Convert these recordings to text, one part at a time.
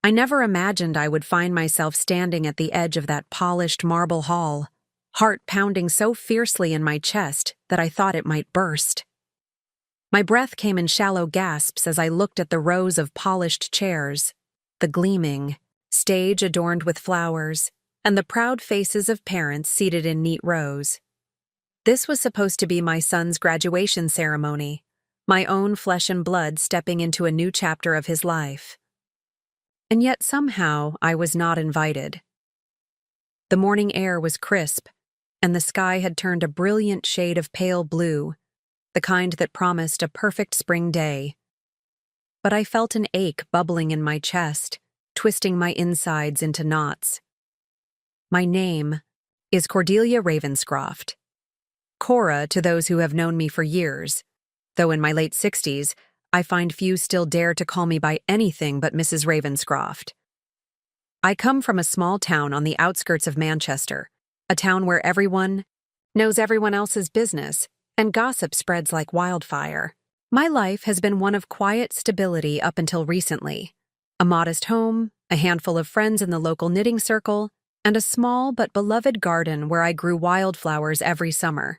I never imagined I would find myself standing at the edge of that polished marble hall, heart pounding so fiercely in my chest that I thought it might burst. My breath came in shallow gasps as I looked at the rows of polished chairs, the gleaming stage adorned with flowers, and the proud faces of parents seated in neat rows. This was supposed to be my son's graduation ceremony, my own flesh and blood stepping into a new chapter of his life. And yet somehow I was not invited. The morning air was crisp, and the sky had turned a brilliant shade of pale blue, the kind that promised a perfect spring day. But I felt an ache bubbling in my chest, twisting my insides into knots. My name is Cordelia Ravenscroft. Cora to those who have known me for years, though in my late 60s, I find few still dare to call me by anything but Mrs. Ravenscroft. I come from a small town on the outskirts of Manchester, a town where everyone knows everyone else's business, and gossip spreads like wildfire. My life has been one of quiet stability up until recently. A modest home, a handful of friends in the local knitting circle, and a small but beloved garden where I grew wildflowers every summer.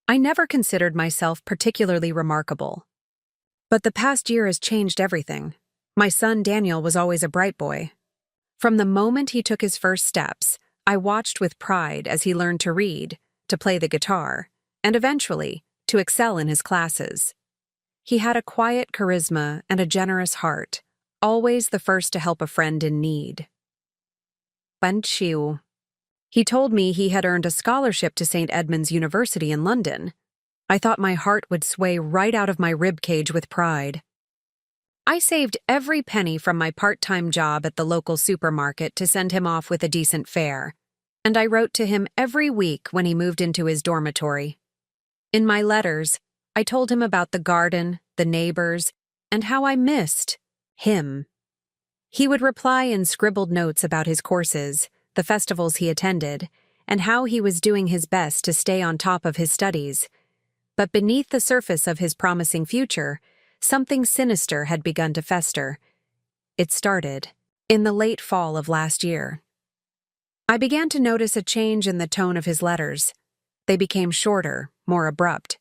I never considered myself particularly remarkable. But the past year has changed everything. My son Daniel was always a bright boy. From the moment he took his first steps, I watched with pride as he learned to read, to play the guitar, and eventually, to excel in his classes. He had a quiet charisma and a generous heart, always the first to help a friend in need. Banchiu. He told me he had earned a scholarship to St. Edmund's University in London. I thought my heart would sway right out of my ribcage with pride. I saved every penny from my part-time job at the local supermarket to send him off with a decent fare, and I wrote to him every week when he moved into his dormitory. In my letters, I told him about the garden, the neighbors, and how I missed him. He would reply in scribbled notes about his courses, the festivals he attended, and how he was doing his best to stay on top of his studies. But beneath the surface of his promising future, something sinister had begun to fester. It started in the late fall of last year. I began to notice a change in the tone of his letters. They became shorter, more abrupt.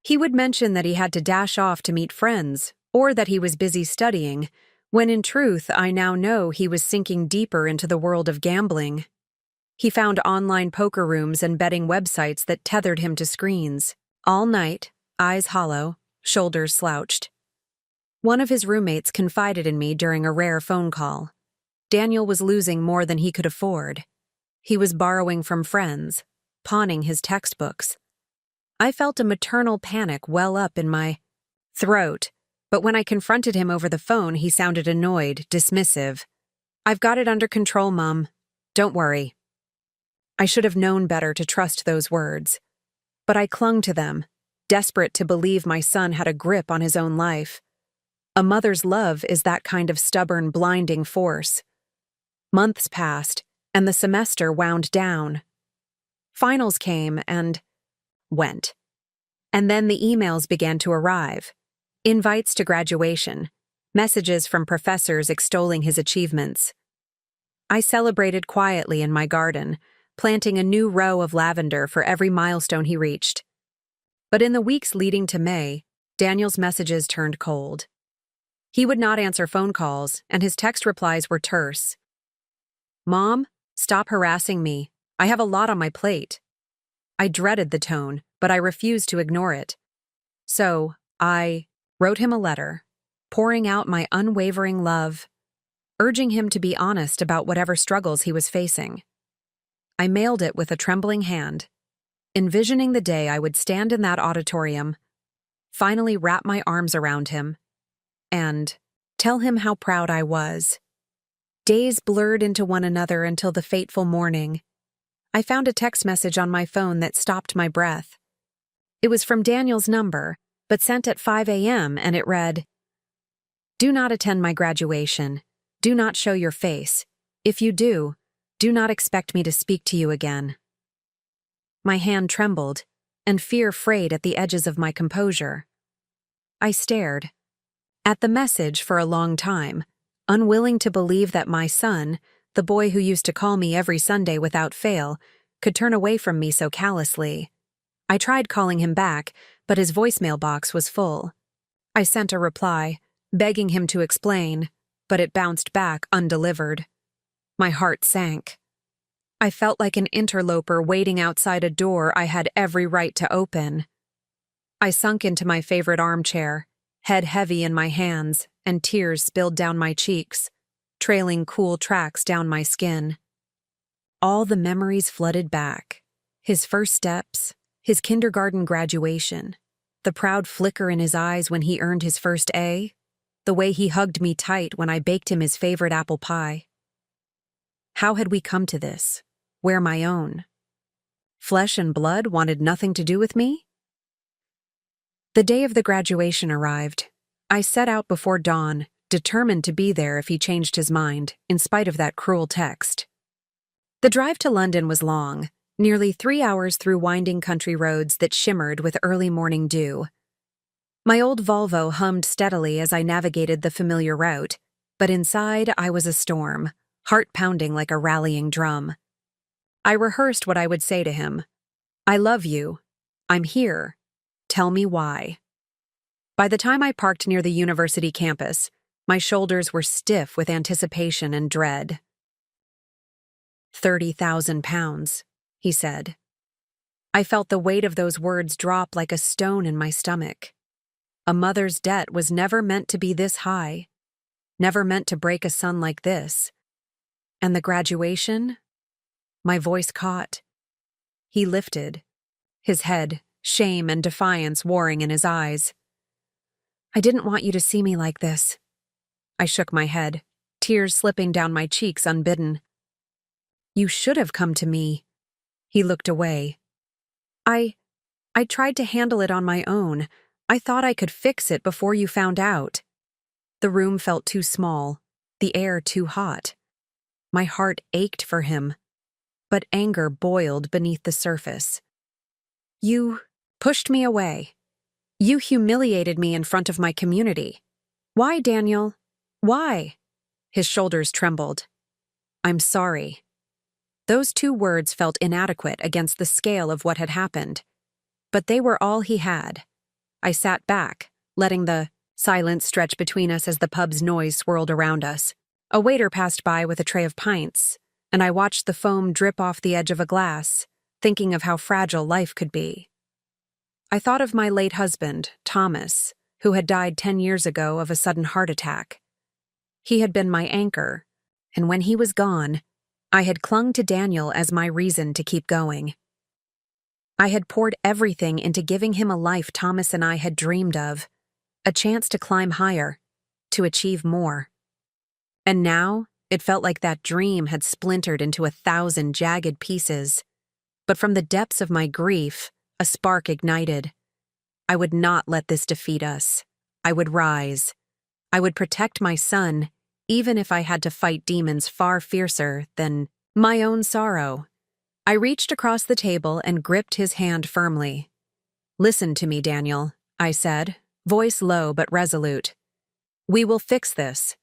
He would mention that he had to dash off to meet friends, or that he was busy studying, when in truth I now know he was sinking deeper into the world of gambling. He found online poker rooms and betting websites that tethered him to screens, all night, eyes hollow, shoulders slouched. One of his roommates confided in me during a rare phone call. Daniel was losing more than he could afford. He was borrowing from friends, pawning his textbooks. I felt a maternal panic well up in my throat, but when I confronted him over the phone, he sounded annoyed, dismissive. "I've got it under control, Mom. Don't worry." I should have known better to trust those words, but I clung to them, desperate to believe my son had a grip on his own life. A mother's love is that kind of stubborn, blinding force. Months passed, and the semester wound down. Finals came and went. And then the emails began to arrive. Invites to graduation, messages from professors extolling his achievements. I celebrated quietly in my garden, planting a new row of lavender for every milestone he reached. But in the weeks leading to May, Daniel's messages turned cold. He would not answer phone calls, and his text replies were terse. "Mom, stop harassing me. I have a lot on my plate." I dreaded the tone, but I refused to ignore it. So, I wrote him a letter, pouring out my unwavering love, urging him to be honest about whatever struggles he was facing. I mailed it with a trembling hand, envisioning the day I would stand in that auditorium, finally wrap my arms around him, and tell him how proud I was. Days blurred into one another until the fateful morning. I found a text message on my phone that stopped my breath. It was from Daniel's number, but sent at 5 a.m., and it read, "Do not attend my graduation. Do not show your face. If you do not expect me to speak to you again." My hand trembled, and fear frayed at the edges of my composure. I stared at the message for a long time, unwilling to believe that my son, the boy who used to call me every Sunday without fail, could turn away from me so callously. I tried calling him back, but his voicemail box was full. I sent a reply, begging him to explain, but it bounced back undelivered. My heart sank. I felt like an interloper waiting outside a door I had every right to open. I sunk into my favorite armchair, head heavy in my hands, and tears spilled down my cheeks, trailing cool tracks down my skin. All the memories flooded back. His first steps, his kindergarten graduation, the proud flicker in his eyes when he earned his first A, the way he hugged me tight when I baked him his favorite apple pie. How had we come to this? Where my own? Flesh and blood wanted nothing to do with me? The day of the graduation arrived. I set out before dawn, determined to be there if he changed his mind, in spite of that cruel text. The drive to London was long, nearly 3 hours through winding country roads that shimmered with early morning dew. My old Volvo hummed steadily as I navigated the familiar route, but inside I was a storm, heart pounding like a rallying drum. I rehearsed what I would say to him. I love you. I'm here. Tell me why. By the time I parked near the university campus, my shoulders were stiff with anticipation and dread. 30,000 pounds, he said. I felt the weight of those words drop like a stone in my stomach. A mother's debt was never meant to be this high, never meant to break a son like this. And the graduation? My voice caught. He lifted, his head, shame and defiance warring in his eyes. I didn't want you to see me like this. I shook my head, tears slipping down my cheeks unbidden. You should have come to me. He looked away. I tried to handle it on my own. I thought I could fix it before you found out. The room felt too small, the air too hot. My heart ached for him, but anger boiled beneath the surface. You pushed me away. You humiliated me in front of my community. Why, Daniel? Why? His shoulders trembled. I'm sorry. Those 2 words felt inadequate against the scale of what had happened. But they were all he had. I sat back, letting the silence stretch between us as the pub's noise swirled around us. A waiter passed by with a tray of pints, and I watched the foam drip off the edge of a glass, thinking of how fragile life could be. I thought of my late husband, Thomas, who had died 10 years ago of a sudden heart attack. He had been my anchor, and when he was gone, I had clung to Daniel as my reason to keep going. I had poured everything into giving him a life Thomas and I had dreamed of, a chance to climb higher, to achieve more. And now, it felt like that dream had splintered into 1,000 jagged pieces. But from the depths of my grief, a spark ignited. I would not let this defeat us. I would rise. I would protect my son, even if I had to fight demons far fiercer than my own sorrow. I reached across the table and gripped his hand firmly. Listen to me, Daniel, I said, voice low but resolute. We will fix this.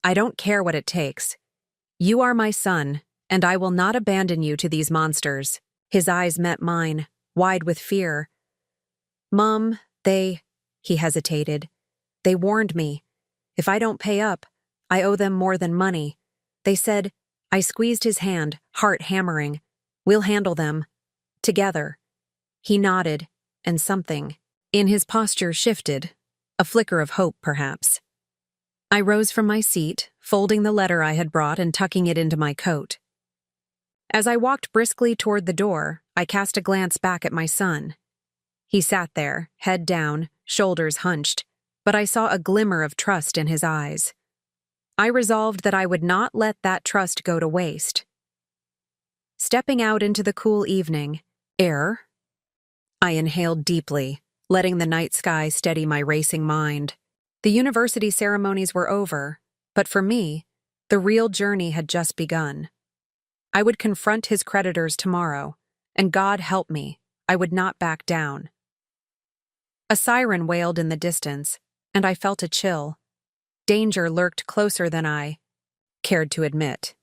I don't care what it takes. You are my son, and I will not abandon you to these monsters. His eyes met mine, wide with fear. Mom, he hesitated. They warned me. If I don't pay up, I owe them more than money. They said, I squeezed his hand, heart hammering. We'll handle them. Together. He nodded, and something in his posture shifted, a flicker of hope, perhaps. I rose from my seat, folding the letter I had brought and tucking it into my coat. As I walked briskly toward the door, I cast a glance back at my son. He sat there, head down, shoulders hunched, but I saw a glimmer of trust in his eyes. I resolved that I would not let that trust go to waste. Stepping out into the cool evening air, I inhaled deeply, letting the night sky steady my racing mind. The university ceremonies were over, but for me, the real journey had just begun. I would confront his creditors tomorrow, and God help me, I would not back down. A siren wailed in the distance, and I felt a chill. Danger lurked closer than I cared to admit.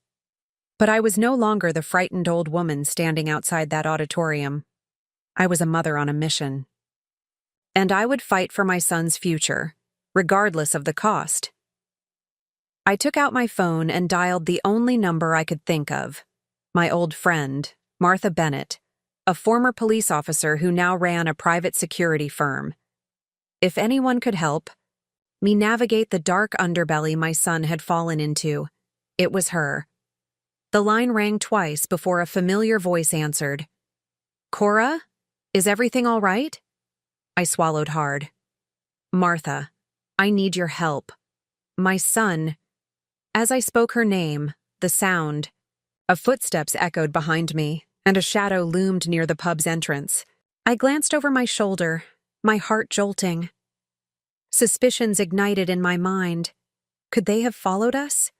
But I was no longer the frightened old woman standing outside that auditorium. I was a mother on a mission. And I would fight for my son's future, regardless of the cost. I took out my phone and dialed the only number I could think of. My old friend, Martha Bennett, a former police officer who now ran a private security firm. If anyone could help me navigate the dark underbelly my son had fallen into, it was her. The line rang twice before a familiar voice answered. "Cora? Is everything all right?" I swallowed hard. "Martha, I need your help. My son." As I spoke her name, the sound of footsteps echoed behind me, and a shadow loomed near the pub's entrance. I glanced over my shoulder, my heart jolting. Suspicions ignited in my mind. Could they have followed us?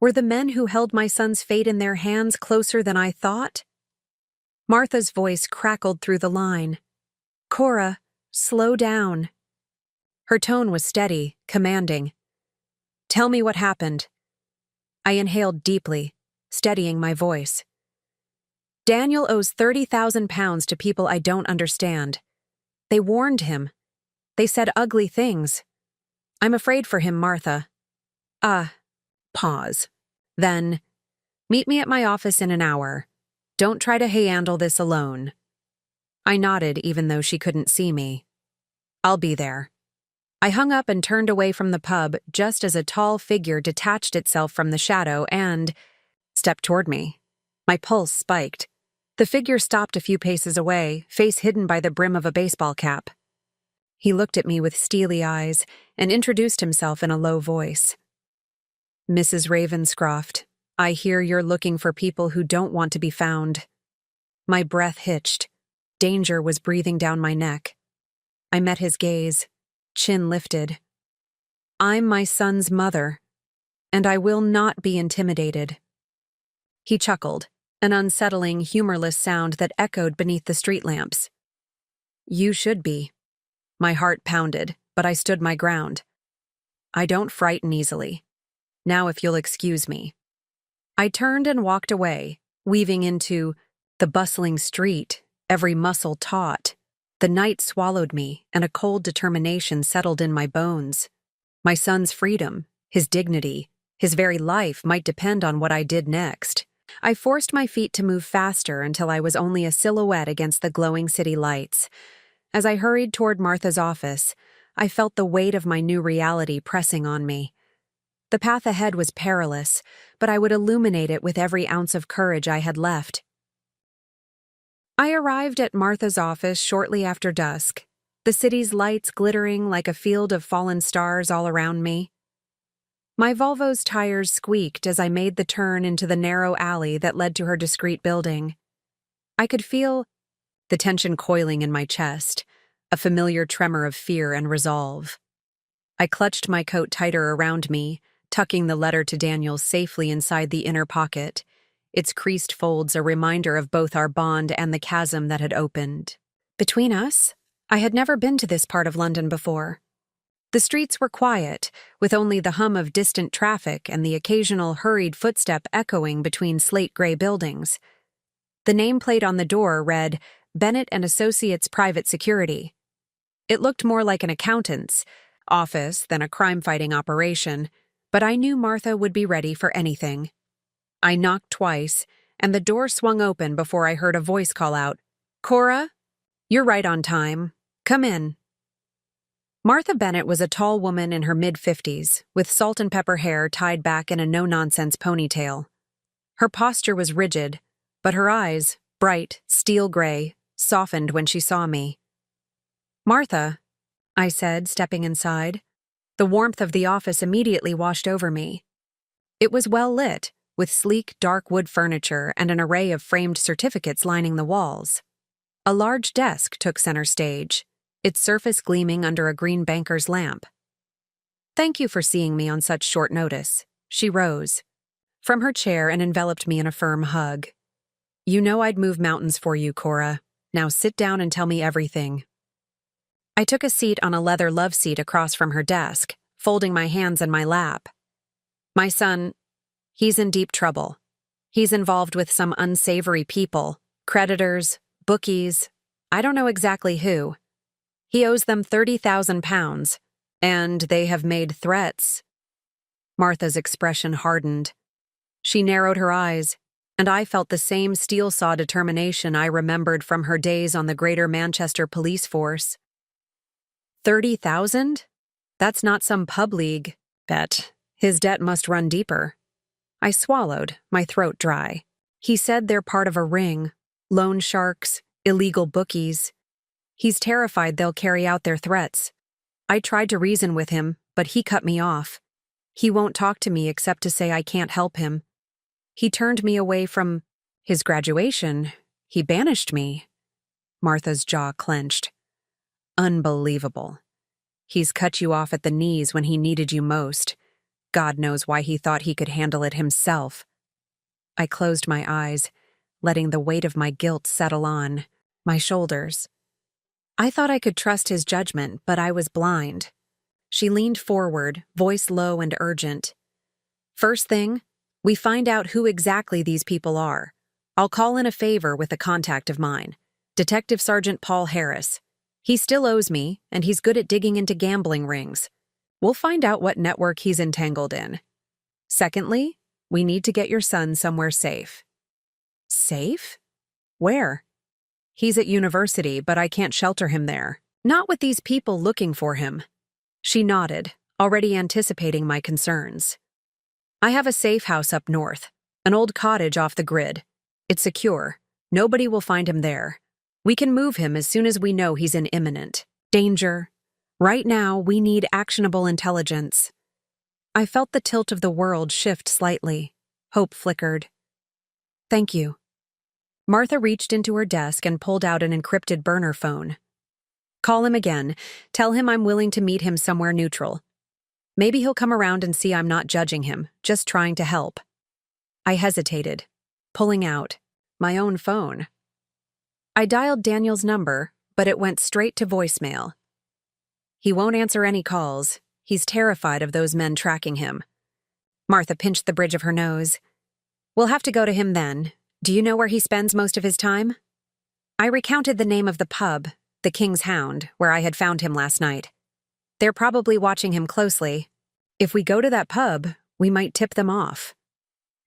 Were the men who held my son's fate in their hands closer than I thought? Martha's voice crackled through the line. "Cora, slow down." Her tone was steady, commanding. "Tell me what happened." I inhaled deeply, steadying my voice. "Daniel owes 30,000 pounds to people I don't understand. They warned him. They said ugly things. I'm afraid for him, Martha." Pause. Then, "Meet me at my office in an hour. Don't try to handle this alone." I nodded even though she couldn't see me. "I'll be there." I hung up and turned away from the pub just as a tall figure detached itself from the shadow and stepped toward me. My pulse spiked. The figure stopped a few paces away, face hidden by the brim of a baseball cap. He looked at me with steely eyes and introduced himself in a low voice. "Mrs. Ravenscroft, I hear you're looking for people who don't want to be found." My breath hitched. Danger was breathing down my neck. I met his gaze, chin lifted. "I'm my son's mother, and I will not be intimidated." He chuckled, an unsettling, humorless sound that echoed beneath the street lamps. "You should be." My heart pounded, but I stood my ground. "I don't frighten easily. Now if you'll excuse me." I turned and walked away, weaving into the bustling street, every muscle taut. The night swallowed me, and a cold determination settled in my bones. My son's freedom, his dignity, his very life might depend on what I did next. I forced my feet to move faster until I was only a silhouette against the glowing city lights. As I hurried toward Martha's office, I felt the weight of my new reality pressing on me. The path ahead was perilous, but I would illuminate it with every ounce of courage I had left. I arrived at Martha's office shortly after dusk, the city's lights glittering like a field of fallen stars all around me. My Volvo's tires squeaked as I made the turn into the narrow alley that led to her discreet building. I could feel the tension coiling in my chest, a familiar tremor of fear and resolve. I clutched my coat tighter around me, tucking the letter to Daniel safely inside the inner pocket, its creased folds a reminder of both our bond and the chasm that had opened. Between us, I had never been to this part of London before. The streets were quiet, with only the hum of distant traffic and the occasional hurried footstep echoing between slate-gray buildings. The nameplate on the door read, "Bennett and Associates Private Security." It looked more like an accountant's office than a crime-fighting operation, but I knew Martha would be ready for anything. I knocked twice, and the door swung open before I heard a voice call out, "Cora, you're right on time. Come in." Martha Bennett was a tall woman in her mid-50s, with salt and pepper hair tied back in a no-nonsense ponytail. Her posture was rigid, but her eyes, bright, steel gray, softened when she saw me. "Martha," I said, stepping inside. The warmth of the office immediately washed over me. It was well lit, with sleek, dark wood furniture and an array of framed certificates lining the walls. A large desk took center stage, its surface gleaming under a green banker's lamp. "Thank you for seeing me on such short notice." She rose from her chair and enveloped me in a firm hug. "You know I'd move mountains for you, Cora. Now sit down and tell me everything." I took a seat on a leather love seat across from her desk, folding my hands in my lap. My son, he's in deep trouble. He's involved with some unsavory people, creditors, bookies. I don't know exactly who. He owes them 30,000 pounds, and they have made threats. Martha's expression hardened. She narrowed her eyes, and I felt the same steel-saw determination I remembered from her days on the Greater Manchester Police Force. 30,000? That's not some pub league bet. His debt must run deeper. I swallowed, my throat dry. He said they're part of a ring, loan sharks, illegal bookies. He's terrified they'll carry out their threats. I tried to reason with him, but he cut me off. He won't talk to me except to say I can't help him. He turned me away from his graduation. He banished me. Martha's jaw clenched. Unbelievable. He's cut you off at the knees when he needed you most. God knows why he thought he could handle it himself. I closed my eyes, letting the weight of my guilt settle on my shoulders. I thought I could trust his judgment, but I was blind. She leaned forward, voice low and urgent. First thing, we find out who exactly these people are. I'll call in a favor with a contact of mine, Detective Sergeant Paul Harris. He still owes me, and he's good at digging into gambling rings. We'll find out what network he's entangled in. Secondly, we need to get your son somewhere safe. Safe? Where? He's at university, but I can't shelter him there. Not with these people looking for him. She nodded, already anticipating my concerns. I have a safe house up north, an old cottage off the grid. It's secure. Nobody will find him there. We can move him as soon as we know he's in imminent danger. Right now, we need actionable intelligence. I felt the tilt of the world shift slightly. Hope flickered. Thank you. Martha reached into her desk and pulled out an encrypted burner phone. Call him again. Tell him I'm willing to meet him somewhere neutral. Maybe he'll come around and see I'm not judging him, just trying to help. I hesitated, pulling out my own phone. I dialed Daniel's number, but it went straight to voicemail. He won't answer any calls. He's terrified of those men tracking him. Martha pinched the bridge of her nose. We'll have to go to him then. Do you know where he spends most of his time? I recounted the name of the pub, the King's Hound, where I had found him last night. They're probably watching him closely. If we go to that pub, we might tip them off.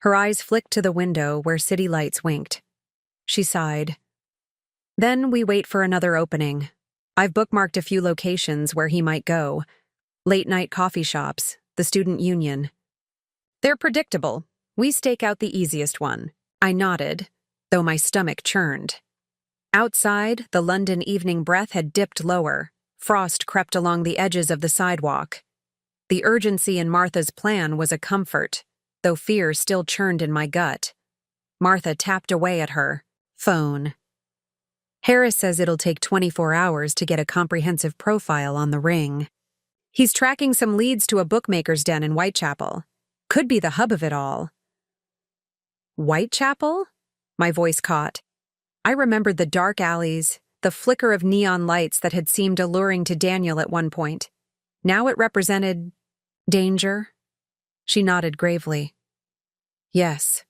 Her eyes flicked to the window where city lights winked. She sighed. Then we wait for another opening. I've bookmarked a few locations where he might go. Late-night coffee shops, the student union. They're predictable. We stake out the easiest one. I nodded, though my stomach churned. Outside, the London evening breath had dipped lower. Frost crept along the edges of the sidewalk. The urgency in Martha's plan was a comfort, though fear still churned in my gut. Martha tapped away at her phone. Harris says it'll take 24 hours to get a comprehensive profile on the ring. He's tracking some leads to a bookmaker's den in Whitechapel. Could be the hub of it all. Whitechapel? My voice caught. I remembered the dark alleys, the flicker of neon lights that had seemed alluring to Daniel at one point. Now it represented danger. She nodded gravely. Yes,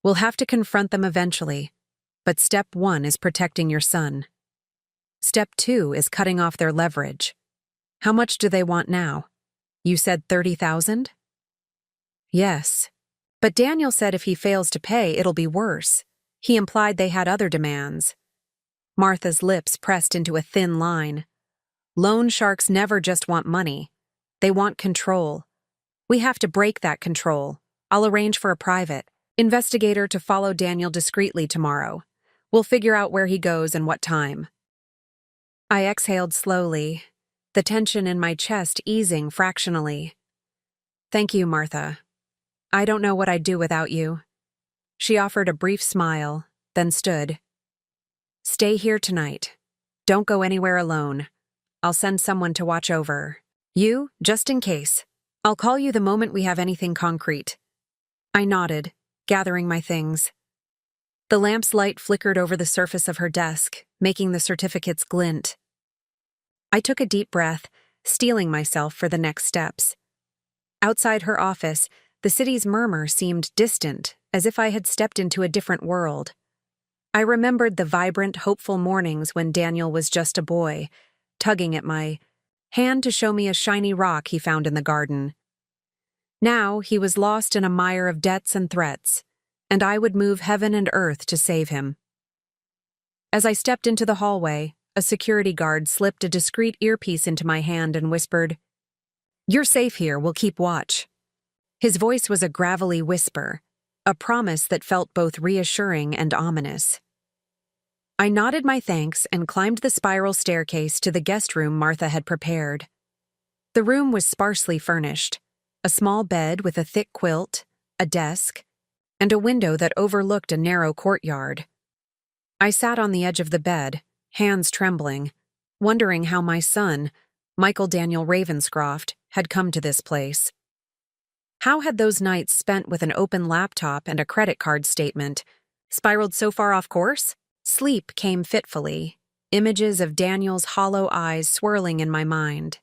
we'll have to confront them eventually, but step 1 is protecting your son. Step 2 is cutting off their leverage. How much do they want now? You said 30,000? Yes, but Daniel said if he fails to pay, it'll be worse. He implied they had other demands. Martha's lips pressed into a thin line. Loan sharks never just want money. They want control. We have to break that control. I'll arrange for a private investigator to follow Daniel discreetly tomorrow. We'll figure out where he goes and what time. I exhaled slowly, the tension in my chest easing fractionally. Thank you, Martha. I don't know what I'd do without you. She offered a brief smile, then stood. Stay here tonight. Don't go anywhere alone. I'll send someone to watch over you, just in case. I'll call you the moment we have anything concrete. I nodded, gathering my things. The lamp's light flickered over the surface of her desk, making the certificates glint. I took a deep breath, steeling myself for the next steps. Outside her office, the city's murmur seemed distant, as if I had stepped into a different world. I remembered the vibrant, hopeful mornings when Daniel was just a boy, tugging at my hand to show me a shiny rock he found in the garden. Now he was lost in a mire of debts and threats, and I would move heaven and earth to save him. As I stepped into the hallway, a security guard slipped a discreet earpiece into my hand and whispered, "You're safe here, we'll keep watch." His voice was a gravelly whisper, a promise that felt both reassuring and ominous. I nodded my thanks and climbed the spiral staircase to the guest room Martha had prepared. The room was sparsely furnished, a small bed with a thick quilt, a desk, and a window that overlooked a narrow courtyard. I sat on the edge of the bed, hands trembling, wondering how my son, Michael Daniel Ravenscroft, had come to this place. How had those nights spent with an open laptop and a credit card statement spiraled so far off course? Sleep came fitfully, images of Daniel's hollow eyes swirling in my mind.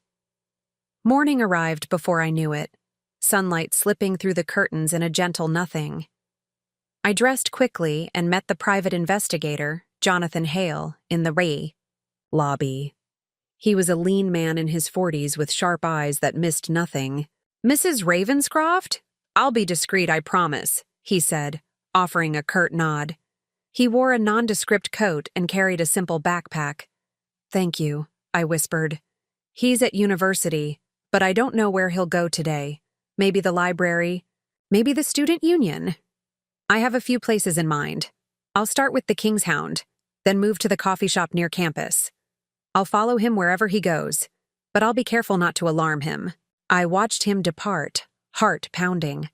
Morning arrived before I knew it, sunlight slipping through the curtains in a gentle nothing. I dressed quickly and met the private investigator, Jonathan Hale, in the lobby. He was a lean man in his 40s with sharp eyes that missed nothing. "Mrs. Ravenscroft? I'll be discreet, I promise," he said, offering a curt nod. He wore a nondescript coat and carried a simple backpack. "Thank you," I whispered. "He's at university, but I don't know where he'll go today. Maybe the library, maybe the student union. I have a few places in mind. I'll start with the King's Hound, then move to the coffee shop near campus. I'll follow him wherever he goes, but I'll be careful not to alarm him." I watched him depart, heart pounding.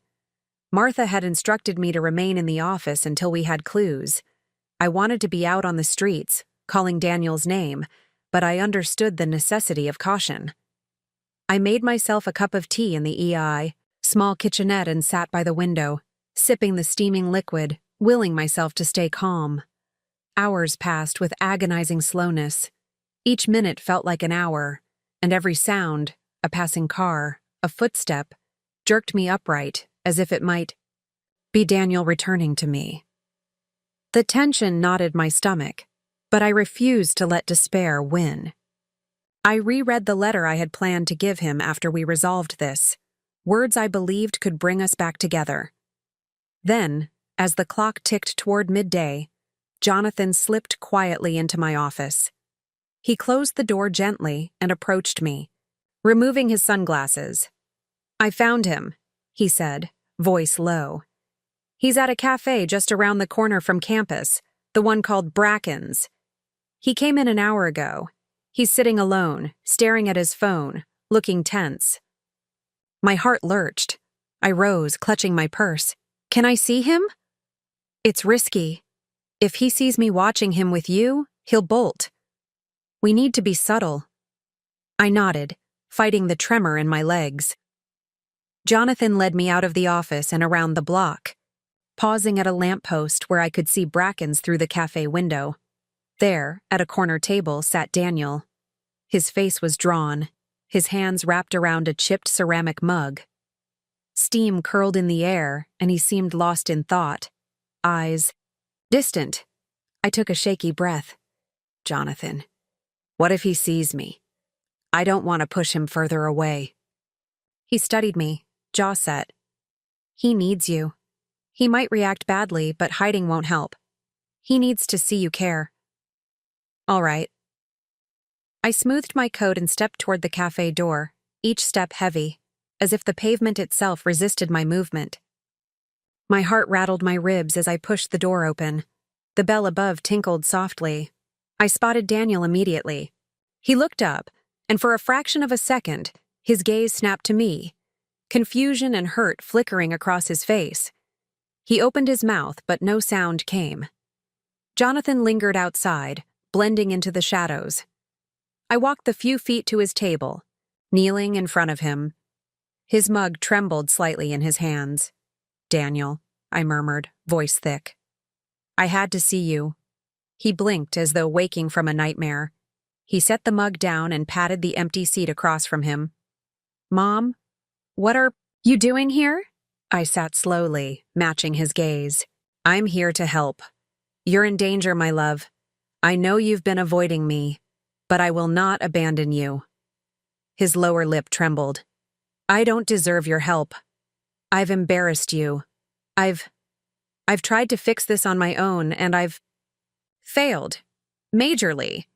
Martha had instructed me to remain in the office until we had clues. I wanted to be out on the streets, calling Daniel's name, but I understood the necessity of caution. I made myself a cup of tea in the small kitchenette and sat by the window, sipping the steaming liquid, willing myself to stay calm. Hours passed with agonizing slowness. Each minute felt like an hour, and every sound, a passing car, a footstep, jerked me upright as if it might be Daniel returning to me. The tension knotted my stomach, but I refused to let despair win. I reread the letter I had planned to give him after we resolved this, words I believed could bring us back together. Then, as the clock ticked toward midday, Jonathan slipped quietly into my office. He closed the door gently and approached me, removing his sunglasses. "I found him," he said, voice low. "He's at a cafe just around the corner from campus, the one called Bracken's. He came in an hour ago. He's sitting alone, staring at his phone, looking tense." My heart lurched. I rose, clutching my purse. "Can I see him?" "It's risky. If he sees me watching him with you, he'll bolt. We need to be subtle." I nodded, fighting the tremor in my legs. Jonathan led me out of the office and around the block, pausing at a lamppost where I could see Bracken's through the cafe window. There, at a corner table, sat Daniel. His face was drawn, his hands wrapped around a chipped ceramic mug. Steam curled in the air, and he seemed lost in thought, eyes distant. I took a shaky breath. "Jonathan, what if he sees me? I don't want to push him further away." He studied me, jaw set. "He needs you. He might react badly, but hiding won't help. He needs to see you care." "All right." I smoothed my coat and stepped toward the cafe door, each step heavy, as if the pavement itself resisted my movement. My heart rattled my ribs as I pushed the door open. The bell above tinkled softly. I spotted Daniel immediately. He looked up, and for a fraction of a second, his gaze snapped to me, confusion and hurt flickering across his face. He opened his mouth, but no sound came. Jonathan lingered outside, blending into the shadows. I walked the few feet to his table, kneeling in front of him. His mug trembled slightly in his hands. "Daniel," I murmured, voice thick. "I had to see you." He blinked as though waking from a nightmare. He set the mug down and patted the empty seat across from him. "Mom, what are You doing here? I sat slowly, matching his gaze. I'm here to help. You're in danger, my love. I know you've been avoiding me, but I will not abandon you. His lower lip trembled. I don't deserve your help. I've embarrassed you. I've tried to fix this on my own, and I've failed. Majorly.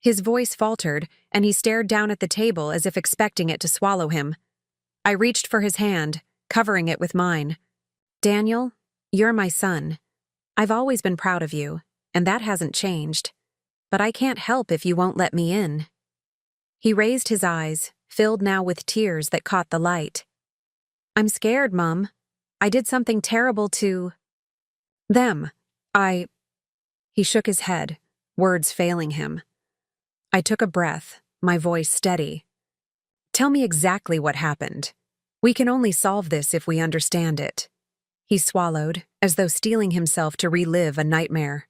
His voice faltered, and he stared down at the table as if expecting it to swallow him. I reached for his hand, covering it with mine. Daniel, you're my son. I've always been proud of you, and that hasn't changed. But I can't help if you won't let me in. He raised his eyes, filled now with tears that caught the light. I'm scared, Mum. I did something terrible to them. He shook his head, words failing him. I took a breath, my voice steady. Tell me exactly what happened. We can only solve this if we understand it. He swallowed, as though steeling himself to relive a nightmare.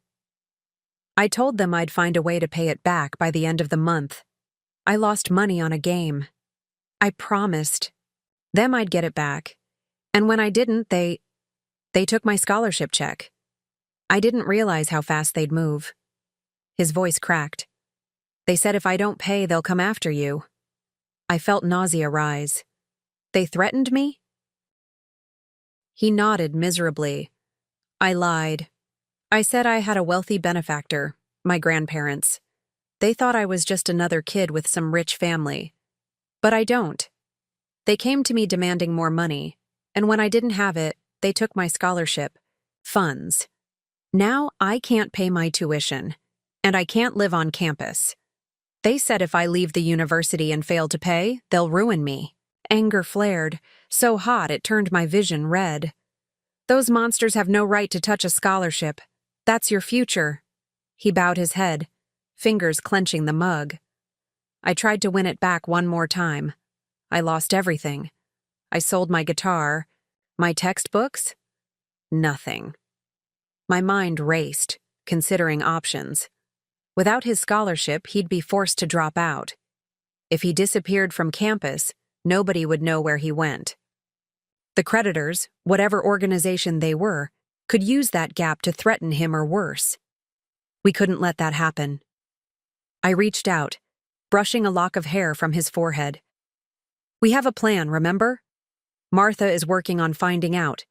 I told them I'd find a way to pay it back by the end of the month. I lost money on a game. I promised them I'd get it back. And when I didn't, they took my scholarship check. I didn't realize how fast they'd move. His voice cracked. They said if I don't pay, they'll come after you. I felt nausea rise. They threatened me? He nodded miserably. I lied. I said I had a wealthy benefactor, my grandparents. They thought I was just another kid with some rich family. But I don't. They came to me demanding more money, and when I didn't have it, they took my scholarship, funds. Now I can't pay my tuition, and I can't live on campus. They said if I leave the university and fail to pay, they'll ruin me. Anger flared, so hot it turned my vision red. Those monsters have no right to touch a scholarship. That's your future. He bowed his head, fingers clenching the mug. I tried to win it back one more time. I lost everything. I sold my guitar. My textbooks? Nothing. My mind raced, considering options. Without his scholarship, he'd be forced to drop out. If he disappeared from campus, nobody would know where he went. The creditors, whatever organization they were, could use that gap to threaten him or worse. We couldn't let that happen. I reached out, brushing a lock of hair from his forehead. We have a plan, remember? Martha is working on finding out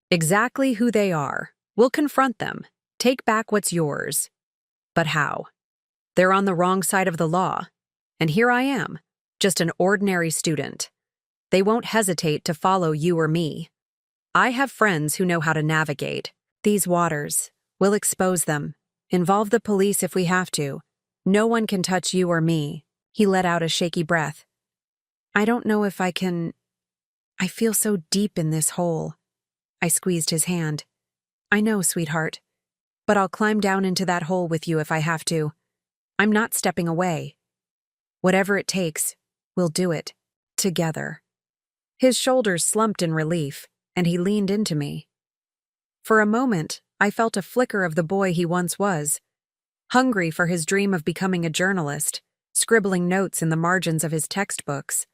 exactly who they are. We'll confront them, take back what's yours. But how? They're on the wrong side of the law. And here I am, just an ordinary student. They won't hesitate to follow you or me. I have friends who know how to navigate these waters. We'll expose them, involve the police if we have to. No one can touch you or me. He let out a shaky breath. I don't know if I can. I feel so deep in this hole. I squeezed his hand. I know, sweetheart. But I'll climb down into that hole with you if I have to. I'm not stepping away. Whatever it takes, we'll do it. Together. His shoulders slumped in relief, and he leaned into me. For a moment, I felt a flicker of the boy he once was, hungry for his dream of becoming a journalist, scribbling notes in the margins of his textbooks.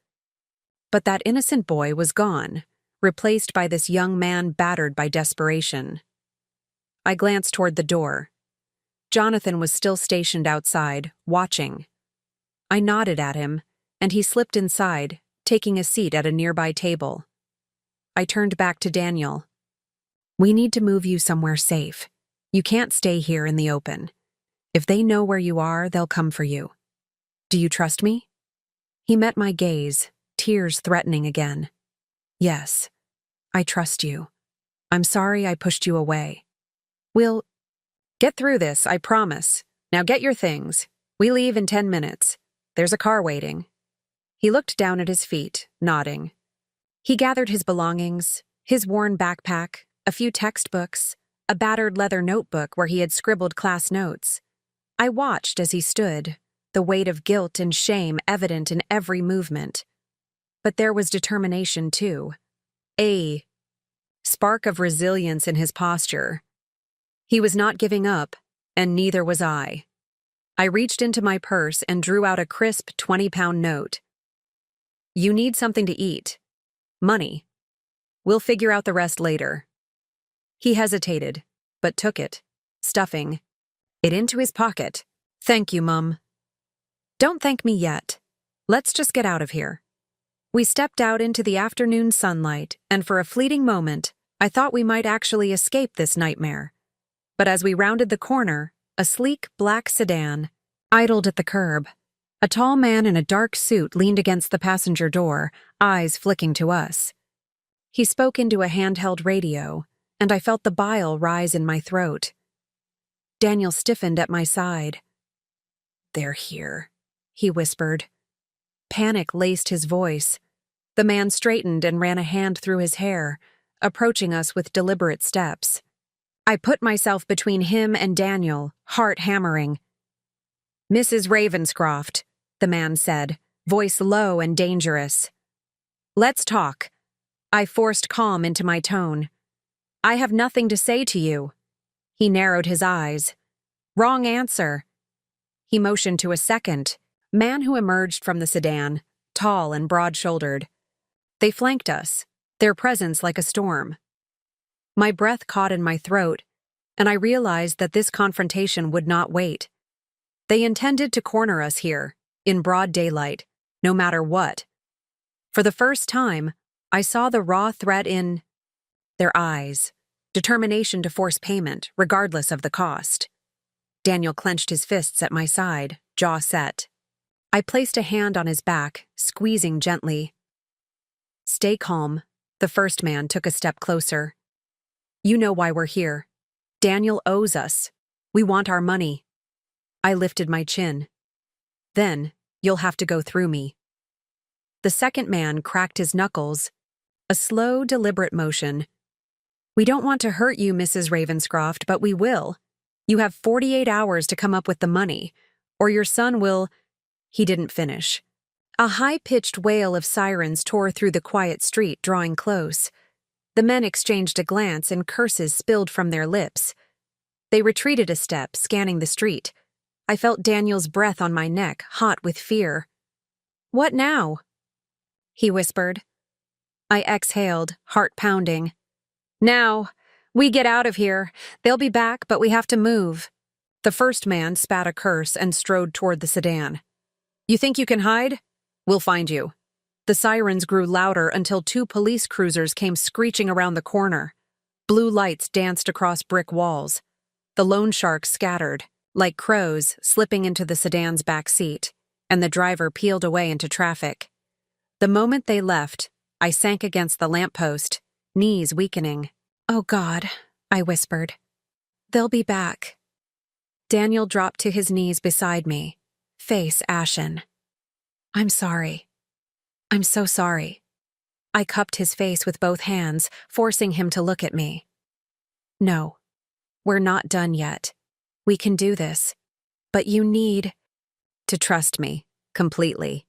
But that innocent boy was gone, replaced by this young man battered by desperation. I glanced toward the door. Jonathan was still stationed outside, watching. I nodded at him, and he slipped inside, taking a seat at a nearby table. I turned back to Daniel. We need to move you somewhere safe. You can't stay here in the open. If they know where you are, they'll come for you. Do you trust me? He met my gaze, tears threatening again. Yes, I trust you. I'm sorry I pushed you away. We'll get through this, I promise. Now get your things. We leave in 10 minutes. There's a car waiting. He looked down at his feet, nodding. He gathered his belongings, his worn backpack, a few textbooks, a battered leather notebook where he had scribbled class notes. I watched as he stood, the weight of guilt and shame evident in every movement. But there was determination, too. A spark of resilience in his posture. He was not giving up, and neither was I. I reached into my purse and drew out a crisp 20-pound note. You need something to eat. Money. We'll figure out the rest later. He hesitated, but took it, stuffing it into his pocket. Thank you, Mum. Don't thank me yet. Let's just get out of here. We stepped out into the afternoon sunlight, and for a fleeting moment, I thought we might actually escape this nightmare. But as we rounded the corner, a sleek black sedan idled at the curb. A tall man in a dark suit leaned against the passenger door, eyes flicking to us. He spoke into a handheld radio, and I felt the bile rise in my throat. Daniel stiffened at my side. "They're here," he whispered. Panic laced his voice. The man straightened and ran a hand through his hair, approaching us with deliberate steps. I put myself between him and Daniel, heart hammering. "Mrs. Ravenscroft," the man said, voice low and dangerous. "Let's talk." I forced calm into my tone. "I have nothing to say to you." He narrowed his eyes. "Wrong answer." He motioned to a second man who emerged from the sedan, tall and broad-shouldered. They flanked us, their presence like a storm. My breath caught in my throat, and I realized that this confrontation would not wait. They intended to corner us here, in broad daylight, no matter what. For the first time, I saw the raw threat in their eyes, determination to force payment, regardless of the cost. Daniel clenched his fists at my side, jaw set. I placed a hand on his back, squeezing gently. "Stay calm." The first man took a step closer. "You know why we're here. Daniel owes us. We want our money." I lifted my chin. "Then, you'll have to go through me." The second man cracked his knuckles, a slow, deliberate motion. "We don't want to hurt you, Mrs. Ravenscroft, but we will. You have 48 hours to come up with the money, or your son will—" He didn't finish. A high-pitched wail of sirens tore through the quiet street, drawing close. The men exchanged a glance and curses spilled from their lips. They retreated a step, scanning the street. I felt Daniel's breath on my neck, hot with fear. "What now?" he whispered. I exhaled, heart pounding. "Now, we get out of here. They'll be back, but we have to move." The first man spat a curse and strode toward the sedan. "You think you can hide? We'll find you." The sirens grew louder until 2 police cruisers came screeching around the corner. Blue lights danced across brick walls. The loan sharks scattered, like crows slipping into the sedan's back seat, and the driver peeled away into traffic. The moment they left, I sank against the lamppost, knees weakening. "Oh God," I whispered. "They'll be back." Daniel dropped to his knees beside me, face ashen. "I'm sorry. I'm so sorry." I cupped his face with both hands, forcing him to look at me. "No, we're not done yet. We can do this. But you need to trust me, completely."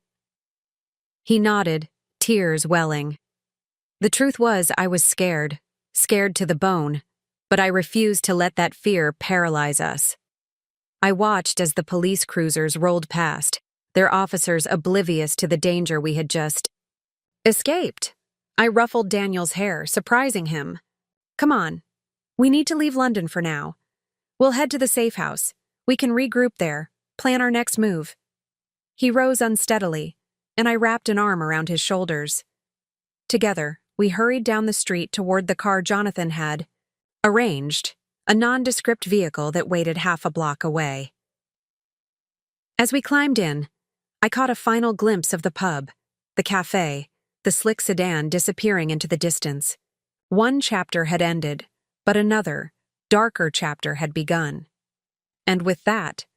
He nodded, tears welling. The truth was, I was scared to the bone, but I refused to let that fear paralyze us. I watched as the police cruisers rolled past, their officers oblivious to the danger we had just escaped. I ruffled Daniel's hair, surprising him. "Come on. We need to leave London for now. We'll head to the safe house. We can regroup there, plan our next move." He rose unsteadily, and I wrapped an arm around his shoulders. Together, we hurried down the street toward the car Jonathan had arranged, a nondescript vehicle that waited half a block away. As we climbed in, I caught a final glimpse of the pub, the cafe, the slick sedan disappearing into the distance. One chapter had ended, but another, darker chapter had begun. And with that,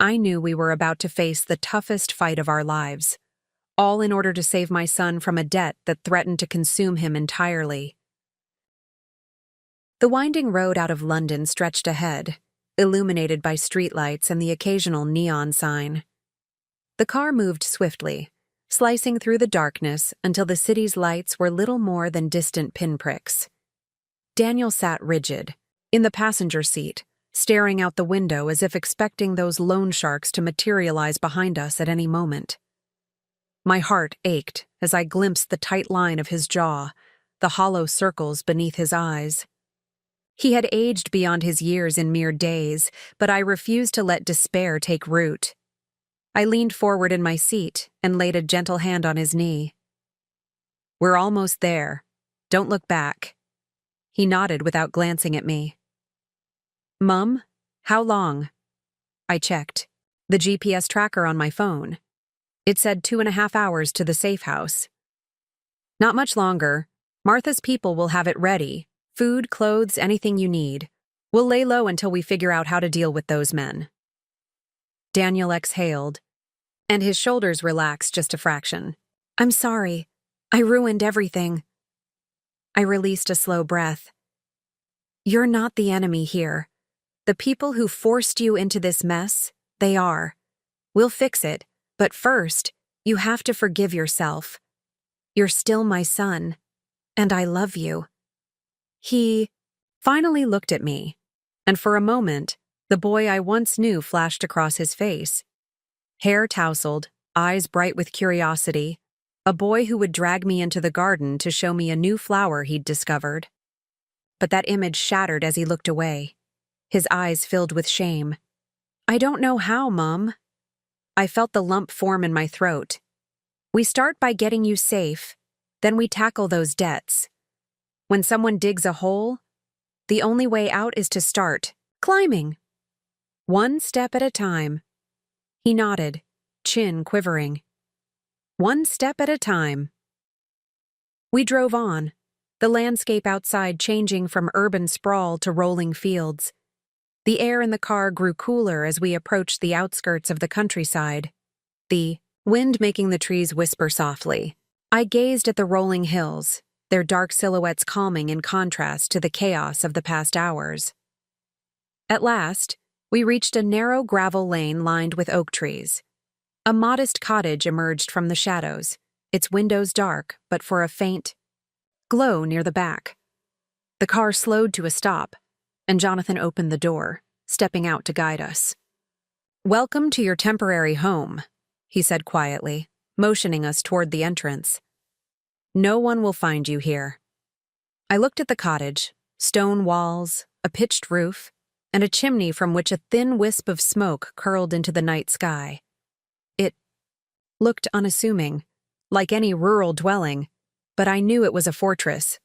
I knew we were about to face the toughest fight of our lives, all in order to save my son from a debt that threatened to consume him entirely. The winding road out of London stretched ahead, illuminated by streetlights and the occasional neon sign. The car moved swiftly, slicing through the darkness until the city's lights were little more than distant pinpricks. Daniel sat rigid, in the passenger seat, staring out the window as if expecting those loan sharks to materialize behind us at any moment. My heart ached as I glimpsed the tight line of his jaw, the hollow circles beneath his eyes. He had aged beyond his years in mere days, but I refused to let despair take root. I leaned forward in my seat and laid a gentle hand on his knee. "We're almost there. Don't look back." He nodded without glancing at me. "Mum, how long?" I checked the GPS tracker on my phone. It said 2.5 hours to the safe house. "Not much longer. Martha's people will have it ready. Food, clothes, anything you need. We'll lay low until we figure out how to deal with those men." Daniel exhaled, and his shoulders relaxed just a fraction. "I'm sorry. I ruined everything." I released a slow breath. "You're not the enemy here. The people who forced you into this mess, they are. We'll fix it, but first, you have to forgive yourself. You're still my son, and I love you." He finally looked at me, and for a moment, the boy I once knew flashed across his face. Hair tousled, eyes bright with curiosity, a boy who would drag me into the garden to show me a new flower he'd discovered. But that image shattered as he looked away, his eyes filled with shame. "I don't know how, Mum." I felt the lump form in my throat. "We start by getting you safe, then we tackle those debts. When someone digs a hole, the only way out is to start climbing. One step at a time." He nodded, chin quivering. "One step at a time." We drove on, the landscape outside changing from urban sprawl to rolling fields. The air in the car grew cooler as we approached the outskirts of the countryside, the wind making the trees whisper softly. I gazed at the rolling hills, their dark silhouettes calming in contrast to the chaos of the past hours. At last, we reached a narrow gravel lane lined with oak trees. A modest cottage emerged from the shadows, its windows dark but for a faint glow near the back. The car slowed to a stop, and Jonathan opened the door, stepping out to guide us. "Welcome to your temporary home," he said quietly, motioning us toward the entrance. "No one will find you here." I looked at the cottage, stone walls, a pitched roof, and a chimney from which a thin wisp of smoke curled into the night sky. It looked unassuming, like any rural dwelling, but I knew it was a fortress.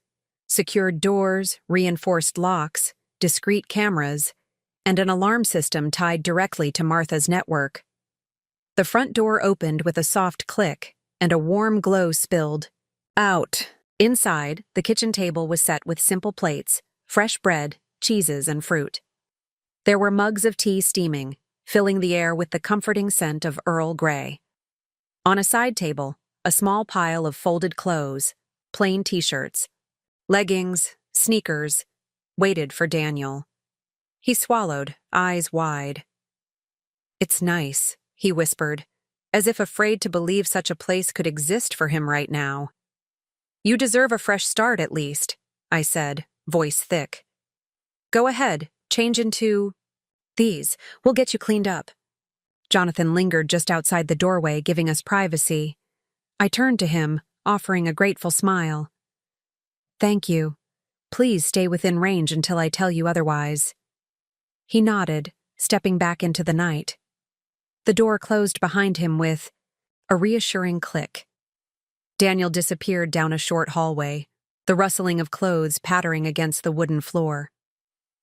Secured doors, reinforced locks, discreet cameras, and an alarm system tied directly to Martha's network. The front door opened with a soft click, and a warm glow spilled out. Inside, the kitchen table was set with simple plates, fresh bread, cheeses, and fruit. There were mugs of tea steaming, filling the air with the comforting scent of Earl Grey. On a side table, a small pile of folded clothes, plain t-shirts, leggings, sneakers, waited for Daniel. He swallowed, eyes wide. "It's nice," he whispered, as if afraid to believe such a place could exist for him right now. "You deserve a fresh start at least," I said, voice thick. "Go ahead, change into these. We'll get you cleaned up." Jonathan lingered just outside the doorway, giving us privacy. I turned to him, offering a grateful smile. "Thank you. Please stay within range until I tell you otherwise." He nodded, stepping back into the night. The door closed behind him with a reassuring click. Daniel disappeared down a short hallway, the rustling of clothes pattering against the wooden floor.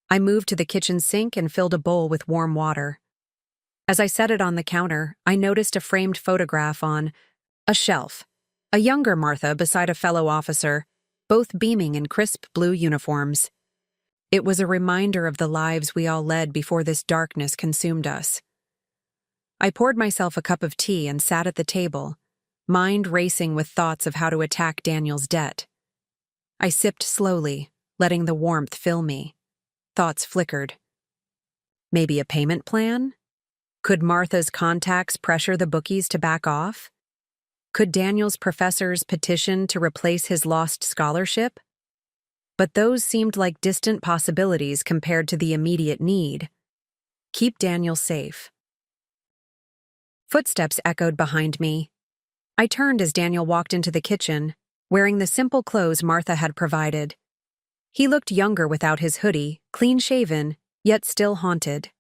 I moved to the kitchen sink and filled a bowl with warm water. As I set it on the counter, I noticed a framed photograph on a shelf, a younger Martha beside a fellow officer, both beaming in crisp blue uniforms. It was a reminder of the lives we all led before this darkness consumed us. I poured myself a cup of tea and sat at the table, mind racing with thoughts of how to attack Daniel's debt. I sipped slowly, letting the warmth fill me. Thoughts flickered. Maybe a payment plan? Could Martha's contacts pressure the bookies to back off? Could Daniel's professors petition to replace his lost scholarship? But those seemed like distant possibilities compared to the immediate need. Keep Daniel safe. Footsteps echoed behind me. I turned as Daniel walked into the kitchen, wearing the simple clothes Martha had provided. He looked younger without his hoodie, clean-shaven, yet still haunted.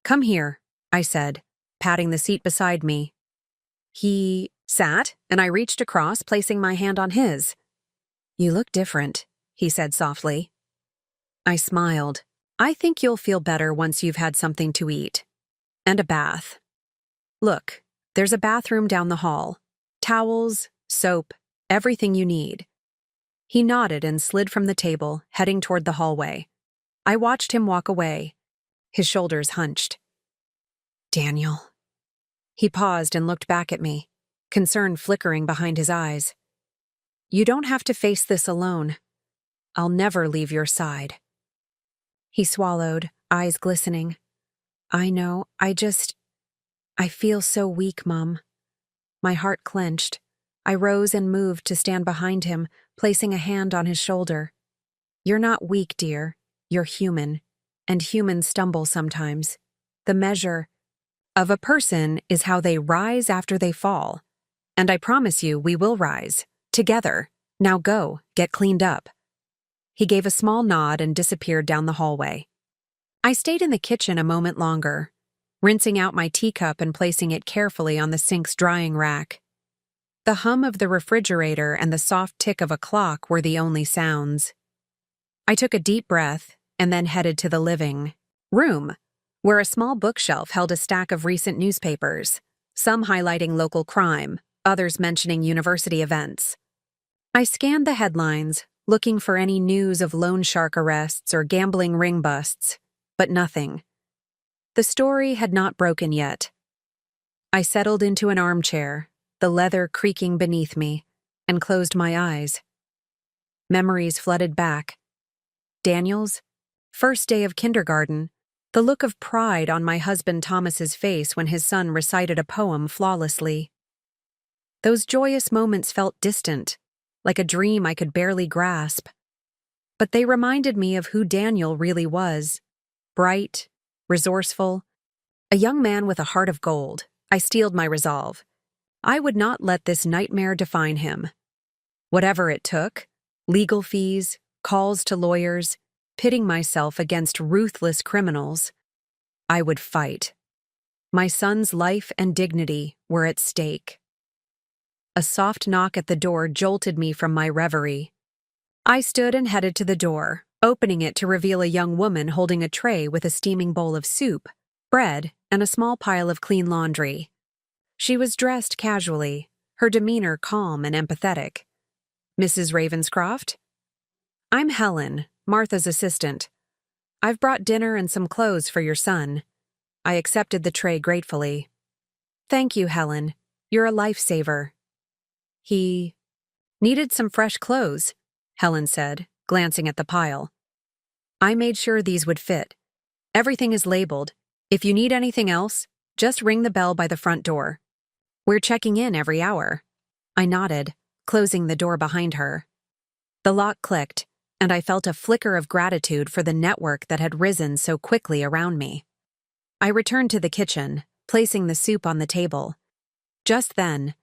"Come here," I said, patting the seat beside me. He sat, and I reached across, placing my hand on his. "You look different," he said softly. I smiled. "I think you'll feel better once you've had something to eat. And a bath. Look, there's a bathroom down the hall. Towels, soap, everything you need." He nodded and slid from the table, heading toward the hallway. I watched him walk away, his shoulders hunched. "Daniel." He paused and looked back at me, concern flickering behind his eyes. "You don't have to face this alone. I'll never leave your side." He swallowed, eyes glistening. "I know, I feel so weak, Mum." My heart clenched. I rose and moved to stand behind him, placing a hand on his shoulder. "You're not weak, dear. You're human. And humans stumble sometimes. The measure of a person is how they rise after they fall. And I promise you we will rise. Together. Now go, get cleaned up." He gave a small nod and disappeared down the hallway. I stayed in the kitchen a moment longer, rinsing out my teacup and placing it carefully on the sink's drying rack. The hum of the refrigerator and the soft tick of a clock were the only sounds. I took a deep breath and then headed to the living room, where a small bookshelf held a stack of recent newspapers, some highlighting local crime, others mentioning university events. I scanned the headlines, looking for any news of loan shark arrests or gambling ring busts, but nothing. The story had not broken yet. I settled into an armchair, the leather creaking beneath me, and closed my eyes. Memories flooded back. Daniel's first day of kindergarten, the look of pride on my husband Thomas's face when his son recited a poem flawlessly. Those joyous moments felt distant, like a dream I could barely grasp. But they reminded me of who Daniel really was. Bright, resourceful, a young man with a heart of gold. I steeled my resolve. I would not let this nightmare define him. Whatever it took, legal fees, calls to lawyers, pitting myself against ruthless criminals, I would fight. My son's life and dignity were at stake. A soft knock at the door jolted me from my reverie. I stood and headed to the door, opening it to reveal a young woman holding a tray with a steaming bowl of soup, bread, and a small pile of clean laundry. She was dressed casually, her demeanor calm and empathetic. "Mrs. Ravenscroft?" "I'm Helen, Martha's assistant. I've brought dinner and some clothes for your son." I accepted the tray gratefully. "Thank you, Helen. You're a lifesaver." "He needed some fresh clothes," Helen said, glancing at the pile. "I made sure these would fit. Everything is labeled. If you need anything else, just ring the bell by the front door. We're checking in every hour." I nodded, closing the door behind her. The lock clicked, and I felt a flicker of gratitude for the network that had risen so quickly around me. I returned to the kitchen, placing the soup on the table. Just then,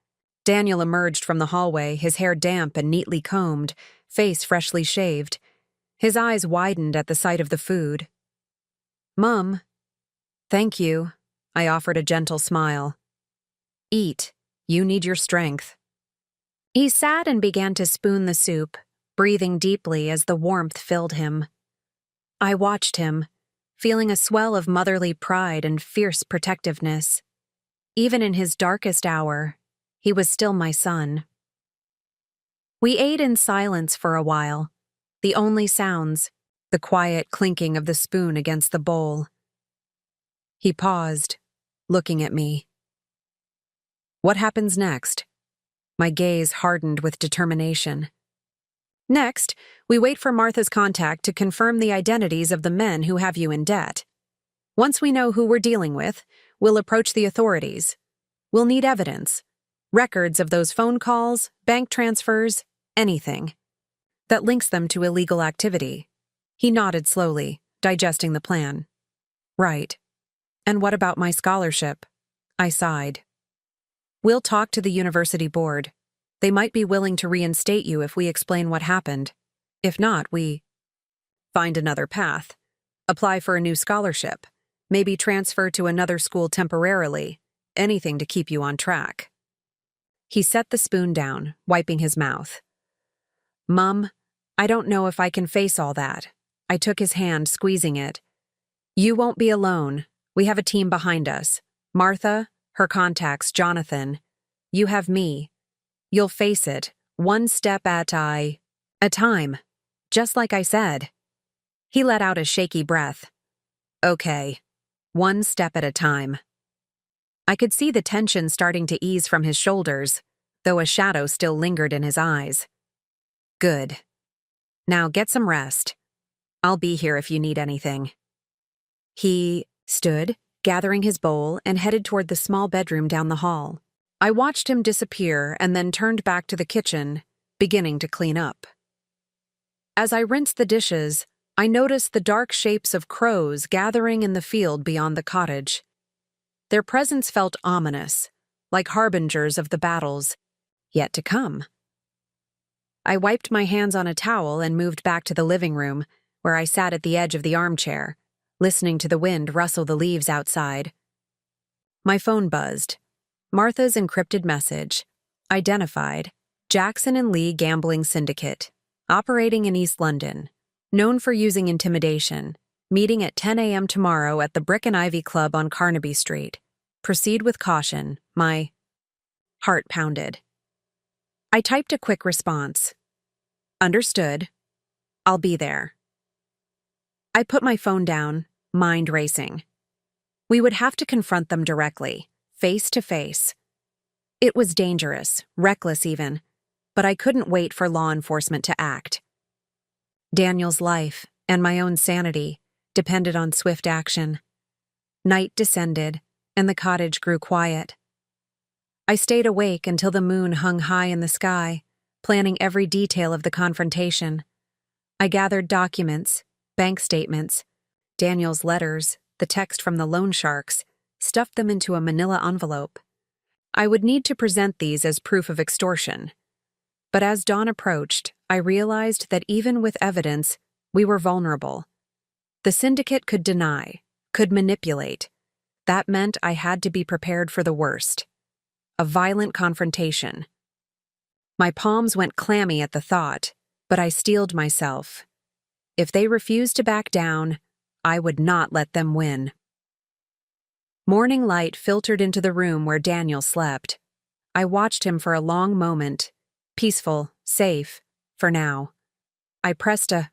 Daniel emerged from the hallway, his hair damp and neatly combed, face freshly shaved. His eyes widened at the sight of the food. "Mum." "Thank you," I offered a gentle smile. "Eat. You need your strength." He sat and began to spoon the soup, breathing deeply as the warmth filled him. I watched him, feeling a swell of motherly pride and fierce protectiveness. Even in his darkest hour, he was still my son. We ate in silence for a while, the only sounds, the quiet clinking of the spoon against the bowl. He paused, looking at me. "What happens next?" My gaze hardened with determination. "Next, we wait for Martha's contact to confirm the identities of the men who have you in debt. Once we know who we're dealing with, we'll approach the authorities. We'll need evidence, records of those phone calls, bank transfers, anything that links them to illegal activity." He nodded slowly, digesting the plan. "Right. And what about my scholarship?" I sighed. We'll talk to the university board. They might be willing to reinstate you if we explain what happened. If not, we find another path. Apply for a new scholarship. Maybe transfer to another school temporarily. Anything to keep you on track." He set the spoon down, wiping his mouth. "Mum, I don't know if I can face all that." I took his hand, squeezing it. "You won't be alone. We have a team behind us. Martha, her contacts, Jonathan. You have me. You'll face it, one step at a time. Just like I said." He let out a shaky breath. "Okay, one step at a time." I could see the tension starting to ease from his shoulders, though a shadow still lingered in his eyes. "Good. Now get some rest. I'll be here if you need anything." He stood, gathering his bowl, and headed toward the small bedroom down the hall. I watched him disappear and then turned back to the kitchen, beginning to clean up. As I rinsed the dishes, I noticed the dark shapes of crows gathering in the field beyond the cottage. Their presence felt ominous, like harbingers of the battles yet to come. I wiped my hands on a towel and moved back to the living room, where I sat at the edge of the armchair, listening to the wind rustle the leaves outside. My phone buzzed. Martha's encrypted message. Identified. Jackson and Lee Gambling Syndicate. Operating in East London. Known for using intimidation. Meeting at 10 a.m. tomorrow at the Brick and Ivy Club on Carnaby Street. Proceed with caution. My heart pounded. I typed a quick response. Understood. I'll be there. I put my phone down, mind racing. We would have to confront them directly, face to face. It was dangerous, reckless even, but I couldn't wait for law enforcement to act. Daniel's life, and my own sanity, depended on swift action. Night descended, and the cottage grew quiet. I stayed awake until the moon hung high in the sky, planning every detail of the confrontation. I gathered documents, bank statements, Daniel's letters, the text from the loan sharks, stuffed them into a manila envelope. I would need to present these as proof of extortion. But as dawn approached, I realized that even with evidence, we were vulnerable. The syndicate could deny, could manipulate. That meant I had to be prepared for the worst. A violent confrontation. My palms went clammy at the thought, but I steeled myself. If they refused to back down, I would not let them win. Morning light filtered into the room where Daniel slept. I watched him for a long moment, peaceful, safe, for now. I pressed a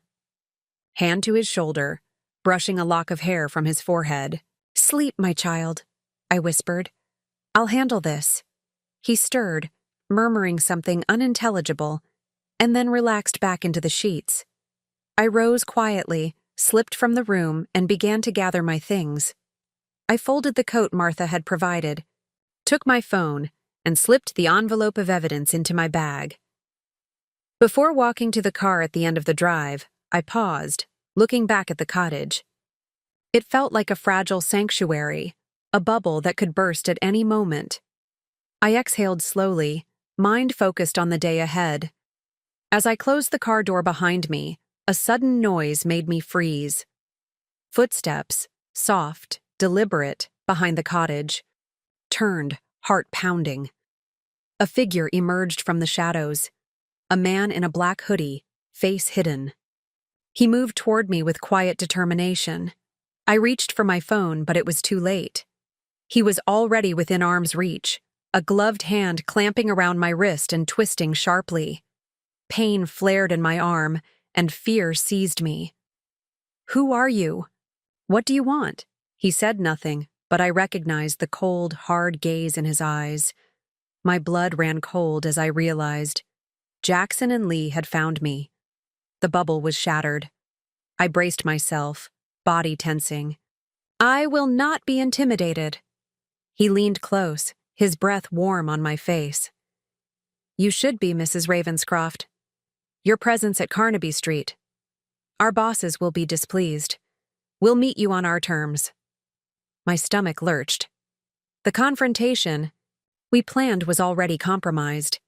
hand to his shoulder, brushing a lock of hair from his forehead. "Sleep, my child," I whispered. "I'll handle this." He stirred, murmuring something unintelligible, and then relaxed back into the sheets. I rose quietly, slipped from the room, and began to gather my things. I folded the coat Martha had provided, took my phone, and slipped the envelope of evidence into my bag. Before walking to the car at the end of the drive, I paused, looking back at the cottage. It felt like a fragile sanctuary, a bubble that could burst at any moment. I exhaled slowly, mind focused on the day ahead. As I closed the car door behind me, a sudden noise made me freeze. Footsteps, soft, deliberate, behind the cottage. Turned, heart pounding. A figure emerged from the shadows. A man in a black hoodie, face hidden. He moved toward me with quiet determination. I reached for my phone, but it was too late. He was already within arm's reach, a gloved hand clamping around my wrist and twisting sharply. Pain flared in my arm, and fear seized me. "Who are you? What do you want?" He said nothing, but I recognized the cold, hard gaze in his eyes. My blood ran cold as I realized Jackson and Lee had found me. The bubble was shattered. I braced myself, body tensing. "I will not be intimidated." He leaned close, his breath warm on my face. "You should be, Mrs. Ravenscroft. Your presence at Carnaby Street. Our bosses will be displeased. We'll meet you on our terms." My stomach lurched. The confrontation, we planned was already compromised.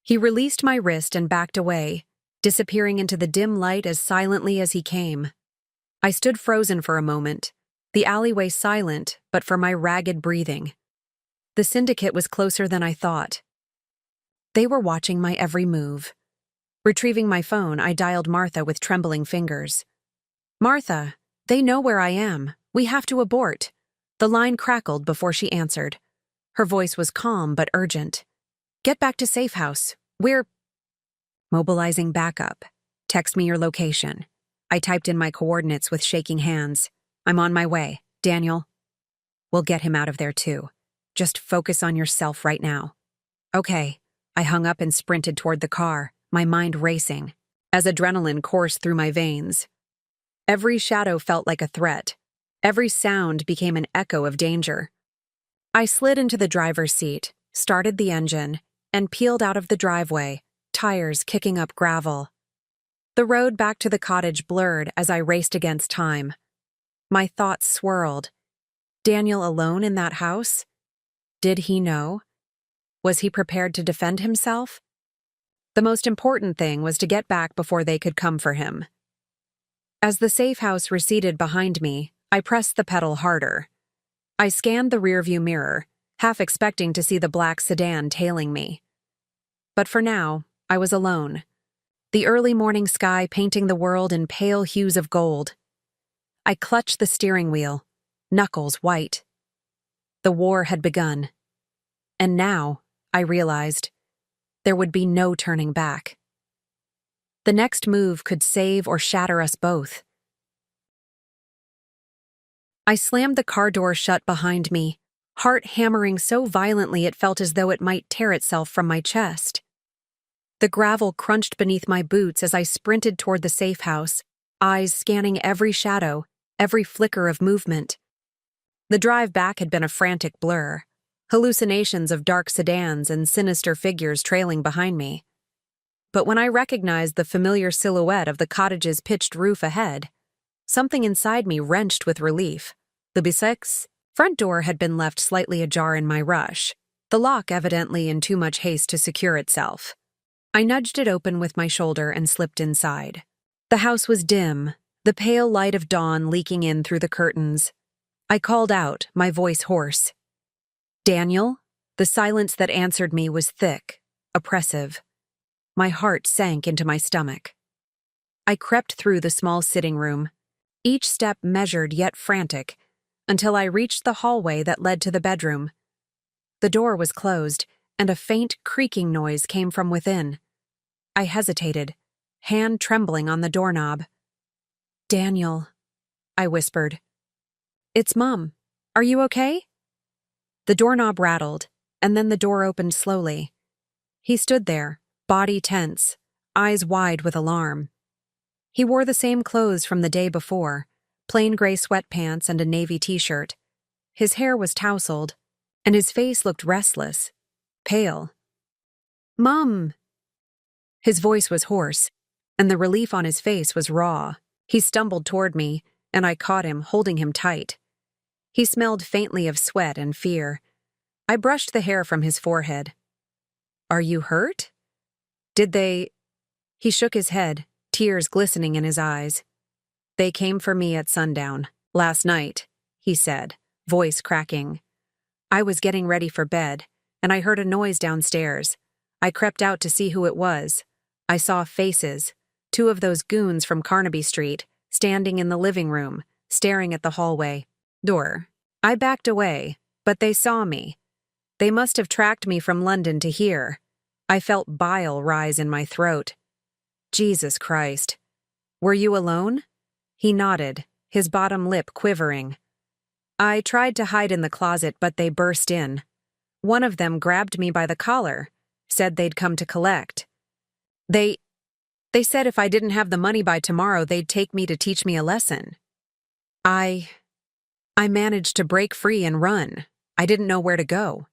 He released my wrist and backed away, disappearing into the dim light as silently as he came. I stood frozen for a moment, the alleyway silent but for my ragged breathing. The syndicate was closer than I thought. They were watching my every move. Retrieving my phone, I dialed Martha with trembling fingers. "Martha, they know where I am. We have to abort." The line crackled before she answered. Her voice was calm but urgent. "Get back to Safe House. We're mobilizing backup. Text me your location." I typed in my coordinates with shaking hands. "I'm on my way. Daniel." "We'll get him out of there too. Just focus on yourself right now." "Okay." I hung up and sprinted toward the car, my mind racing, as adrenaline coursed through my veins. Every shadow felt like a threat. Every sound became an echo of danger. I slid into the driver's seat, started the engine, and peeled out of the driveway, tires kicking up gravel. The road back to the cottage blurred as I raced against time. My thoughts swirled. Daniel alone in that house? Did he know? Was he prepared to defend himself? The most important thing was to get back before they could come for him. As the safe house receded behind me, I pressed the pedal harder. I scanned the rearview mirror, half expecting to see the black sedan tailing me. But for now, I was alone. The early morning sky painting the world in pale hues of gold. I clutched the steering wheel, knuckles white. The war had begun. And now, I realized, there would be no turning back. The next move could save or shatter us both. I slammed the car door shut behind me, heart hammering so violently it felt as though it might tear itself from my chest. The gravel crunched beneath my boots as I sprinted toward the safe house, eyes scanning every shadow, every flicker of movement. The drive back had been a frantic blur, hallucinations of dark sedans and sinister figures trailing behind me. But when I recognized the familiar silhouette of the cottage's pitched roof ahead, something inside me wrenched with relief. The Bisex's front door had been left slightly ajar in my rush, the lock evidently in too much haste to secure itself. I nudged it open with my shoulder and slipped inside. The house was dim, the pale light of dawn leaking in through the curtains. I called out, my voice hoarse. "Daniel?" The silence that answered me was thick, oppressive. My heart sank into my stomach. I crept through the small sitting room, each step measured yet frantic, until I reached the hallway that led to the bedroom. The door was closed, and a faint creaking noise came from within. I hesitated, hand trembling on the doorknob. "Daniel," I whispered. "It's Mom. Are you okay?" The doorknob rattled, and then the door opened slowly. He stood there, body tense, eyes wide with alarm. He wore the same clothes from the day before, plain gray sweatpants and a navy t-shirt. His hair was tousled, and his face looked restless, pale. "Mom!" His voice was hoarse, and the relief on his face was raw. He stumbled toward me, and I caught him, holding him tight. He smelled faintly of sweat and fear. I brushed the hair from his forehead. "Are you hurt? Did they—" He shook his head, tears glistening in his eyes. "They came for me at sundown, last night," he said, voice cracking. "I was getting ready for bed, and I heard a noise downstairs. I crept out to see who it was. I saw faces, two of those goons from Carnaby Street, standing in the living room, staring at the hallway door. I backed away, but they saw me. They must have tracked me from London to here." I felt bile rise in my throat. "Jesus Christ. Were you alone?" He nodded, his bottom lip quivering. "I tried to hide in the closet, but they burst in. One of them grabbed me by the collar, said they'd come to collect. They said if I didn't have the money by tomorrow, they'd take me to teach me a lesson. I managed to break free and run. I didn't know where to go."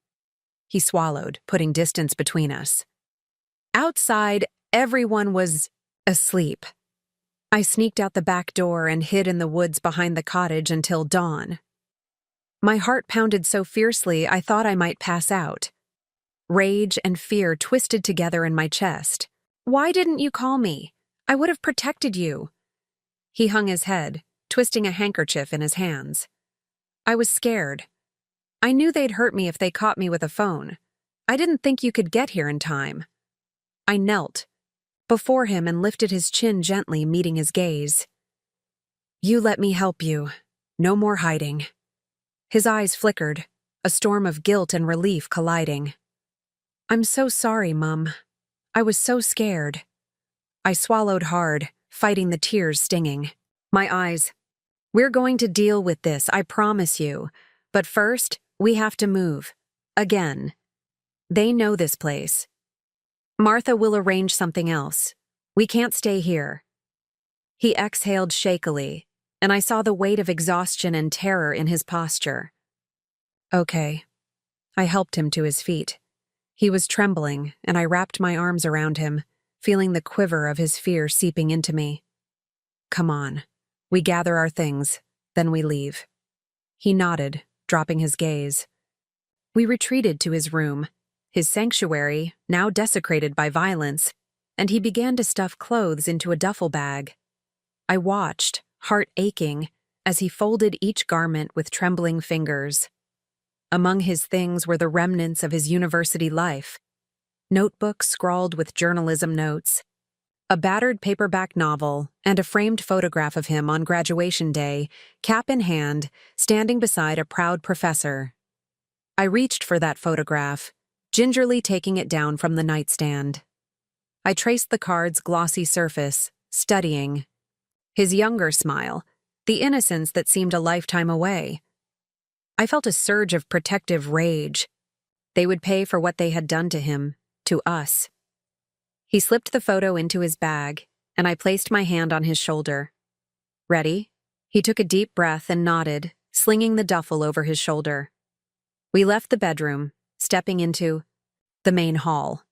He swallowed, putting distance between us. Outside, everyone was asleep. I sneaked out the back door and hid in the woods behind the cottage until dawn. My heart pounded so fiercely I thought I might pass out. Rage and fear twisted together in my chest. Why didn't you call me? I would have protected you. He hung his head, twisting a handkerchief in his hands. I was scared. I knew they'd hurt me if they caught me with a phone. I didn't think you could get here in time. I knelt before him and lifted his chin gently, meeting his gaze. You let me help you. No more hiding. His eyes flickered, a storm of guilt and relief colliding. I'm so sorry, Mum. I was so scared. I swallowed hard, fighting the tears stinging. My eyes. We're going to deal with this, I promise you. But first, we have to move. Again. They know this place. Martha will arrange something else. We can't stay here. He exhaled shakily, and I saw the weight of exhaustion and terror in his posture. Okay. I helped him to his feet. He was trembling, and I wrapped my arms around him, feeling the quiver of his fear seeping into me. Come on. We gather our things, then we leave. He nodded, dropping his gaze. We retreated to his room, his sanctuary, now desecrated by violence, and he began to stuff clothes into a duffel bag. I watched, heart aching, as he folded each garment with trembling fingers. Among his things were the remnants of his university life. Notebooks scrawled with journalism notes, a battered paperback novel, and a framed photograph of him on graduation day, cap in hand, standing beside a proud professor. I reached for that photograph, gingerly taking it down from the nightstand. I traced the card's glossy surface, studying. His younger smile, the innocence that seemed a lifetime away. I felt a surge of protective rage. They would pay for what they had done to him, to us. He slipped the photo into his bag, and I placed my hand on his shoulder. Ready? He took a deep breath and nodded, slinging the duffel over his shoulder. We left the bedroom, stepping into the main hall.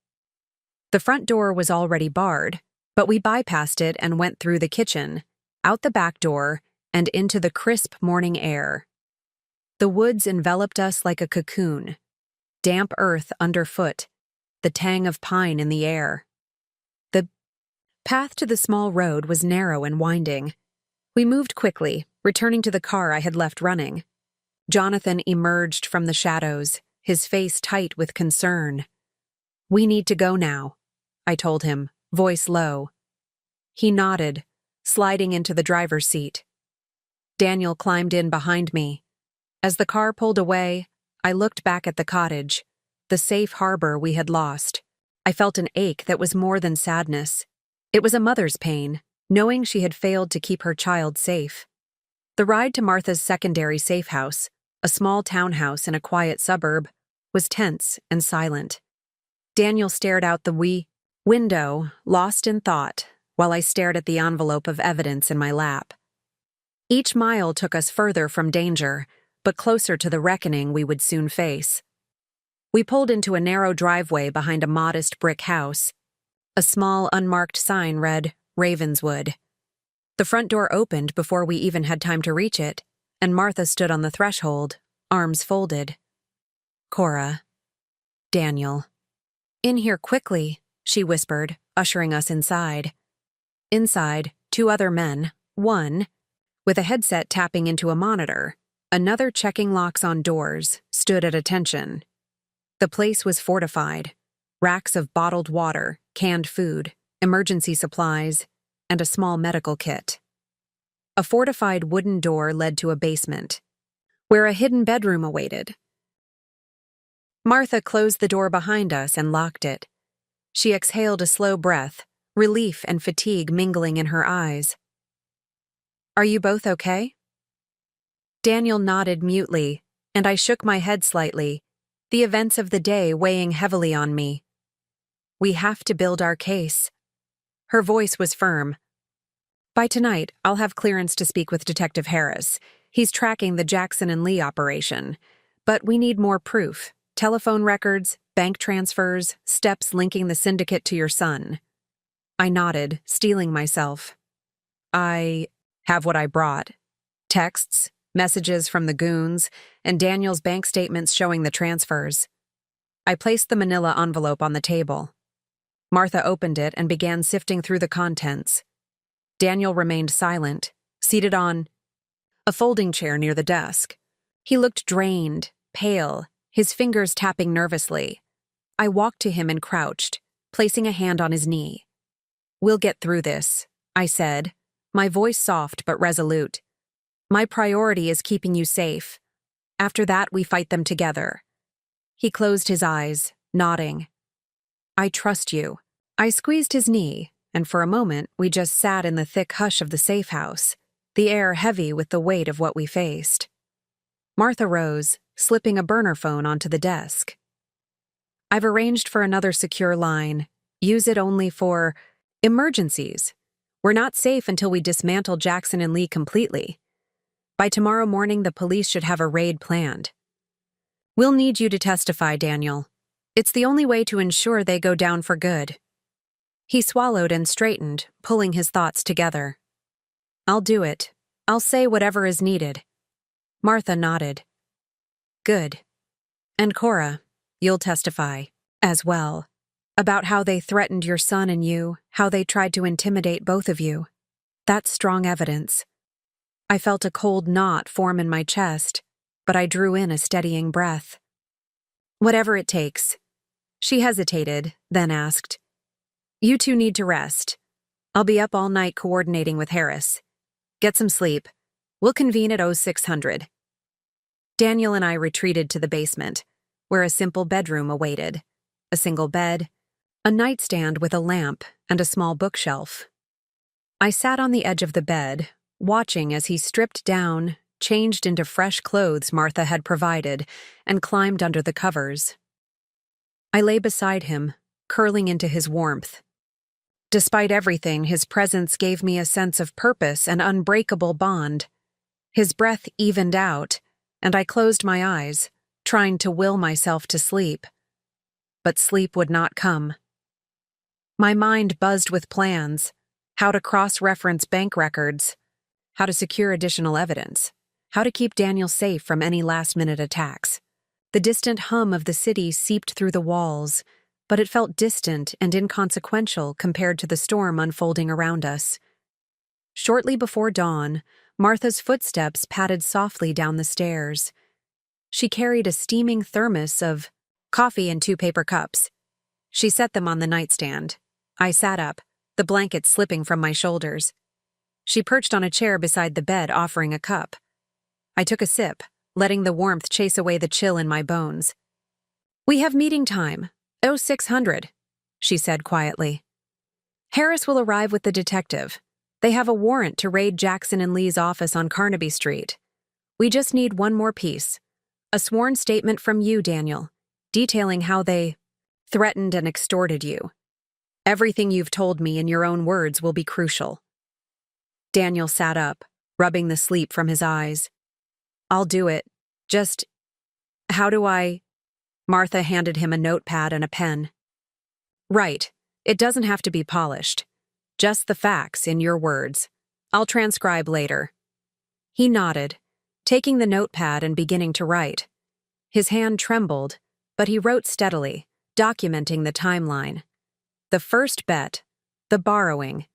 The front door was already barred, but we bypassed it and went through the kitchen, out the back door, and into the crisp morning air. The woods enveloped us like a cocoon, damp earth underfoot, the tang of pine in the air. The path to the small road was narrow and winding. We moved quickly, returning to the car I had left running. Jonathan emerged from the shadows, his face tight with concern. We need to go now, I told him, voice low. He nodded, sliding into the driver's seat. Daniel climbed in behind me. As the car pulled away, I looked back at the cottage, the safe harbor we had lost. I felt an ache that was more than sadness. It was a mother's pain, knowing she had failed to keep her child safe. The ride to Martha's secondary safe house, a small townhouse in a quiet suburb, was tense and silent. Daniel stared out the window, lost in thought, while I stared at the envelope of evidence in my lap. Each mile took us further from danger, but closer to the reckoning we would soon face. We pulled into a narrow driveway behind a modest brick house. A small, unmarked sign read, Ravenswood. The front door opened before we even had time to reach it, and Martha stood on the threshold, arms folded. Cora. Daniel. In here quickly, she whispered, ushering us inside. Inside, 2 other men, one, with a headset tapping into a monitor, another checking locks on doors, stood at attention. The place was fortified. Racks of bottled water, canned food, emergency supplies, and a small medical kit. A fortified wooden door led to a basement, where a hidden bedroom awaited. Martha closed the door behind us and locked it. She exhaled a slow breath, relief and fatigue mingling in her eyes. Are you both okay? Daniel nodded mutely, and I shook my head slightly, the events of the day weighing heavily on me. We have to build our case. Her voice was firm. By tonight, I'll have clearance to speak with Detective Harris. He's tracking the Jackson and Lee operation. But we need more proof. Telephone records, bank transfers, steps linking the syndicate to your son. I nodded, steeling myself. I have what I brought. Texts, messages from the goons, and Daniel's bank statements showing the transfers. I placed the manila envelope on the table. Martha opened it and began sifting through the contents. Daniel remained silent, seated on a folding chair near the desk. He looked drained, pale, his fingers tapping nervously. I walked to him and crouched, placing a hand on his knee. "We'll get through this," I said, my voice soft but resolute. "My priority is keeping you safe. After that, we fight them together." He closed his eyes, nodding. "I trust you." I squeezed his knee, and for a moment we just sat in the thick hush of the safe house, the air heavy with the weight of what we faced. Martha rose, slipping a burner phone onto the desk. "I've arranged for another secure line. Use it only for emergencies. We're not safe until we dismantle Jackson and Lee completely. By tomorrow morning, the police should have a raid planned. We'll need you to testify, Daniel. It's the only way to ensure they go down for good." He swallowed and straightened, pulling his thoughts together. "I'll do it. I'll say whatever is needed." Martha nodded. "Good. And Cora, you'll testify, as well, about how they threatened your son and you, how they tried to intimidate both of you. That's strong evidence." I felt a cold knot form in my chest, but I drew in a steadying breath. "Whatever it takes." She hesitated, then asked, "You two need to rest. I'll be up all night coordinating with Harris. Get some sleep. We'll convene at 0600. Daniel and I retreated to the basement, where a simple bedroom awaited. A single bed, a nightstand with a lamp, and a small bookshelf. I sat on the edge of the bed, watching as he stripped down, changed into fresh clothes Martha had provided, and climbed under the covers. I lay beside him, curling into his warmth. Despite everything, his presence gave me a sense of purpose and unbreakable bond. His breath evened out, and I closed my eyes, trying to will myself to sleep. But sleep would not come. My mind buzzed with plans, how to cross-reference bank records, how to secure additional evidence, how to keep Daniel safe from any last-minute attacks. The distant hum of the city seeped through the walls, but it felt distant and inconsequential compared to the storm unfolding around us. Shortly before dawn, Martha's footsteps padded softly down the stairs. She carried a steaming thermos of coffee and 2 paper cups. She set them on the nightstand. I sat up, the blanket slipping from my shoulders. She perched on a chair beside the bed, offering a cup. I took a sip, letting the warmth chase away the chill in my bones. "We have meeting time. 0600, she said quietly. "Harris will arrive with the detective. They have a warrant to raid Jackson and Lee's office on Carnaby Street. We just need one more piece. A sworn statement from you, Daniel, detailing how they threatened and extorted you. Everything you've told me in your own words will be crucial." Daniel sat up, rubbing the sleep from his eyes. "I'll do it. Just, how do I—" Martha handed him a notepad and a pen. "Right. It doesn't have to be polished. Just the facts in your words. I'll transcribe later." He nodded, taking the notepad and beginning to write. His hand trembled, but he wrote steadily, documenting the timeline. The first bet, the borrowing,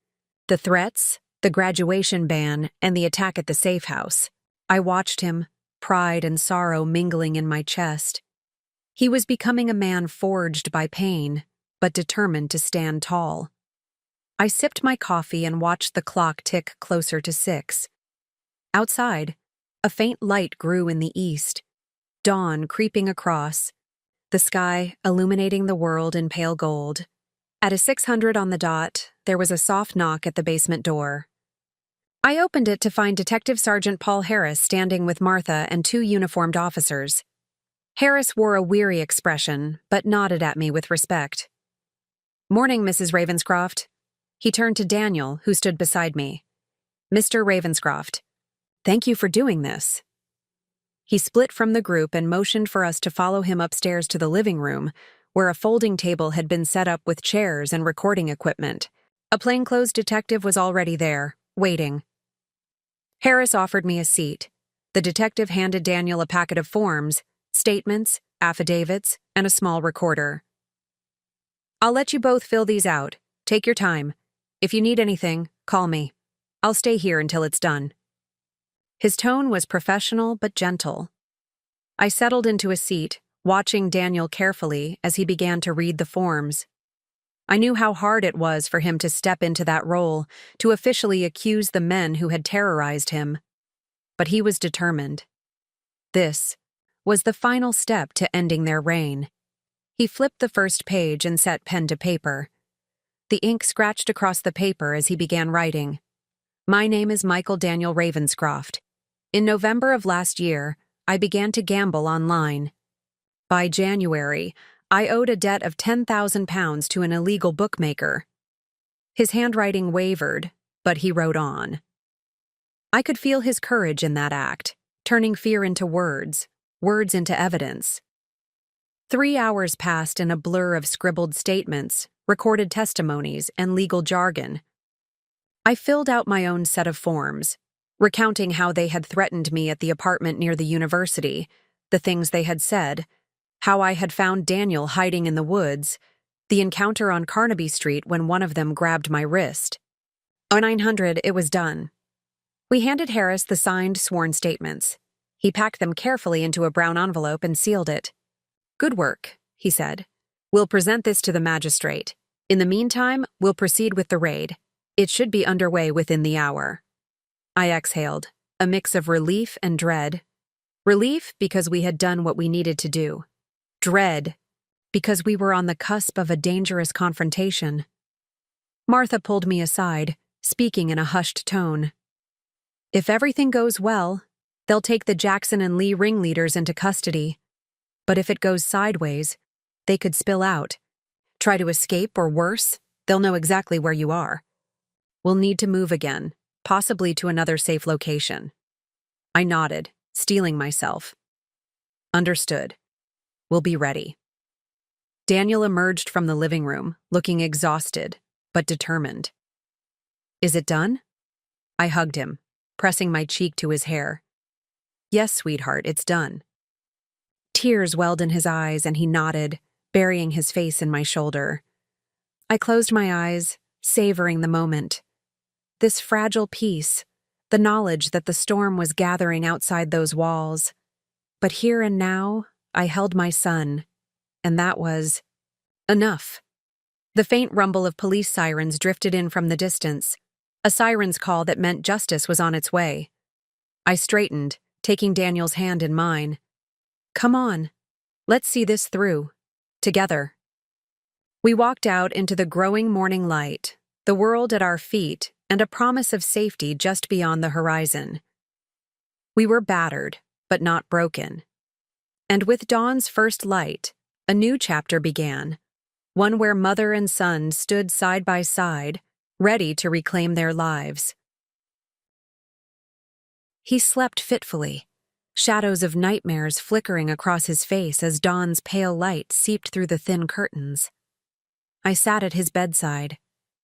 the threats, the graduation ban, and the attack at the safe house. I watched him, pride and sorrow mingling in my chest. He was becoming a man forged by pain, but determined to stand tall. I sipped my coffee and watched the clock tick closer to 6. Outside, a faint light grew in the east, dawn creeping across, the sky illuminating the world in pale gold. At 0600 on the dot, there was a soft knock at the basement door. I opened it to find Detective Sergeant Paul Harris standing with Martha and 2 uniformed officers. Harris wore a weary expression, but nodded at me with respect. "Morning, Mrs. Ravenscroft." He turned to Daniel, who stood beside me. "Mr. Ravenscroft, thank you for doing this." He split from the group and motioned for us to follow him upstairs to the living room, where a folding table had been set up with chairs and recording equipment. A plainclothes detective was already there, waiting. Harris offered me a seat. The detective handed Daniel a packet of forms, statements, affidavits, and a small recorder. I'll let you both fill these out. Take your time. If you need anything, call me. I'll stay here until it's done. His tone was professional but gentle. I settled into a seat, watching Daniel carefully as he began to read the forms. I knew how hard it was for him to step into that role, to officially accuse the men who had terrorized him. But he was determined. This was the final step to ending their reign. He flipped the first page and set pen to paper. The ink scratched across the paper as he began writing. My name is Michael Daniel Ravenscroft. In November of last year, I began to gamble online. By January, I owed a debt of £10,000 to an illegal bookmaker. His handwriting wavered, but he wrote on. I could feel his courage in that act, turning fear into words, words into evidence. 3 hours passed in a blur of scribbled statements, recorded testimonies, and legal jargon. I filled out my own set of forms, recounting how they had threatened me at the apartment near the university, the things they had said, how I had found Daniel hiding in the woods, the encounter on Carnaby Street when one of them grabbed my wrist. At 900, it was done. We handed Harris the signed sworn statements. He packed them carefully into a brown envelope and sealed it. Good work, he said. We'll present this to the magistrate. In the meantime, we'll proceed with the raid. It should be underway within the hour. I exhaled, a mix of relief and dread. Relief because we had done what we needed to do. Dread because we were on the cusp of a dangerous confrontation. Martha pulled me aside, speaking in a hushed tone. If everything goes well, they'll take the Jackson and Lee ringleaders into custody. But if it goes sideways, they could spill out. Try to escape, or worse, they'll know exactly where you are. We'll need to move again, possibly to another safe location. I nodded, steeling myself. Understood. We'll be ready. Daniel emerged from the living room, looking exhausted, but determined. Is it done? I hugged him, pressing my cheek to his hair. Yes, sweetheart, it's done. Tears welled in his eyes and he nodded, burying his face in my shoulder. I closed my eyes, savoring the moment. This fragile peace, the knowledge that the storm was gathering outside those walls. But here and now, I held my son, and that was enough. The faint rumble of police sirens drifted in from the distance, a siren's call that meant justice was on its way. I straightened, taking Daniel's hand in mine. Come on, let's see this through, together. We walked out into the growing morning light, the world at our feet, and a promise of safety just beyond the horizon. We were battered, but not broken. And with dawn's first light, a new chapter began, one where mother and son stood side by side, ready to reclaim their lives. He slept fitfully, shadows of nightmares flickering across his face as dawn's pale light seeped through the thin curtains. I sat at his bedside,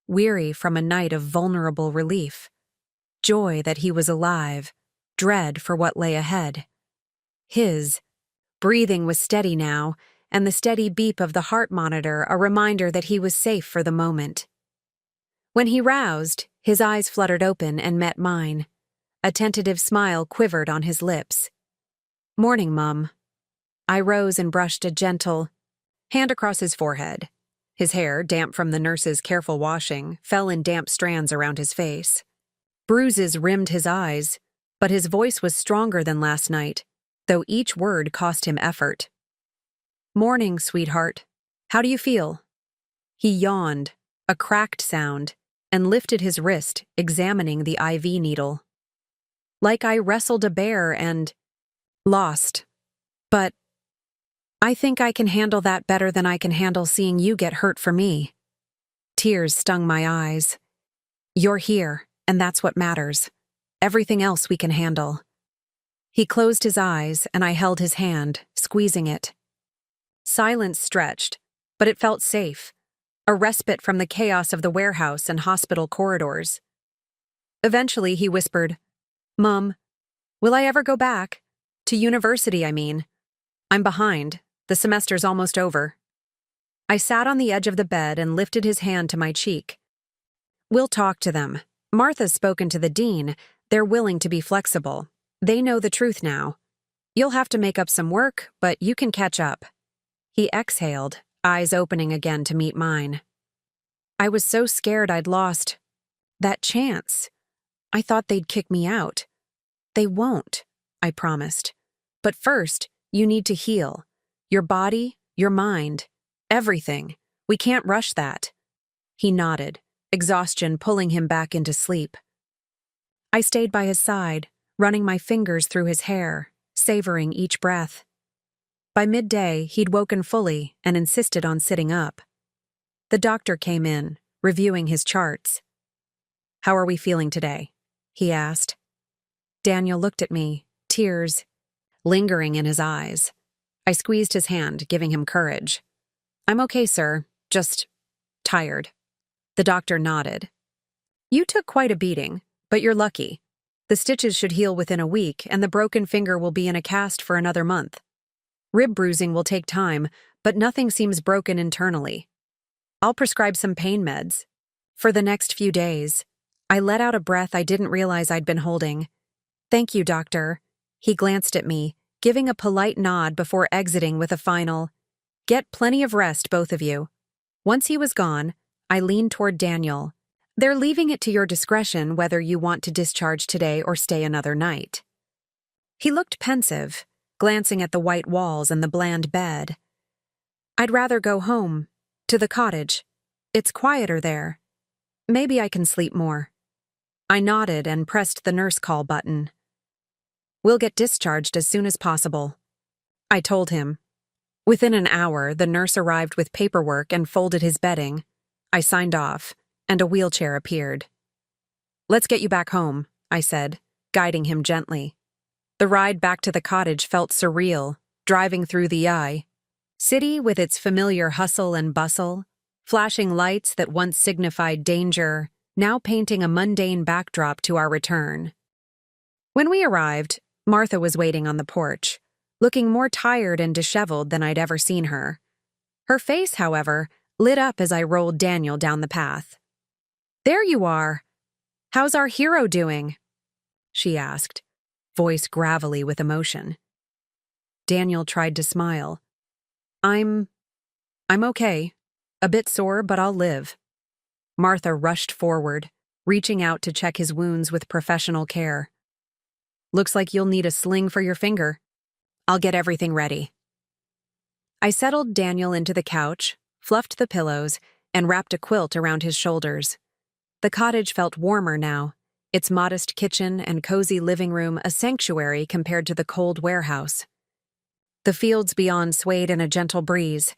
weary from a night of vulnerable relief, joy that he was alive, dread for what lay ahead. His breathing was steady now, and the steady beep of the heart monitor a reminder that he was safe for the moment. When he roused, his eyes fluttered open and met mine. A tentative smile quivered on his lips. Morning, Mum. I rose and brushed a gentle hand across his forehead. His hair, damp from the nurse's careful washing, fell in damp strands around his face. Bruises rimmed his eyes, but his voice was stronger than last night, though each word cost him effort. Morning, sweetheart. How do you feel? He yawned, a cracked sound, and lifted his wrist, examining the IV needle. Like I wrestled a bear and lost. But I think I can handle that better than I can handle seeing you get hurt for me. Tears stung my eyes. You're here, and that's what matters. Everything else we can handle. He closed his eyes, and I held his hand, squeezing it. Silence stretched, but it felt safe, a respite from the chaos of the warehouse and hospital corridors. Eventually, he whispered, Mum, will I ever go back? To university, I mean. I'm behind, The semester's almost over. I sat on the edge of the bed and lifted his hand to my cheek. We'll talk to them. Martha's spoken to the dean. They're willing to be flexible. They know the truth now. You'll have to make up some work, but you can catch up. He exhaled, eyes opening again to meet mine. I was so scared I'd lost that chance. I thought they'd kick me out. They won't, I promised. But first, you need to heal. Your body, your mind, everything. We can't rush that. He nodded, exhaustion pulling him back into sleep. I stayed by his side, running my fingers through his hair, savoring each breath. By midday, he'd woken fully and insisted on sitting up. The doctor came in, reviewing his charts. "How are we feeling today?" he asked. Daniel looked at me, tears lingering in his eyes. I squeezed his hand, giving him courage. "I'm okay, sir. Just tired." The doctor nodded. "You took quite a beating, but you're lucky. The stitches should heal within a week, and the broken finger will be in a cast for another month. Rib bruising will take time, but nothing seems broken internally. I'll prescribe some pain meds. For the next few days." I let out a breath I didn't realize I'd been holding. "Thank you, doctor." He glanced at me, giving a polite nod before exiting with a final, "Get plenty of rest, both of you." Once he was gone, I leaned toward Daniel. "They're leaving it to your discretion whether you want to discharge today or stay another night." He looked pensive, glancing at the white walls and the bland bed. "I'd rather go home, to the cottage. It's quieter there. Maybe I can sleep more." I nodded and pressed the nurse call button. "We'll get discharged as soon as possible," I told him. Within an hour, the nurse arrived with paperwork and folded his bedding. I signed off, and a wheelchair appeared. "Let's get you back home," I said, guiding him gently. The ride back to the cottage felt surreal, driving through the city with its familiar hustle and bustle, flashing lights that once signified danger, now painting a mundane backdrop to our return. When we arrived, Martha was waiting on the porch, looking more tired and disheveled than I'd ever seen her. Her face, however, lit up as I rolled Daniel down the path. "There you are. How's our hero doing?" she asked, voice gravelly with emotion. Daniel tried to smile. I'm okay. A bit sore, but I'll live." Martha rushed forward, reaching out to check his wounds with professional care. "Looks like you'll need a sling for your finger. I'll get everything ready." I settled Daniel into the couch, fluffed the pillows, and wrapped a quilt around his shoulders. The cottage felt warmer now, its modest kitchen and cozy living room a sanctuary compared to the cold warehouse. The fields beyond swayed in a gentle breeze,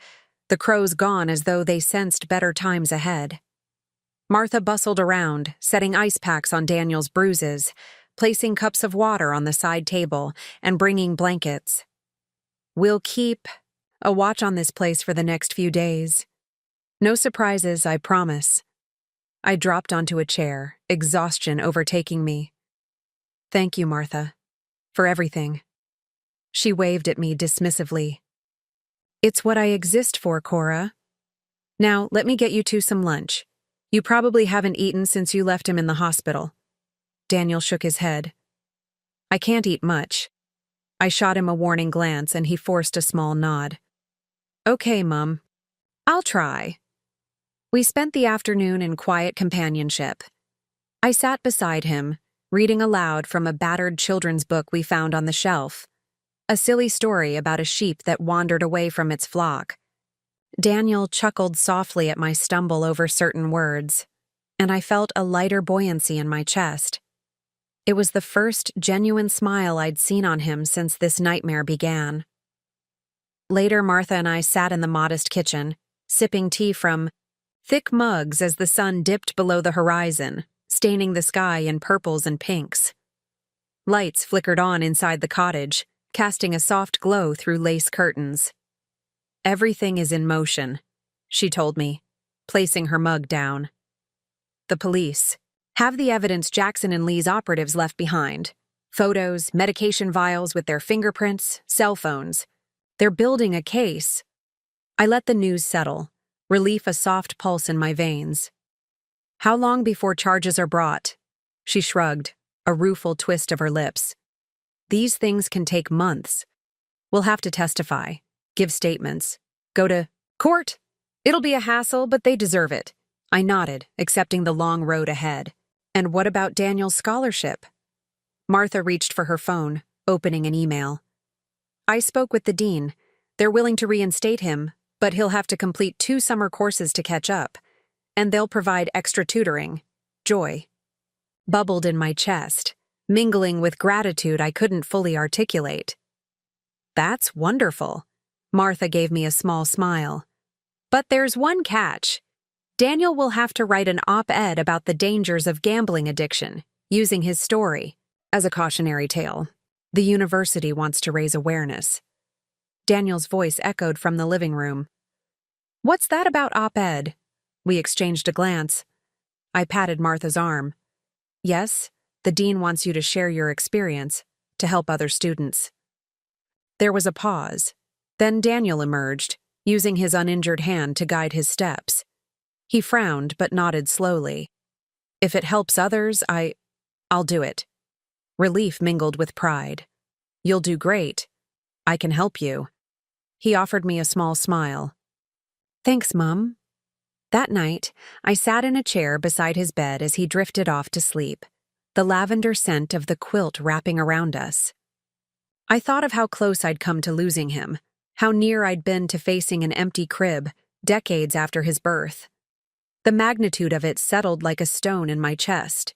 the crows gone as though they sensed better times ahead. Martha bustled around, setting ice packs on Daniel's bruises, placing cups of water on the side table, and bringing blankets. "We'll keep a watch on this place for the next few days. No surprises, I promise." I dropped onto a chair, exhaustion overtaking me. "Thank you, Martha, for everything." She waved at me dismissively. "It's what I exist for, Cora. Now, let me get you two some lunch. You probably haven't eaten since you left him in the hospital." Daniel shook his head. "I can't eat much." I shot him a warning glance and he forced a small nod. "Okay, Mum. I'll try." We spent the afternoon in quiet companionship. I sat beside him, reading aloud from a battered children's book we found on the shelf. A silly story about a sheep that wandered away from its flock. Daniel chuckled softly at my stumble over certain words, and I felt a lighter buoyancy in my chest. It was the first genuine smile I'd seen on him since this nightmare began. Later, Martha and I sat in the modest kitchen, sipping tea from thick mugs as the sun dipped below the horizon, staining the sky in purples and pinks. Lights flickered on inside the cottage, casting a soft glow through lace curtains. "Everything is in motion," she told me, placing her mug down. "The police have the evidence Jackson and Lee's operatives left behind. Photos, medication vials with their fingerprints, cell phones. They're building a case. I let the news settle, relief a soft pulse in my veins. How long before charges are brought? She shrugged, a rueful twist of her lips. These things can take months. We'll have to testify, give statements, go to court. It'll be a hassle, but they deserve it. I nodded, accepting the long road ahead. And what about Daniel's scholarship? Martha reached for her phone, opening an email. I spoke with the dean. They're willing to reinstate him, but he'll have to complete 2 summer courses to catch up, and they'll provide extra tutoring. Joy bubbled in my chest, mingling with gratitude I couldn't fully articulate. That's wonderful. Martha gave me a small smile. But there's one catch. Daniel will have to write an op-ed about the dangers of gambling addiction, using his story as a cautionary tale. The university wants to raise awareness. Daniel's voice echoed from the living room. What's that about op-ed? We exchanged a glance. I patted Martha's arm. Yes, the dean wants you to share your experience, to help other students. There was a pause. Then Daniel emerged, using his uninjured hand to guide his steps. He frowned but nodded slowly. If it helps others, I'll do it. Relief mingled with pride. You'll do great. I can help you. He offered me a small smile. Thanks, Mum. That night, I sat in a chair beside his bed as he drifted off to sleep, the lavender scent of the quilt wrapping around us. I thought of how close I'd come to losing him, how near I'd been to facing an empty crib, decades after his birth. The magnitude of it settled like a stone in my chest.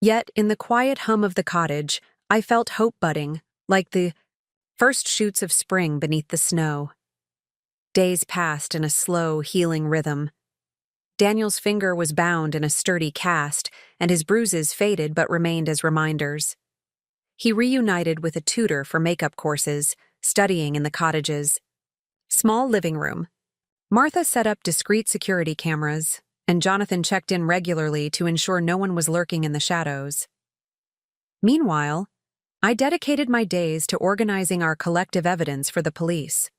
Yet, in the quiet hum of the cottage, I felt hope budding, like the first shoots of spring beneath the snow. Days passed in a slow, healing rhythm. Daniel's finger was bound in a sturdy cast, and his bruises faded but remained as reminders. He reunited with a tutor for makeup courses, studying in the cottage's small living room. Martha set up discreet security cameras, and Jonathan checked in regularly to ensure no one was lurking in the shadows. Meanwhile, I dedicated my days to organizing our collective evidence for the police.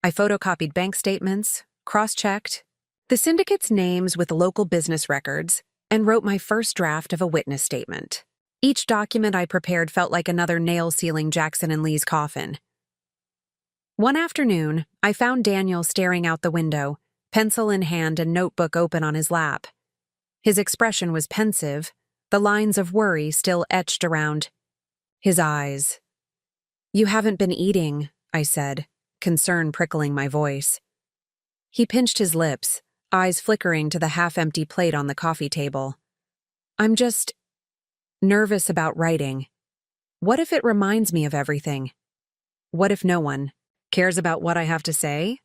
I photocopied bank statements, cross-checked the syndicate's names with local business records, and wrote my first draft of a witness statement. Each document I prepared felt like another nail sealing Jackson and Lee's coffin. One afternoon, I found Daniel staring out the window, pencil in hand and notebook open on his lap. His expression was pensive, the lines of worry still etched around his eyes. You haven't been eating, I said, concern prickling my voice. He pinched his lips, eyes flickering to the half-empty plate on the coffee table. I'm just nervous about writing. What if it reminds me of everything? What if no one cares about what I have to say?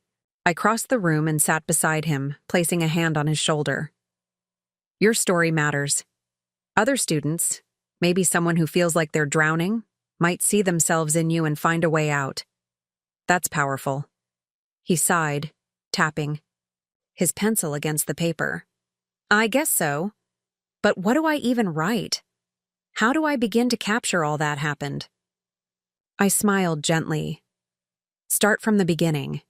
I crossed the room and sat beside him, placing a hand on his shoulder. Your story matters. Other students, maybe someone who feels like they're drowning, might see themselves in you and find a way out. That's powerful. He sighed, tapping his pencil against the paper. I guess so. But what do I even write? How do I begin to capture all that happened? I smiled gently. Start from the beginning.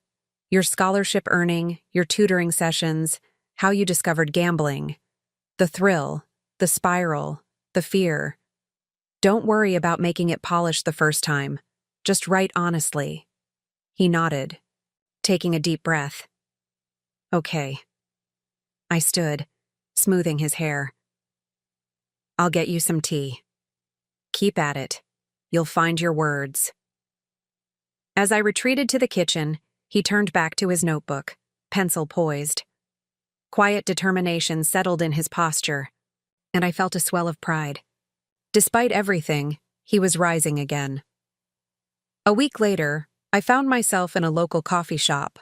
Your scholarship earning, your tutoring sessions, how you discovered gambling. The thrill, the spiral, the fear. Don't worry about making it polished the first time. Just write honestly. He nodded, taking a deep breath. Okay. I stood, smoothing his hair. I'll get you some tea. Keep at it. You'll find your words. As I retreated to the kitchen, he turned back to his notebook, pencil poised. Quiet determination settled in his posture, and I felt a swell of pride. Despite everything, he was rising again. A week later, I found myself in a local coffee shop,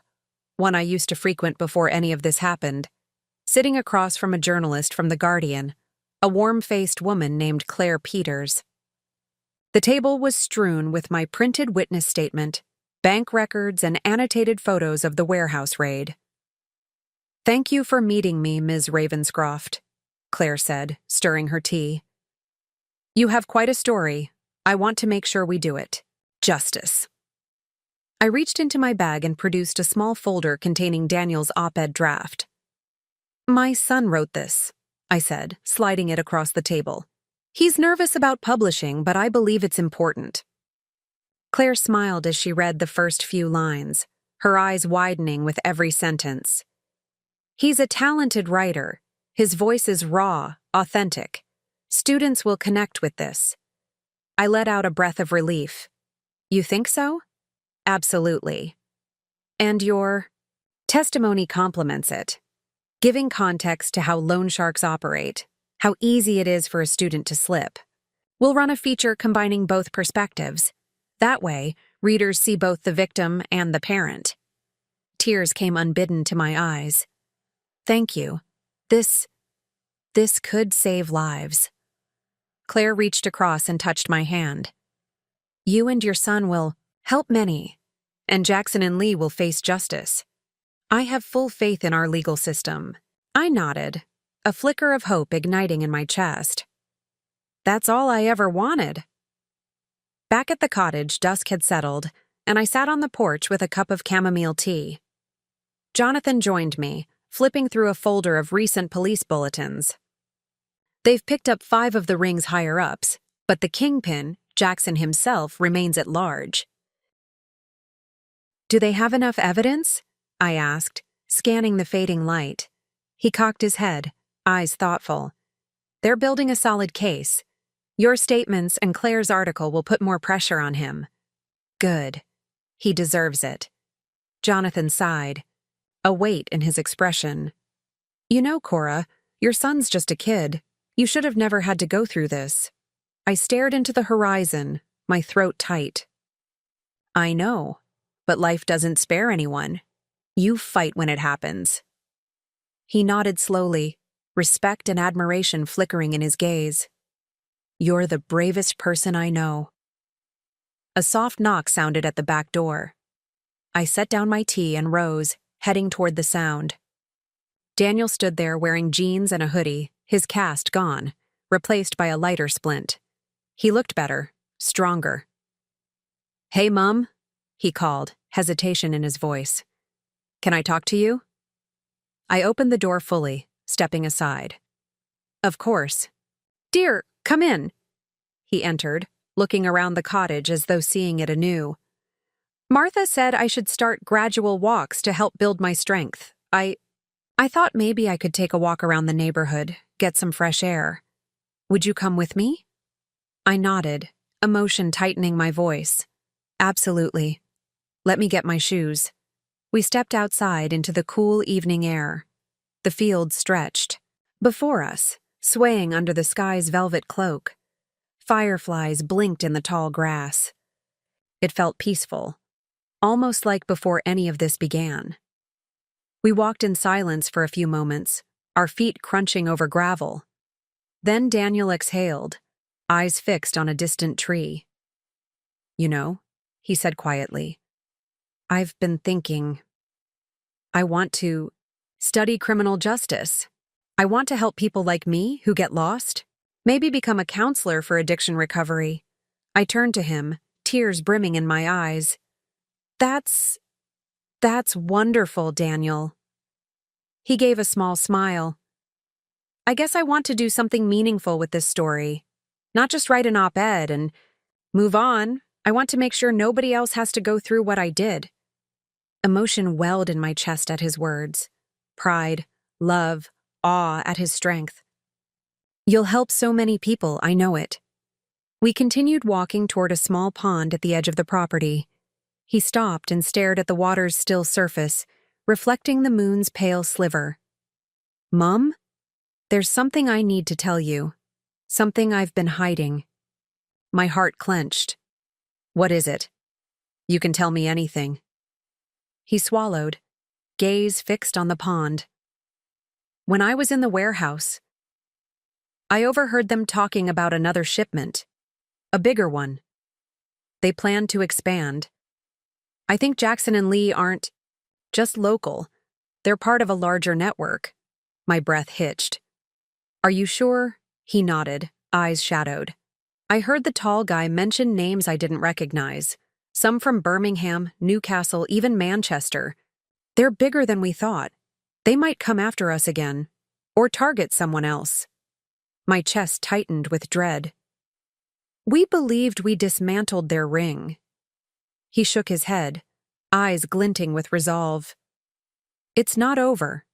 one I used to frequent before any of this happened, sitting across from a journalist from The Guardian, a warm-faced woman named Claire Peters. The table was strewn with my printed witness statement, bank records, and annotated photos of the warehouse raid. Thank you for meeting me, Ms. Ravenscroft, Claire said, stirring her tea. You have quite a story. I want to make sure we do it justice. I reached into my bag and produced a small folder containing Daniel's op-ed draft. "My son wrote this," I said, sliding it across the table. "He's nervous about publishing, but I believe it's important." Claire smiled as she read the first few lines, her eyes widening with every sentence. "He's a talented writer. His voice is raw, authentic. Students will connect with this." I let out a breath of relief. "You think so?" "Absolutely." "And your testimony complements it, giving context to how loan sharks operate, how easy it is for a student to slip. We'll run a feature combining both perspectives. That way, readers see both the victim and the parent." Tears came unbidden to my eyes. "Thank you. This could save lives." Claire reached across and touched my hand. "You and your son will help many, and Jackson and Lee will face justice. I have full faith in our legal system." I nodded, a flicker of hope igniting in my chest. That's all I ever wanted. Back at the cottage, dusk had settled, and I sat on the porch with a cup of chamomile tea. Jonathan joined me, flipping through a folder of recent police bulletins. They've picked up 5 of the ring's higher-ups, but the kingpin, Jackson himself, remains at large. "Do they have enough evidence?" I asked, scanning the fading light. He cocked his head, eyes thoughtful. "They're building a solid case. Your statements and Claire's article will put more pressure on him." "Good. He deserves it." Jonathan sighed, a weight in his expression. "You know, Cora, your son's just a kid. You should have never had to go through this." I stared into the horizon, my throat tight. "I know, but life doesn't spare anyone. You fight when it happens." He nodded slowly, respect and admiration flickering in his gaze. "You're the bravest person I know." A soft knock sounded at the back door. I set down my tea and rose, heading toward the sound. Daniel stood there wearing jeans and a hoodie, his cast gone, replaced by a lighter splint. He looked better, stronger. "Hey, Mum," he called, hesitation in his voice. "Can I talk to you?" I opened the door fully, stepping aside. "Of course." "Dear, come in." He entered, looking around the cottage as though seeing it anew. "Martha said I should start gradual walks to help build my strength. I thought maybe I could take a walk around the neighborhood, get some fresh air. Would you come with me?" I nodded, emotion tightening my voice. "Absolutely. Let me get my shoes." We stepped outside into the cool evening air. The field stretched. Before us, swaying under the sky's velvet cloak, fireflies blinked in the tall grass. It felt peaceful, almost like before any of this began. We walked in silence for a few moments, our feet crunching over gravel. Then Daniel exhaled, eyes fixed on a distant tree. "You know," he said quietly, "I've been thinking. I want to study criminal justice. I want to help people like me who get lost, maybe become a counselor for addiction recovery." I turned to him, tears brimming in my eyes. That's wonderful, Daniel." He gave a small smile. "I guess I want to do something meaningful with this story. Not just write an op-ed and move on. I want to make sure nobody else has to go through what I did." Emotion welled in my chest at his words. Pride, love, awe at his strength. "You'll help so many people, I know it." We continued walking toward a small pond at the edge of the property. He stopped and stared at the water's still surface, reflecting the moon's pale sliver. "Mum, there's something I need to tell you. Something I've been hiding." My heart clenched. "What is it?" "You can tell me anything." He swallowed, gaze fixed on the pond. "When I was in the warehouse, I overheard them talking about another shipment. A bigger one. They plan to expand. I think Jackson and Lee aren't just local. They're part of a larger network." My breath hitched. "Are you sure?" He nodded, eyes shadowed. "I heard the tall guy mention names I didn't recognize. Some from Birmingham, Newcastle, even Manchester. They're bigger than we thought. They might come after us again, or target someone else. My chest tightened with dread. We believed we dismantled their ring. He shook his head, eyes glinting with resolve. It's not over.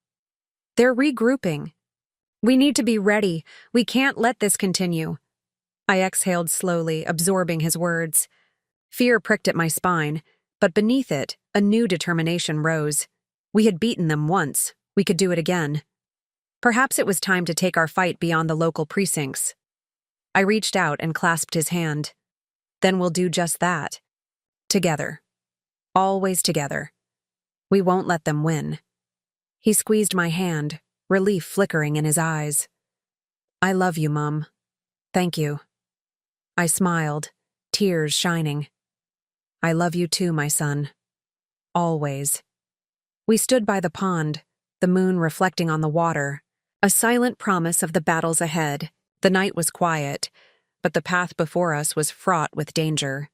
They're regrouping. We need to be ready. We can't let this continue. I exhaled slowly, absorbing his words. Fear pricked at my spine, but beneath it, a new determination rose. We had beaten them once. We could do it again. Perhaps it was time to take our fight beyond the local precincts. I reached out and clasped his hand. Then we'll do just that. Together. Always together. We won't let them win. He squeezed my hand, relief flickering in his eyes. I love you, Mum. Thank you. I smiled, tears shining. I love you too, my son. Always. We stood by the pond, the moon reflecting on the water, a silent promise of the battles ahead. The night was quiet, but the path before us was fraught with danger.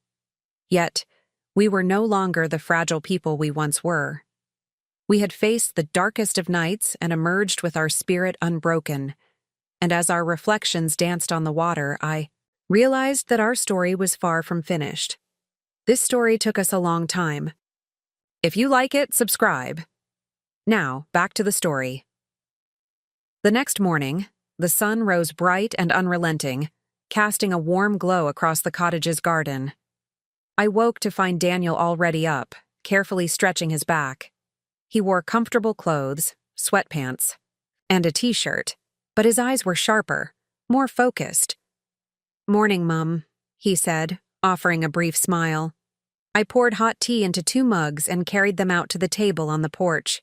Yet, we were no longer the fragile people we once were. We had faced the darkest of nights and emerged with our spirit unbroken, and as our reflections danced on the water, I realized that our story was far from finished. This story took us a long time. If you like it, subscribe. Now, back to the story. The next morning, the sun rose bright and unrelenting, casting a warm glow across the cottage's garden. I woke to find Daniel already up, carefully stretching his back. He wore comfortable clothes, sweatpants, and a t-shirt, but his eyes were sharper, more focused. "Morning, Mum," he said, offering a brief smile. I poured hot tea into 2 mugs and carried them out to the table on the porch.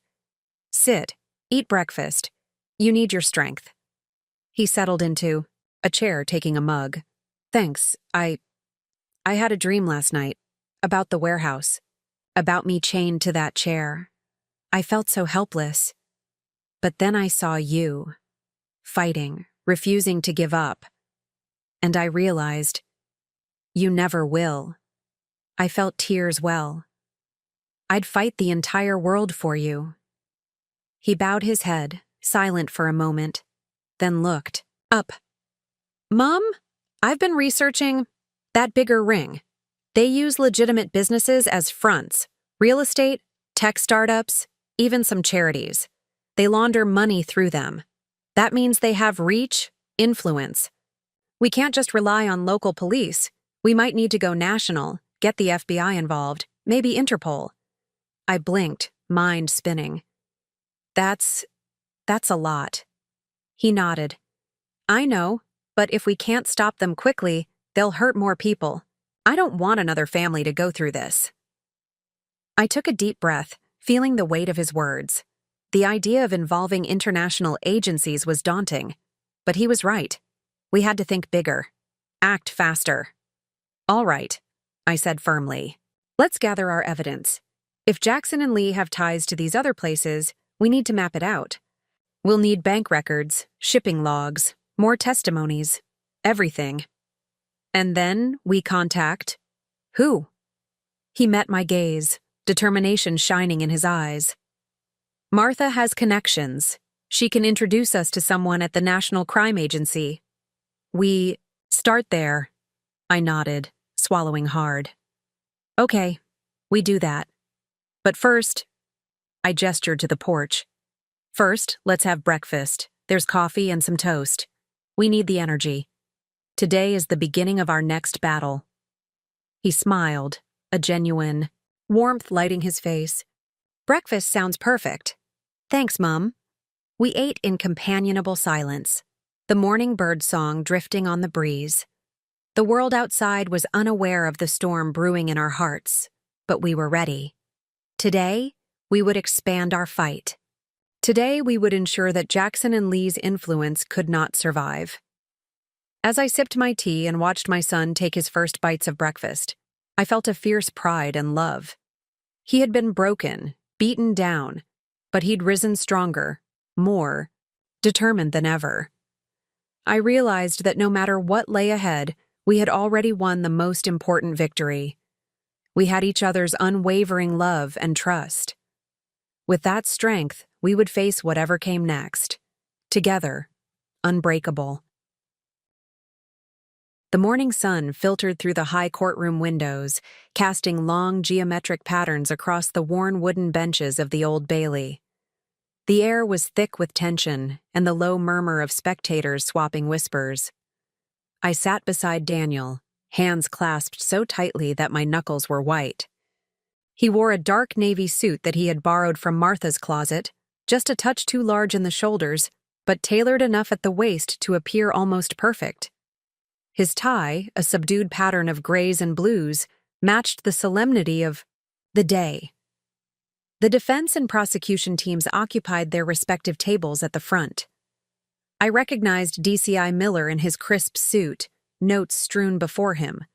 "Sit, eat breakfast. You need your strength." He settled into a chair, taking a mug. "Thanks, I had a dream last night, about the warehouse, about me chained to that chair. I felt so helpless. But then I saw you, fighting, refusing to give up. And I realized, you never will. I felt tears well. I'd fight the entire world for you." He bowed his head, silent for a moment, then looked up. "Mom, I've been researching that bigger ring. They use legitimate businesses as fronts, real estate, tech startups, even some charities. They launder money through them. That means they have reach, influence. We can't just rely on local police. We might need to go national, get the FBI involved, maybe Interpol." I blinked, mind spinning. That's a lot." He nodded. "I know, but if we can't stop them quickly, they'll hurt more people. I don't want another family to go through this." I took a deep breath, feeling the weight of his words. The idea of involving international agencies was daunting, but he was right. We had to think bigger, act faster. "All right," I said firmly. "Let's gather our evidence. If Jackson and Lee have ties to these other places, we need to map it out. We'll need bank records, shipping logs, more testimonies, everything. And then we contact who?" He met my gaze, determination shining in his eyes. "Martha has connections. She can introduce us to someone at the National Crime Agency. We start there." I nodded, swallowing hard. "Okay, we do that. But first," I gestured to the porch. "First, let's have breakfast. There's coffee and some toast. We need the energy. Today is the beginning of our next battle." He smiled, a genuine warmth lighting his face. "Breakfast sounds perfect. Thanks, Mum." We ate in companionable silence, the morning bird song drifting on the breeze. The world outside was unaware of the storm brewing in our hearts, but we were ready. Today, we would expand our fight. Today, we would ensure that Jackson and Lee's influence could not survive. As I sipped my tea and watched my son take his first bites of breakfast, I felt a fierce pride and love. He had been broken, beaten down, but he'd risen stronger, more determined than ever. I realized that no matter what lay ahead, we had already won the most important victory. We had each other's unwavering love and trust. With that strength, we would face whatever came next. Together, unbreakable. The morning sun filtered through the high courtroom windows, casting long geometric patterns across the worn wooden benches of the Old Bailey. The air was thick with tension and the low murmur of spectators swapping whispers. I sat beside Daniel, hands clasped so tightly that my knuckles were white. He wore a dark navy suit that he had borrowed from Martha's closet, just a touch too large in the shoulders, but tailored enough at the waist to appear almost perfect. His tie, a subdued pattern of grays and blues, matched the solemnity of the day. The defense and prosecution teams occupied their respective tables at the front. I recognized DCI Miller in his crisp suit, notes strewn before him,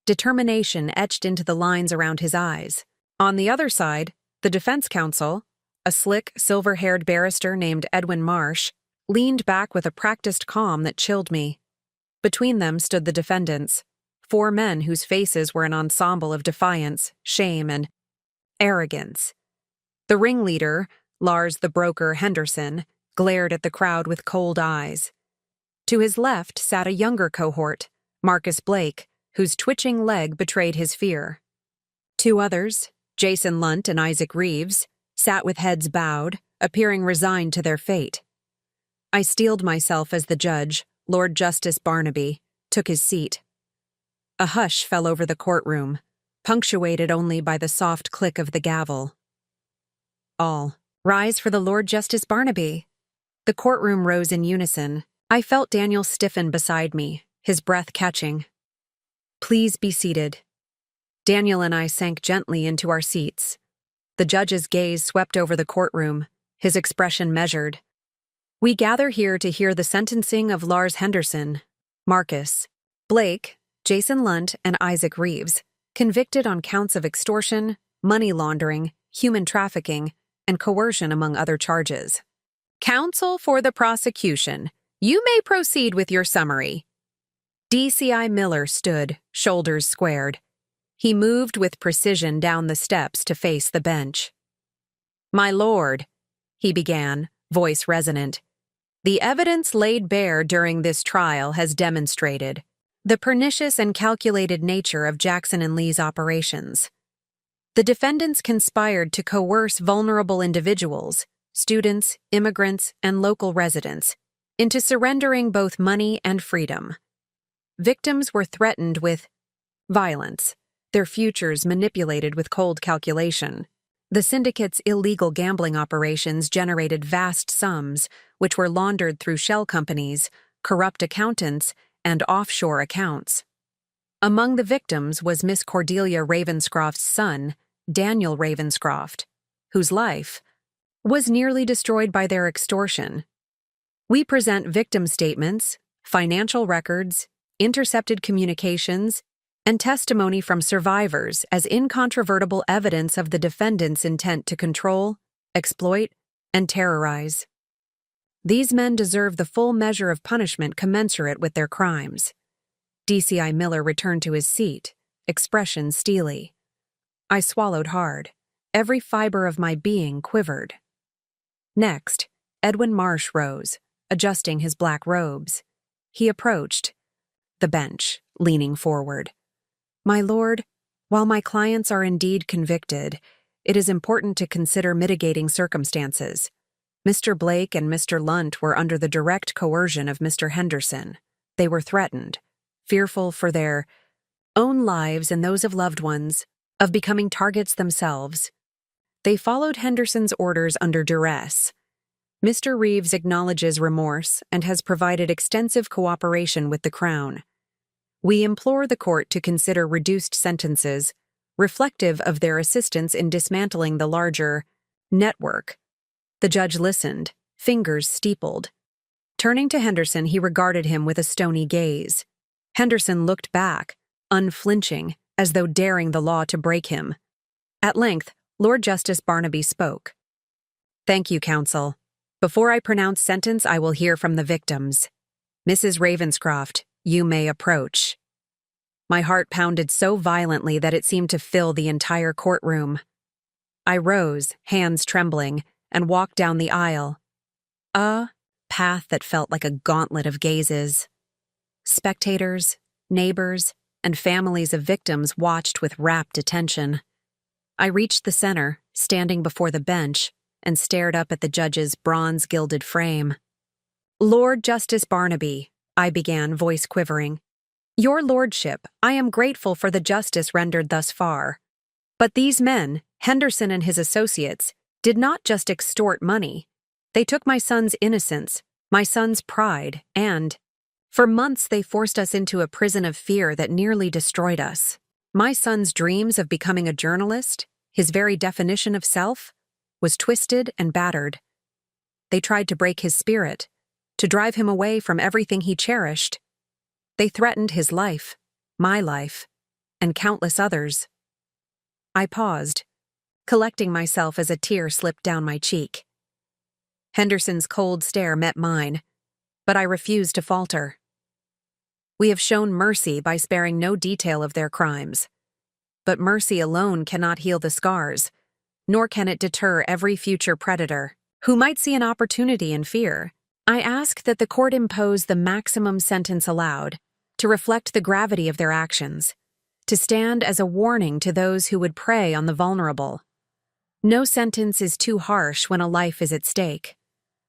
determination etched into the lines around his eyes. On the other side, the defense counsel, a slick, silver-haired barrister named Edwin Marsh, leaned back with a practiced calm that chilled me. Between them stood the defendants, 4 men whose faces were an ensemble of defiance, shame, and arrogance. The ringleader, Lars the broker Henderson, glared at the crowd with cold eyes. To his left sat a younger cohort, Marcus Blake, whose twitching leg betrayed his fear. 2 others, Jason Lunt and Isaac Reeves, sat with heads bowed, appearing resigned to their fate. I steeled myself as the judge, Lord Justice Barnaby, took his seat. A hush fell over the courtroom, punctuated only by the soft click of the gavel. All, rise for the Lord Justice Barnaby. The courtroom rose in unison. I felt Daniel stiffen beside me, his breath catching. Please be seated. Daniel and I sank gently into our seats. The judge's gaze swept over the courtroom, his expression measured. We gather here to hear the sentencing of Lars Henderson, Marcus Blake, Jason Lunt, and Isaac Reeves, convicted on counts of extortion, money laundering, human trafficking, and coercion among other charges. Counsel for the prosecution, you may proceed with your summary. DCI Miller stood, shoulders squared. He moved with precision down the steps to face the bench. My lord, he began, voice resonant, the evidence laid bare during this trial has demonstrated the pernicious and calculated nature of Jackson and Lee's operations. The defendants conspired to coerce vulnerable individuals, students, immigrants, and local residents, into surrendering both money and freedom. Victims were threatened with violence, their futures manipulated with cold calculation. The syndicate's illegal gambling operations generated vast sums, which were laundered through shell companies, corrupt accountants, and offshore accounts. Among the victims was Miss Cordelia Ravenscroft's son, Daniel Ravenscroft, whose life was nearly destroyed by their extortion. We present victim statements, financial records, intercepted communications, and testimony from survivors as incontrovertible evidence of the defendant's intent to control, exploit, and terrorize. These men deserve the full measure of punishment commensurate with their crimes. DCI Miller returned to his seat, expression steely. I swallowed hard. Every fiber of my being quivered. Next, Edwin Marsh rose, adjusting his black robes. He approached the bench, leaning forward. My lord, while my clients are indeed convicted, it is important to consider mitigating circumstances. Mr. Blake and Mr. Lunt were under the direct coercion of Mr. Henderson. They were threatened, fearful for their own lives and those of loved ones, of becoming targets themselves. They followed Henderson's orders under duress. Mr. Reeves acknowledges remorse and has provided extensive cooperation with the Crown. We implore the court to consider reduced sentences, reflective of their assistance in dismantling the larger network. The judge listened, fingers steepled. Turning to Henderson, he regarded him with a stony gaze. Henderson looked back, unflinching, as though daring the law to break him. At length, Lord Justice Barnaby spoke. Thank you, counsel. Before I pronounce sentence, I will hear from the victims. Mrs. Ravenscroft, you may approach. My heart pounded so violently that it seemed to fill the entire courtroom. I rose, hands trembling, and walked down the aisle. A path that felt like a gauntlet of gazes. Spectators, neighbors, and families of victims watched with rapt attention. I reached the center, standing before the bench, and stared up at the judge's bronze-gilded frame. "Lord Justice Barnaby," I began, voice quivering. "Your lordship, I am grateful for the justice rendered thus far. But these men, Henderson and his associates, did not just extort money. They took my son's innocence, my son's pride, and for months they forced us into a prison of fear that nearly destroyed us. My son's dreams of becoming a journalist, his very definition of self, was twisted and battered. They tried to break his spirit, to drive him away from everything he cherished. They threatened his life, my life, and countless others." I paused, collecting myself as a tear slipped down my cheek. Henderson's cold stare met mine, but I refused to falter. "We have shown mercy by sparing no detail of their crimes. But mercy alone cannot heal the scars, nor can it deter every future predator who might see an opportunity in fear. I ask that the court impose the maximum sentence allowed, to reflect the gravity of their actions, to stand as a warning to those who would prey on the vulnerable. No sentence is too harsh when a life is at stake,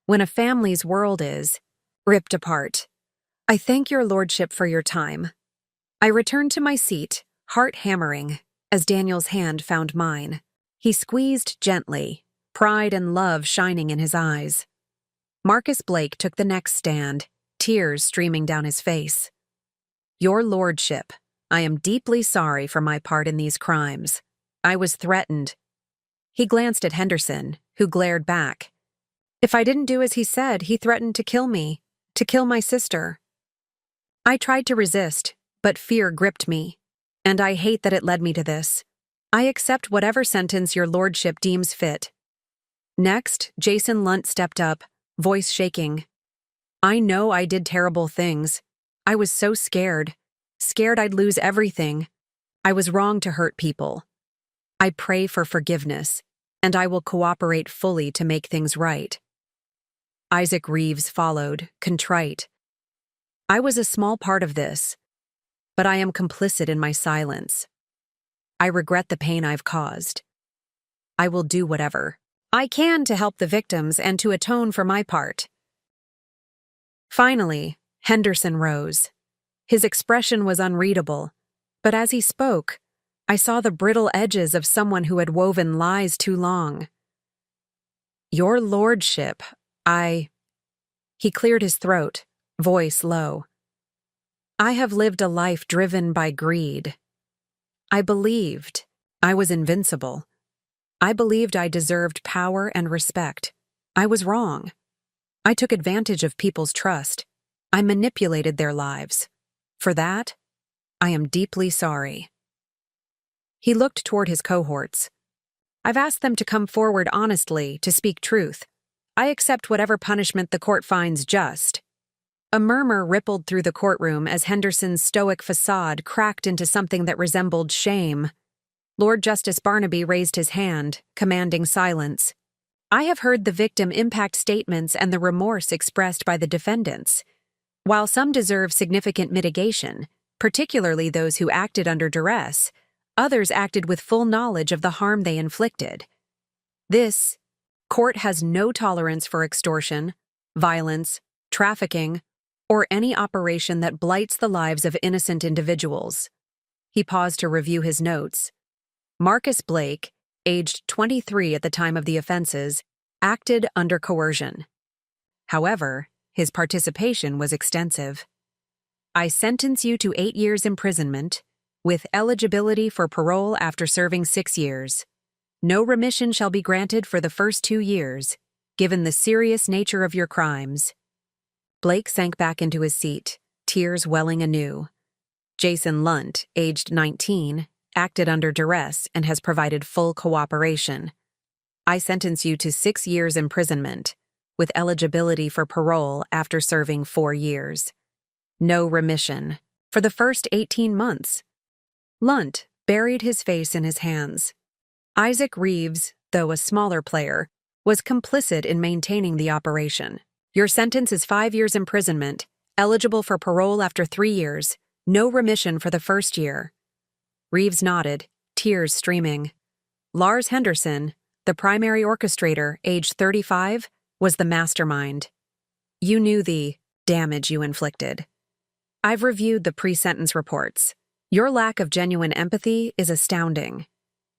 when a family's world is ripped apart. I thank your lordship for your time." I returned to my seat, heart hammering, as Daniel's hand found mine. He squeezed gently, pride and love shining in his eyes. Marcus Blake took the next stand, tears streaming down his face. "Your lordship, I am deeply sorry for my part in these crimes. I was threatened." He glanced at Henderson, who glared back. "If I didn't do as he said, he threatened to kill me, to kill my sister." I tried to resist, but fear gripped me, and I hate that it led me to this. I accept whatever sentence your lordship deems fit. Next, Jason Lunt stepped up, voice shaking. "I know I did terrible things. I was so scared I'd lose everything. I was wrong to hurt people. I pray for forgiveness, and I will cooperate fully to make things right." Isaac Reeves followed, contrite. "I was a small part of this, but I am complicit in my silence. I regret the pain I've caused. I will do whatever I can to help the victims and to atone for my part." Finally, Henderson rose. His expression was unreadable, but as he spoke, I saw the brittle edges of someone who had woven lies too long. "Your lordship, He cleared his throat, voice low. "I have lived a life driven by greed. I believed I was invincible. I believed I deserved power and respect. I was wrong. I took advantage of people's trust. I manipulated their lives. For that, I am deeply sorry." He looked toward his cohorts. "I've asked them to come forward honestly, to speak truth. I accept whatever punishment the court finds just." A murmur rippled through the courtroom as Henderson's stoic facade cracked into something that resembled shame. Lord Justice Barnaby raised his hand, commanding silence. "I have heard the victim impact statements and the remorse expressed by the defendants. While some deserve significant mitigation, particularly those who acted under duress, others acted with full knowledge of the harm they inflicted. This court has no tolerance for extortion, violence, trafficking, or any operation that blights the lives of innocent individuals." He paused to review his notes. Marcus Blake, aged 23 at the time of the offenses, acted under coercion. However, his participation was extensive. "I sentence you to 8 years imprisonment, with eligibility for parole after serving 6 years. No remission shall be granted for the first 2 years, given the serious nature of your crimes." Blake sank back into his seat, tears welling anew. Jason Lunt, aged 19, acted under duress and has provided full cooperation. "I sentence you to 6 years imprisonment, with eligibility for parole after serving 4 years. No remission for the first 18 months, Lunt buried his face in his hands. Isaac Reeves, though a smaller player, was complicit in maintaining the operation. Your sentence is 5 years imprisonment, eligible for parole after 3 years, no remission for the first year. Reeves nodded, tears streaming. Lars Henderson, the primary orchestrator, age 35, was the mastermind. You knew the damage you inflicted. I've reviewed the pre-sentence reports. Your lack of genuine empathy is astounding.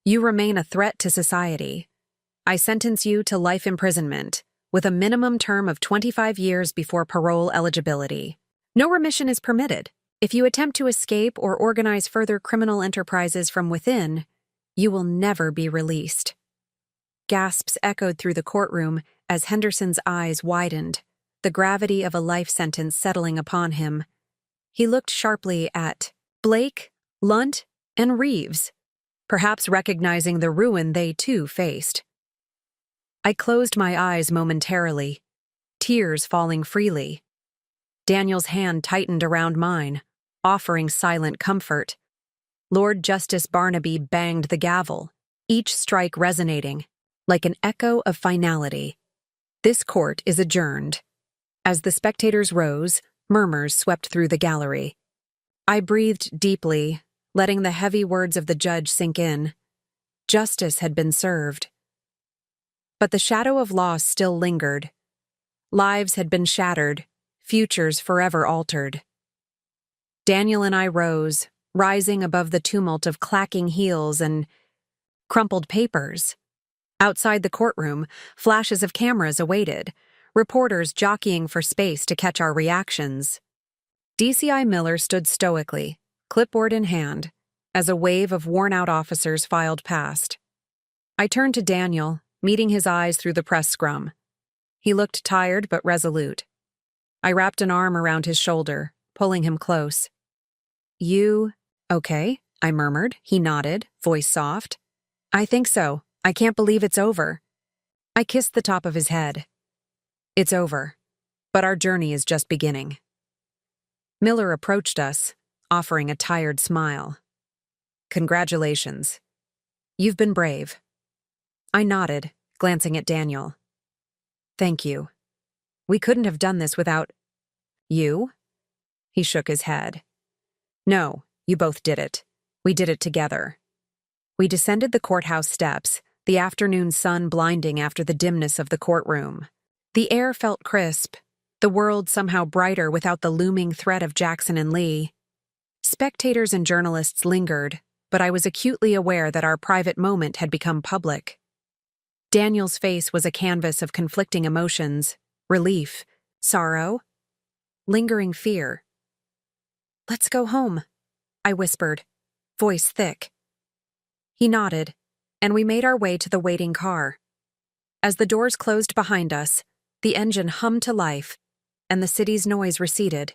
You remain a threat to society. I sentence you to life imprisonment, with a minimum term of 25 years before parole eligibility. No remission is permitted. If you attempt to escape or organize further criminal enterprises from within, you will never be released. Gasps echoed through the courtroom as Henderson's eyes widened, the gravity of a life sentence settling upon him. He looked sharply at Blake, Lunt, and Reeves, perhaps recognizing the ruin they too faced. I closed my eyes momentarily, tears falling freely. Daniel's hand tightened around mine, offering silent comfort. Lord Justice Barnaby banged the gavel, each strike resonating, like an echo of finality. This court is adjourned. As the spectators rose, murmurs swept through the gallery. I breathed deeply, letting the heavy words of the judge sink in. Justice had been served. But the shadow of loss still lingered. Lives had been shattered, futures forever altered. Daniel and I rose, rising above the tumult of clacking heels and crumpled papers. Outside the courtroom, flashes of cameras awaited, reporters jockeying for space to catch our reactions. DCI Miller stood stoically, clipboard in hand, as a wave of worn-out officers filed past. I turned to Daniel, meeting his eyes through the press scrum. He looked tired but resolute. I wrapped an arm around his shoulder, pulling him close. You, okay? I murmured. He nodded, voice soft. I think so. I can't believe it's over. I kissed the top of his head. It's over, but our journey is just beginning. Miller approached us, offering a tired smile. Congratulations. You've been brave. I nodded, glancing at Daniel. Thank you. We couldn't have done this without you? He shook his head. No, you both did it. We did it together. We descended the courthouse steps, the afternoon sun blinding after the dimness of the courtroom. The air felt crisp, the world somehow brighter without the looming threat of Jackson and Lee. Spectators and journalists lingered, but I was acutely aware that our private moment had become public. Daniel's face was a canvas of conflicting emotions, relief, sorrow, lingering fear. Let's go home, I whispered, voice thick. He nodded, and we made our way to the waiting car. As the doors closed behind us, the engine hummed to life, and the city's noise receded.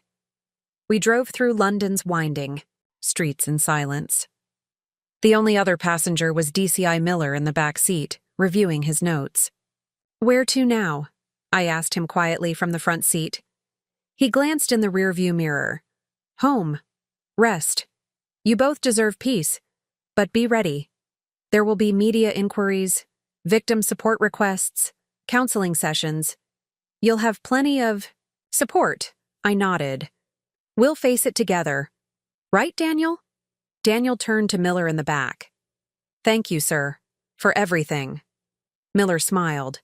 We drove through London's winding streets in silence. The only other passenger was DCI Miller in the back seat, reviewing his notes. Where to now? I asked him quietly from the front seat. He glanced in the rearview mirror. Home. Rest. You both deserve peace, but be ready. There will be media inquiries, victim support requests, counseling sessions. You'll have plenty of support. I nodded. We'll face it together. Right, Daniel? Daniel turned to Miller in the back. Thank you, sir, for everything. Miller smiled.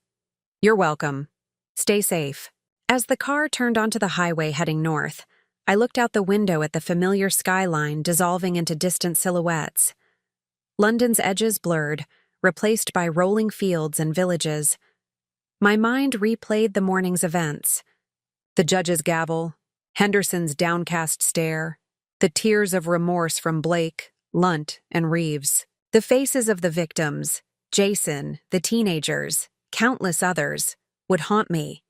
You're welcome. Stay safe. As the car turned onto the highway heading north, I looked out the window at the familiar skyline dissolving into distant silhouettes. London's edges blurred, replaced by rolling fields and villages. My mind replayed the morning's events. The judge's gavel, Henderson's downcast stare, the tears of remorse from Blake, Lunt, and Reeves, the faces of the victims, Jason, the teenagers, countless others, would haunt me.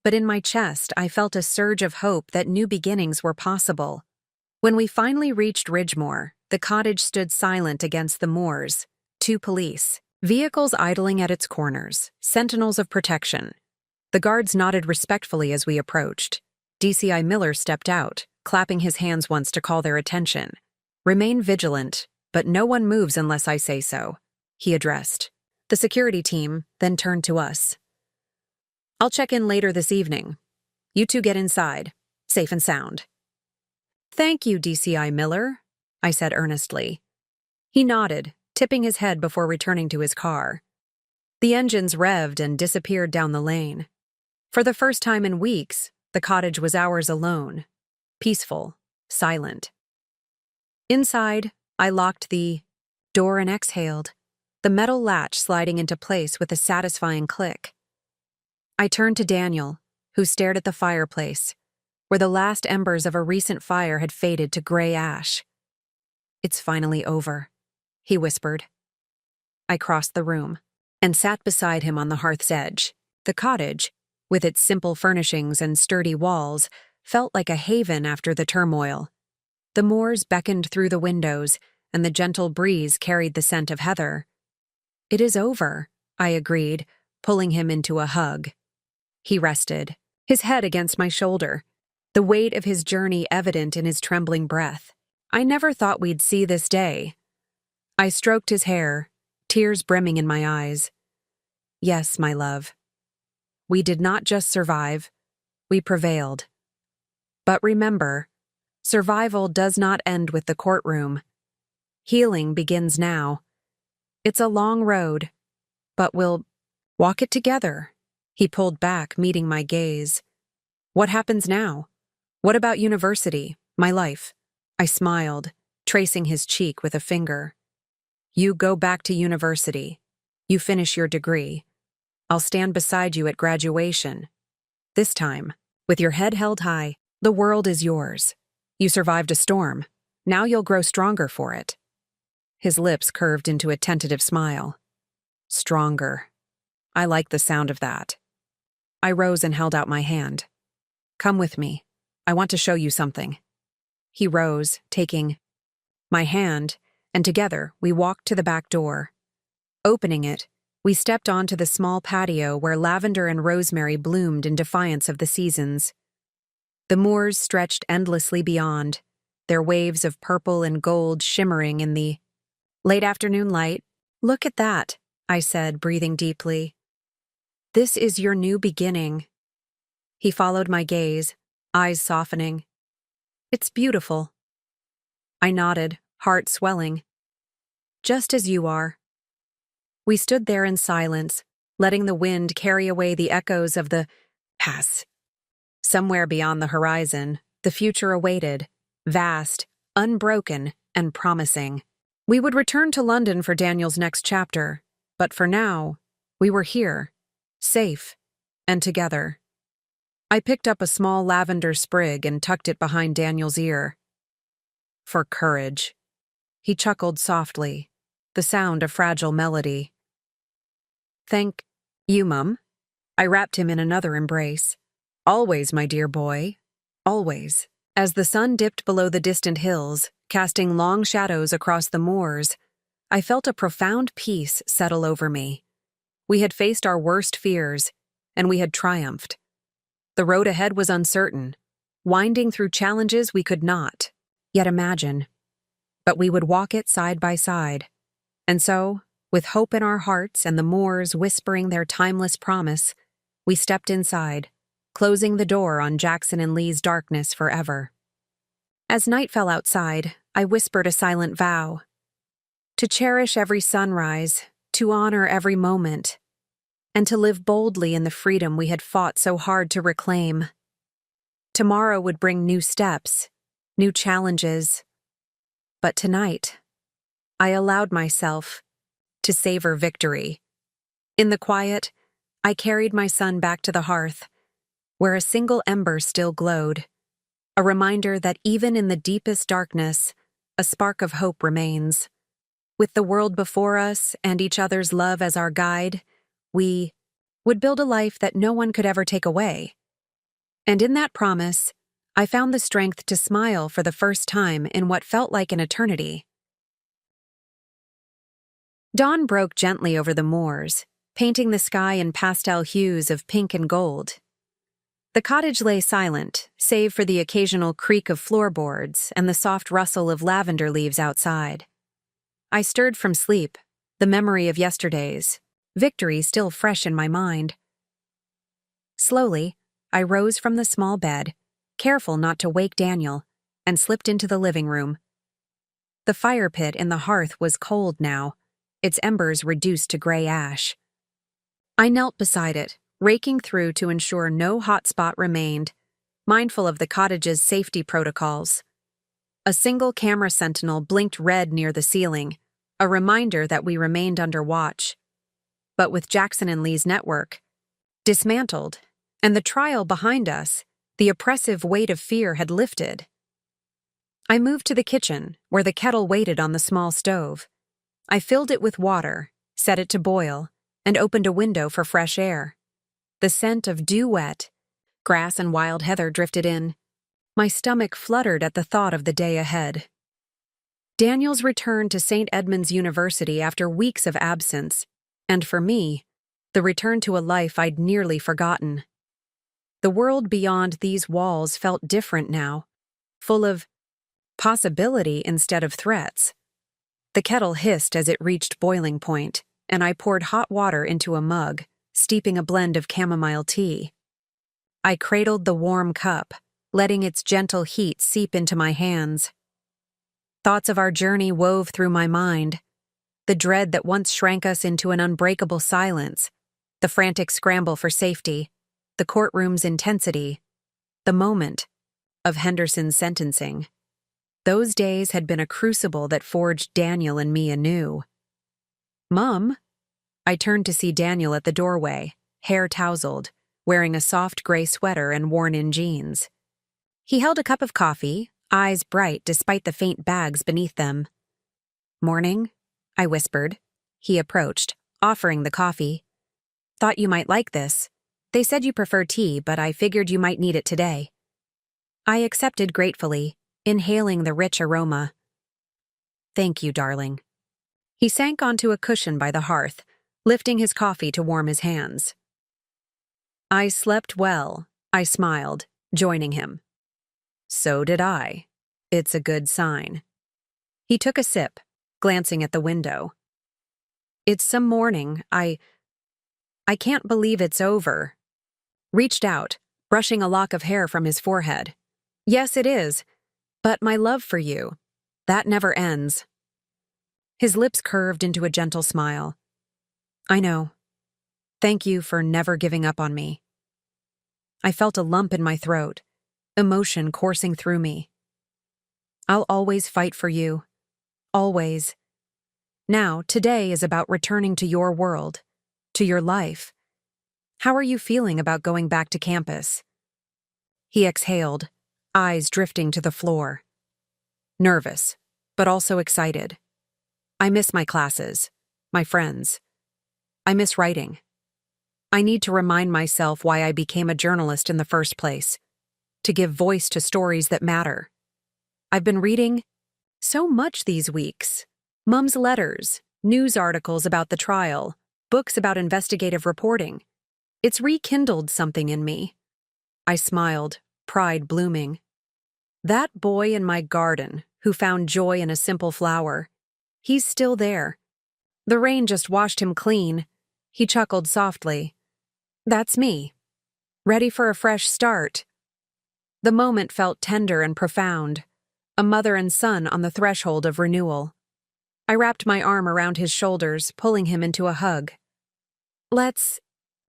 But in my chest, I felt a surge of hope that new beginnings were possible. When we finally reached Ridgemore, the cottage stood silent against the moors, 2 police, vehicles idling at its corners, sentinels of protection. The guards nodded respectfully as we approached. DCI Miller stepped out, clapping his hands once to call their attention. Remain vigilant. but no one moves unless I say so," he addressed. The security team then turned to us. "I'll check in later this evening. You two get inside, safe and sound." "Thank you, DCI Miller," I said earnestly. He nodded, tipping his head before returning to his car. The engines revved and disappeared down the lane. For the first time in weeks, the cottage was ours alone, peaceful, silent. Inside, I locked the door and exhaled, the metal latch sliding into place with a satisfying click. I turned to Daniel, who stared at the fireplace, where the last embers of a recent fire had faded to gray ash. "It's finally over," he whispered. I crossed the room and sat beside him on the hearth's edge. The cottage, with its simple furnishings and sturdy walls, felt like a haven after the turmoil. The moors beckoned through the windows, and the gentle breeze carried the scent of heather. "It is over," I agreed, pulling him into a hug. He rested, his head against my shoulder, the weight of his journey evident in his trembling breath. "I never thought we'd see this day." I stroked his hair, tears brimming in my eyes. "Yes, my love. We did not just survive, we prevailed. But remember, survival does not end with the courtroom. Healing begins now. It's a long road, but we'll walk it together." He pulled back, meeting my gaze. "What happens now? What about university, my life?" I smiled, tracing his cheek with a finger. "You go back to university. You finish your degree. I'll stand beside you at graduation. This time, with your head held high, the world is yours. You survived a storm. Now you'll grow stronger for it." His lips curved into a tentative smile. Stronger. I like the sound of that. I rose and held out my hand. "Come with me. I want to show you something." He rose, taking my hand, and together we walked to the back door. Opening it, we stepped onto the small patio where lavender and rosemary bloomed in defiance of the seasons. The moors stretched endlessly beyond, their waves of purple and gold shimmering in the late afternoon light. "Look at that," I said, breathing deeply. "This is your new beginning." He followed my gaze, eyes softening. "It's beautiful." I nodded, heart swelling. "Just as you are." We stood there in silence, letting the wind carry away the echoes of the past. Somewhere beyond the horizon, the future awaited, vast, unbroken, and promising. We would return to London for Daniel's next chapter, but for now, we were here, safe, and together. I picked up a small lavender sprig and tucked it behind Daniel's ear. "For courage." He chuckled softly, the sound a fragile melody. "Thank you, Mum." I wrapped him in another embrace. "Always, my dear boy, always." As the sun dipped below the distant hills, casting long shadows across the moors, I felt a profound peace settle over me. We had faced our worst fears, and we had triumphed. The road ahead was uncertain, winding through challenges we could not yet imagine. But we would walk it side by side. And so, with hope in our hearts and the moors whispering their timeless promise, we stepped inside, closing the door on Jackson and Lee's darkness forever. As night fell outside, I whispered a silent vow. To cherish every sunrise, to honor every moment, and to live boldly in the freedom we had fought so hard to reclaim. Tomorrow would bring new steps, new challenges. But tonight, I allowed myself to savor victory. In the quiet, I carried my son back to the hearth, where a single ember still glowed, a reminder that even in the deepest darkness, a spark of hope remains. With the world before us and each other's love as our guide, we would build a life that no one could ever take away. And in that promise, I found the strength to smile for the first time in what felt like an eternity. Dawn broke gently over the moors, painting the sky in pastel hues of pink and gold. The cottage lay silent, save for the occasional creak of floorboards and the soft rustle of lavender leaves outside. I stirred from sleep, the memory of yesterday's victory still fresh in my mind. Slowly, I rose from the small bed, careful not to wake Daniel, and slipped into the living room. The fire pit in the hearth was cold now, its embers reduced to gray ash. I knelt beside it, raking through to ensure no hot spot remained, mindful of the cottage's safety protocols. A single camera sentinel blinked red near the ceiling, a reminder that we remained under watch. But with Jackson and Lee's network dismantled, and the trial behind us, the oppressive weight of fear had lifted. I moved to the kitchen, where the kettle waited on the small stove. I filled it with water, set it to boil, and opened a window for fresh air. The scent of dew-wet grass and wild heather drifted in. My stomach fluttered at the thought of the day ahead. Daniel's return to St. Edmund's University after weeks of absence, and for me, the return to a life I'd nearly forgotten. The world beyond these walls felt different now, full of possibility instead of threats. The kettle hissed as it reached boiling point, and I poured hot water into a mug, steeping a blend of chamomile tea. I cradled the warm cup, letting its gentle heat seep into my hands. Thoughts of our journey wove through my mind, the dread that once shrank us into an unbreakable silence, the frantic scramble for safety, the courtroom's intensity, the moment of Henderson's sentencing. Those days had been a crucible that forged Daniel and me anew. "Mom?" I turned to see Daniel at the doorway, hair tousled, wearing a soft gray sweater and worn-in jeans. He held a cup of coffee, eyes bright despite the faint bags beneath them. "Morning," I whispered. He approached, offering the coffee. "Thought you might like this. They said you prefer tea, but I figured you might need it today." I accepted gratefully, inhaling the rich aroma. "Thank you, darling." He sank onto a cushion by the hearth, lifting his coffee to warm his hands. "I slept well," I smiled, joining him. "So did I. It's a good sign." He took a sip, glancing at the window. "It's some morning. I can't believe it's over." Reached out, brushing a lock of hair from his forehead. "Yes, it is. But my love for you, that never ends." His lips curved into a gentle smile. "I know. Thank you for never giving up on me." I felt a lump in my throat, emotion coursing through me. "I'll always fight for you. Always. Now, today is about returning to your world, to your life. How are you feeling about going back to campus?" He exhaled, eyes drifting to the floor. "Nervous, but also excited. I miss my classes, my friends. I miss writing. I need to remind myself why I became a journalist in the first place, to give voice to stories that matter. I've been reading so much these weeks. Mum's letters, news articles about the trial, books about investigative reporting. It's rekindled something in me." I smiled, pride blooming. "That boy in my garden who found joy in a simple flower, he's still there. The rain just washed him clean." He chuckled softly. "That's me. Ready for a fresh start." The moment felt tender and profound, a mother and son on the threshold of renewal. I wrapped my arm around his shoulders, pulling him into a hug. "Let's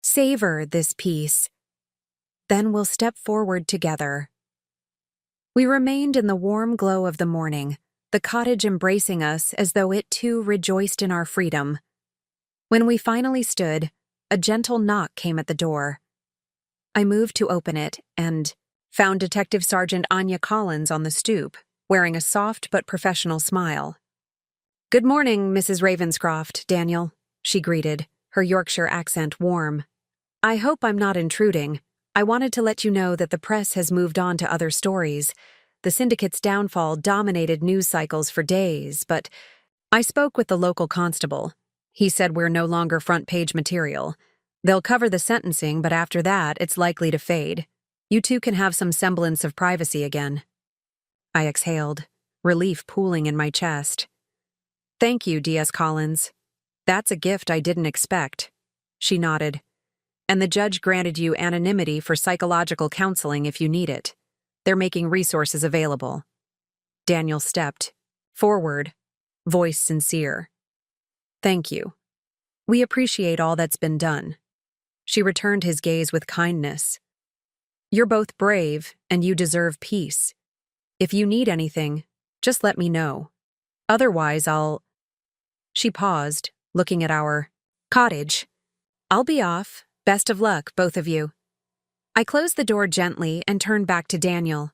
savor this peace. Then we'll step forward together." We remained in the warm glow of the morning, the cottage embracing us as though it too rejoiced in our freedom. When we finally stood, a gentle knock came at the door. I moved to open it and found Detective Sergeant Anya Collins on the stoop, wearing a soft but professional smile. "Good morning, Mrs. Ravenscroft, Daniel," she greeted, her Yorkshire accent warm. "I hope I'm not intruding. I wanted to let you know that the press has moved on to other stories. The syndicate's downfall dominated news cycles for days, but I spoke with the local constable. He said we're no longer front-page material. They'll cover the sentencing, but after that, it's likely to fade. You two can have some semblance of privacy again." I exhaled, relief pooling in my chest. Thank you, D.S. Collins. That's a gift I didn't expect. She nodded. And the judge granted you anonymity for psychological counseling if you need it. They're making resources available. Daniel stepped forward, voice sincere. Thank you. We appreciate all that's been done. She returned his gaze with kindness. You're both brave, and you deserve peace. If you need anything, just let me know. Otherwise, She paused, looking at our cottage. I'll be off. Best of luck, both of you. I closed the door gently and turned back to Daniel.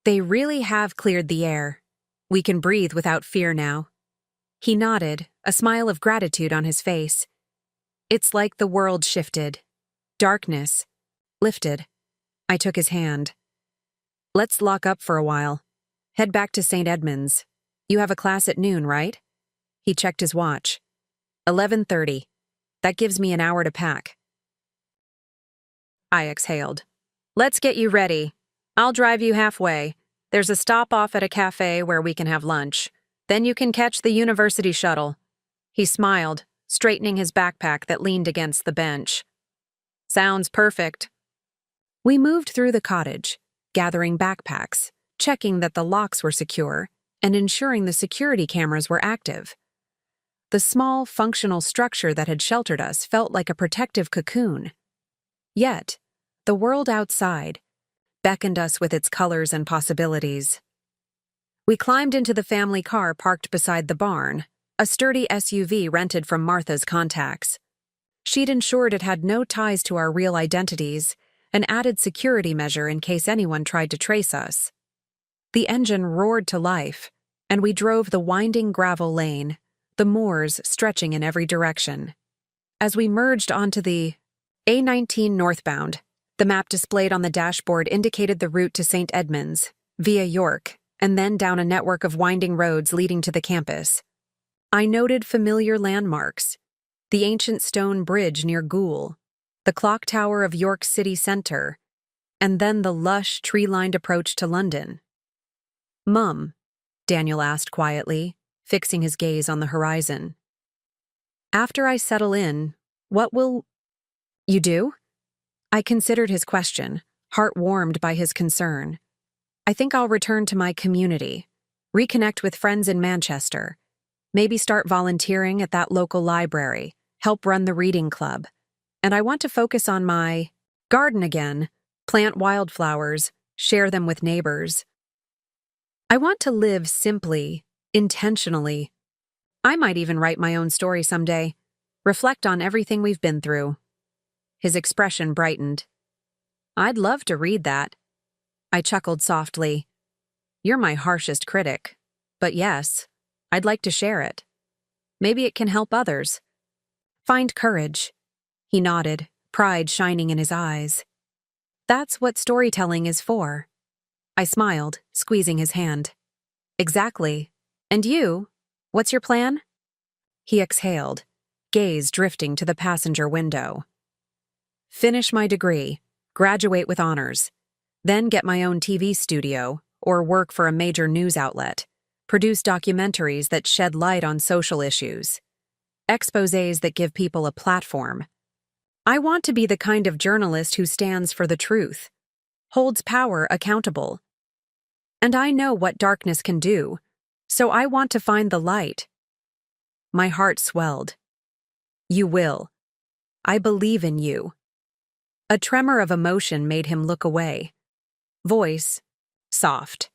They really have cleared the air. We can breathe without fear now. He nodded, a smile of gratitude on his face. It's like the world shifted. Darkness lifted. I took his hand. Let's lock up for a while. Head back to St. Edmunds. You have a class at noon, right? He checked his watch. 11:30. That gives me an hour to pack. I exhaled. Let's get you ready. I'll drive you halfway. There's a stop off at a cafe where we can have lunch. Then you can catch the university shuttle. He smiled, straightening his backpack that leaned against the bench. Sounds perfect. We moved through the cottage, gathering backpacks, checking that the locks were secure, and ensuring the security cameras were active. The small, functional structure that had sheltered us felt like a protective cocoon. Yet, the world outside beckoned us with its colors and possibilities. We climbed into the family car parked beside the barn, a sturdy SUV rented from Martha's contacts. She'd ensured it had no ties to our real identities, an added security measure in case anyone tried to trace us. The engine roared to life, and we drove the winding gravel lane, the moors stretching in every direction. As we merged onto the A19 northbound, the map displayed on the dashboard indicated the route to St. Edmunds, via York, and then down a network of winding roads leading to the campus. I noted familiar landmarks: the ancient stone bridge near Goole, the clock tower of York City Centre, and then the lush, tree-lined approach to London. Mum, Daniel asked quietly, fixing his gaze on the horizon. After I settle in, what will you do? I considered his question, heart warmed by his concern. I think I'll return to my community, reconnect with friends in Manchester, maybe start volunteering at that local library, help run the reading club. And I want to focus on my garden again, plant wildflowers, share them with neighbors. I want to live simply, intentionally. I might even write my own story someday, reflect on everything we've been through. His expression brightened. I'd love to read that. I chuckled softly. You're my harshest critic. But yes, I'd like to share it. Maybe it can help others. Find courage. He nodded, pride shining in his eyes. That's what storytelling is for. I smiled, squeezing his hand. Exactly. And you? What's your plan? He exhaled, gaze drifting to the passenger window. Finish my degree, graduate with honors, then get my own TV studio or work for a major news outlet, produce documentaries that shed light on social issues, exposés that give people a platform. I want to be the kind of journalist who stands for the truth, holds power accountable. And I know what darkness can do, so I want to find the light. My heart swelled. You will. I believe in you. A tremor of emotion made him look away. Voice soft.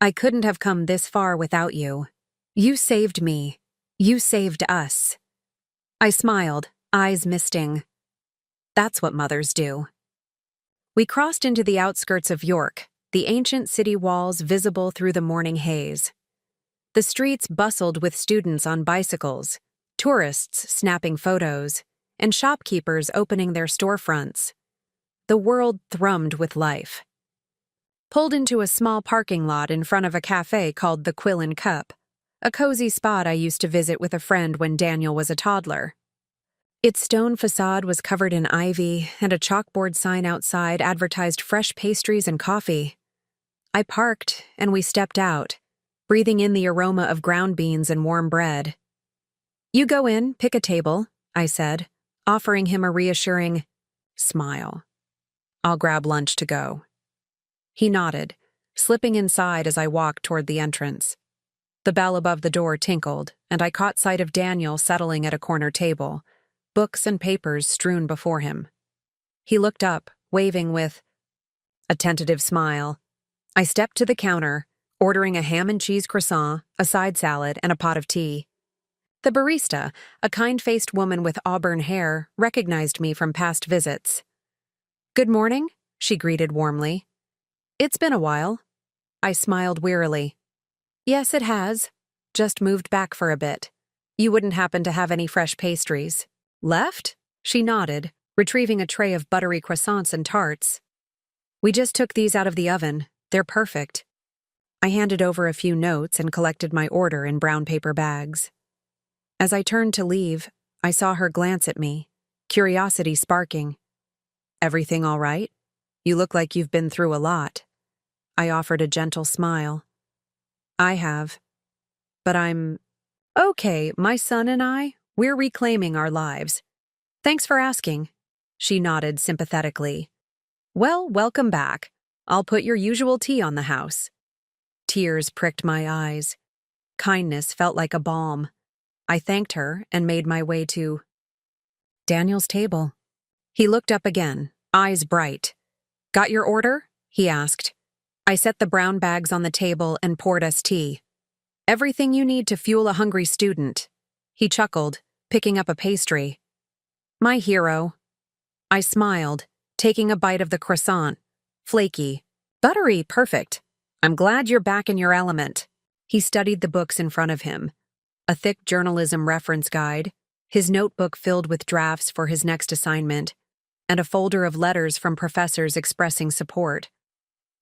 I couldn't have come this far without you. You saved me. You saved us. I smiled, eyes misting. That's what mothers do. We crossed into the outskirts of York, the ancient city walls visible through the morning haze. The streets bustled with students on bicycles, tourists snapping photos, and shopkeepers opening their storefronts. The world thrummed with life. Pulled into a small parking lot in front of a cafe called the Quill and Cup, a cozy spot I used to visit with a friend when Daniel was a toddler. Its stone facade was covered in ivy, and a chalkboard sign outside advertised fresh pastries and coffee. I parked, and we stepped out, breathing in the aroma of ground beans and warm bread. "You go in, pick a table," I said, offering him a reassuring smile. "I'll grab lunch to go." He nodded, slipping inside as I walked toward the entrance. The bell above the door tinkled, and I caught sight of Daniel settling at a corner table, books and papers strewn before him. He looked up, waving with a tentative smile. I stepped to the counter, ordering a ham and cheese croissant, a side salad, and a pot of tea. The barista, a kind-faced woman with auburn hair, recognized me from past visits. "Good morning," she greeted warmly. "It's been a while." I smiled wearily. "Yes, it has. Just moved back for a bit. You wouldn't happen to have any fresh pastries?" "Left?" She nodded, retrieving a tray of buttery croissants and tarts. "We just took these out of the oven. They're perfect." I handed over a few notes and collected my order in brown paper bags. As I turned to leave, I saw her glance at me, curiosity sparking. "Everything all right? You look like you've been through a lot." I offered a gentle smile. "I have. But I'm okay. My son and we're reclaiming our lives. Thanks for asking." She nodded sympathetically. "Well, welcome back. I'll put your usual tea on the house." Tears pricked my eyes. Kindness felt like a balm. I thanked her and made my way to Daniel's table. He looked up again, eyes bright. "Got your order?" he asked. I set the brown bags on the table and poured us tea. "Everything you need to fuel a hungry student." He chuckled, picking up a pastry. "My hero." I smiled, taking a bite of the croissant. Flaky. "Buttery, perfect. I'm glad you're back in your element." He studied the books in front of him. A thick journalism reference guide, his notebook filled with drafts for his next assignment, and a folder of letters from professors expressing support.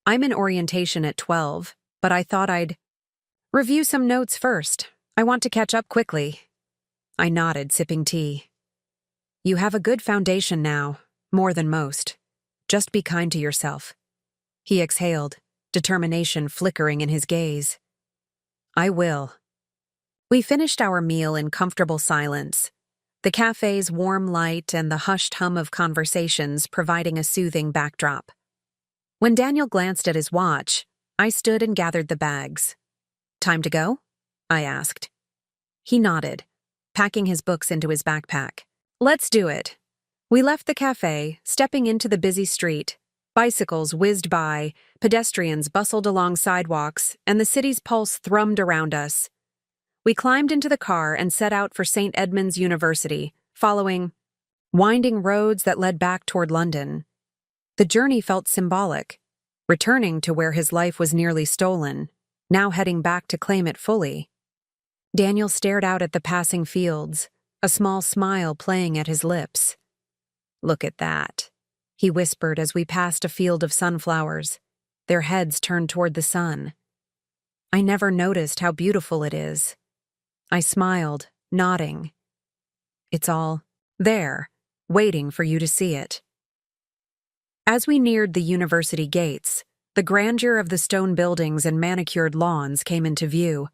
"I'm in orientation at 12, but I thought I'd review some notes first. I want to catch up quickly." I nodded, sipping tea. "You have a good foundation now, more than most. Just be kind to yourself." He exhaled, determination flickering in his gaze. "I will." We finished our meal in comfortable silence, the cafe's warm light and the hushed hum of conversations providing a soothing backdrop. When Daniel glanced at his watch, I stood and gathered the bags. "Time to go?" I asked. He nodded, packing his books into his backpack. "Let's do it." We left the cafe, stepping into the busy street. Bicycles whizzed by, pedestrians bustled along sidewalks, and the city's pulse thrummed around us. We climbed into the car and set out for St. Edmund's University, following winding roads that led back toward London. The journey felt symbolic, returning to where his life was nearly stolen, now heading back to claim it fully. Daniel stared out at the passing fields, a small smile playing at his lips. "Look at that," he whispered as we passed a field of sunflowers, their heads turned toward the sun. "I never noticed how beautiful it is." I smiled, nodding. "It's all there, waiting for you to see it." As we neared the university gates, the grandeur of the stone buildings and manicured lawns came into view.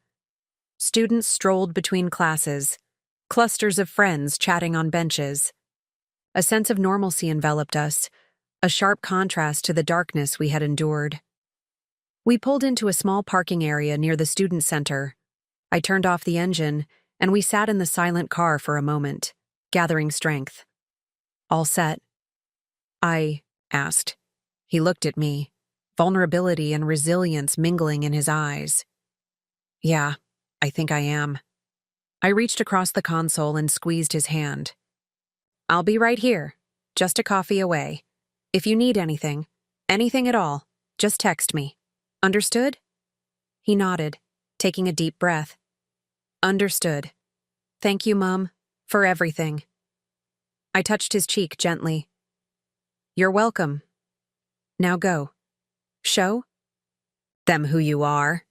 Students strolled between classes, clusters of friends chatting on benches. A sense of normalcy enveloped us, a sharp contrast to the darkness we had endured. We pulled into a small parking area near the student center. I turned off the engine, and we sat in the silent car for a moment, gathering strength. "All set?" I asked. He looked at me, vulnerability and resilience mingling in his eyes. "Yeah, I think I am." I reached across the console and squeezed his hand. "I'll be right here, just a coffee away. If you need anything at all, just text me. Understood?" He nodded, taking a deep breath. "Understood. Thank you, Mom, for everything." I touched his cheek gently. "You're welcome. Now go. Show them who you are."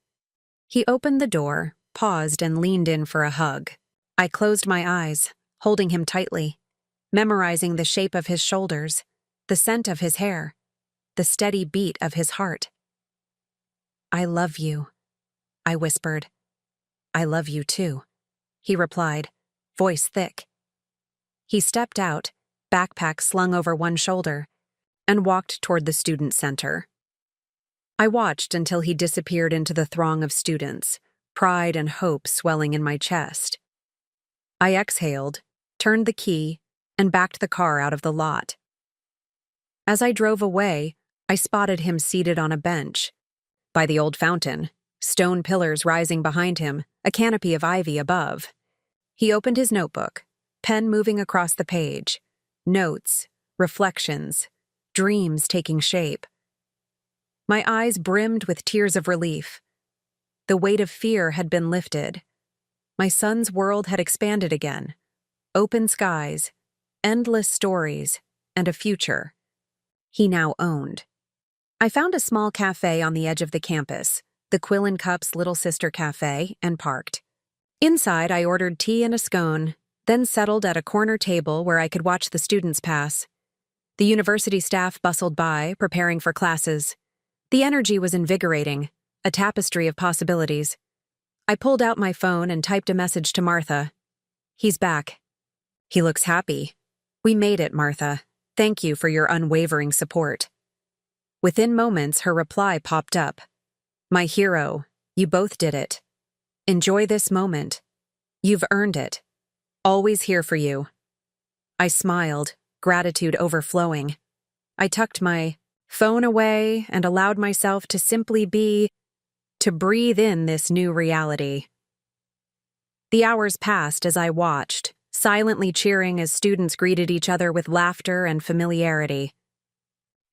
He opened the door, paused, and leaned in for a hug. I closed my eyes, holding him tightly, memorizing the shape of his shoulders, the scent of his hair, the steady beat of his heart. "I love you," I whispered. I love you too, he replied, voice thick. He stepped out, backpack slung over one shoulder, and walked toward the student center. I watched until he disappeared into the throng of students, pride and hope swelling in my chest. I exhaled, turned the key, and backed the car out of the lot. As I drove away, I spotted him seated on a bench. By the old fountain, stone pillars rising behind him, a canopy of ivy above. He opened his notebook, pen moving across the page, notes, reflections, dreams taking shape. My eyes brimmed with tears of relief. The weight of fear had been lifted. My son's world had expanded again. Open skies, endless stories, and a future he now owned. I found a small cafe on the edge of the campus, the Quill and Cup's little sister cafe, and parked. Inside, I ordered tea and a scone, then settled at a corner table where I could watch the students pass. The university staff bustled by, preparing for classes. The energy was invigorating, a tapestry of possibilities. I pulled out my phone and typed a message to Martha. He's back. He looks happy. We made it, Martha. Thank you for your unwavering support. Within moments, her reply popped up. My hero, you both did it. Enjoy this moment. You've earned it. Always here for you. I smiled, gratitude overflowing. I tucked my phone away and allowed myself to simply be, to breathe in this new reality. The hours passed as I watched, silently cheering as students greeted each other with laughter and familiarity.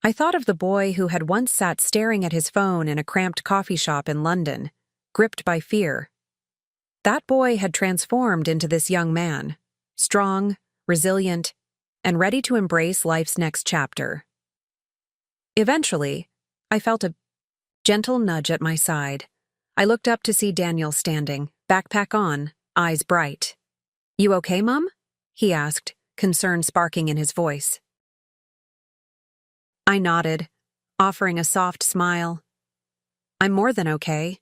I thought of the boy who had once sat staring at his phone in a cramped coffee shop in London, gripped by fear. That boy had transformed into this young man, strong, resilient, and ready to embrace life's next chapter. Eventually, I felt a gentle nudge at my side. I looked up to see Daniel standing, backpack on, eyes bright. You okay, Mum? He asked, concern sparking in his voice. I nodded, offering a soft smile. I'm more than okay.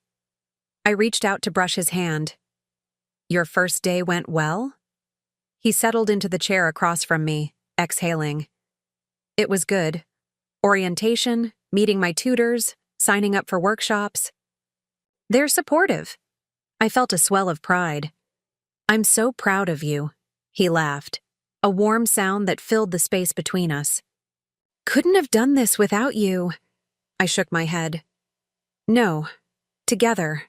I reached out to brush his hand. Your first day went well? He settled into the chair across from me, exhaling. It was good. Orientation, meeting my tutors, signing up for workshops. They're supportive. I felt a swell of pride. I'm so proud of you, he laughed, a warm sound that filled the space between us. Couldn't have done this without you. I shook my head. No, together.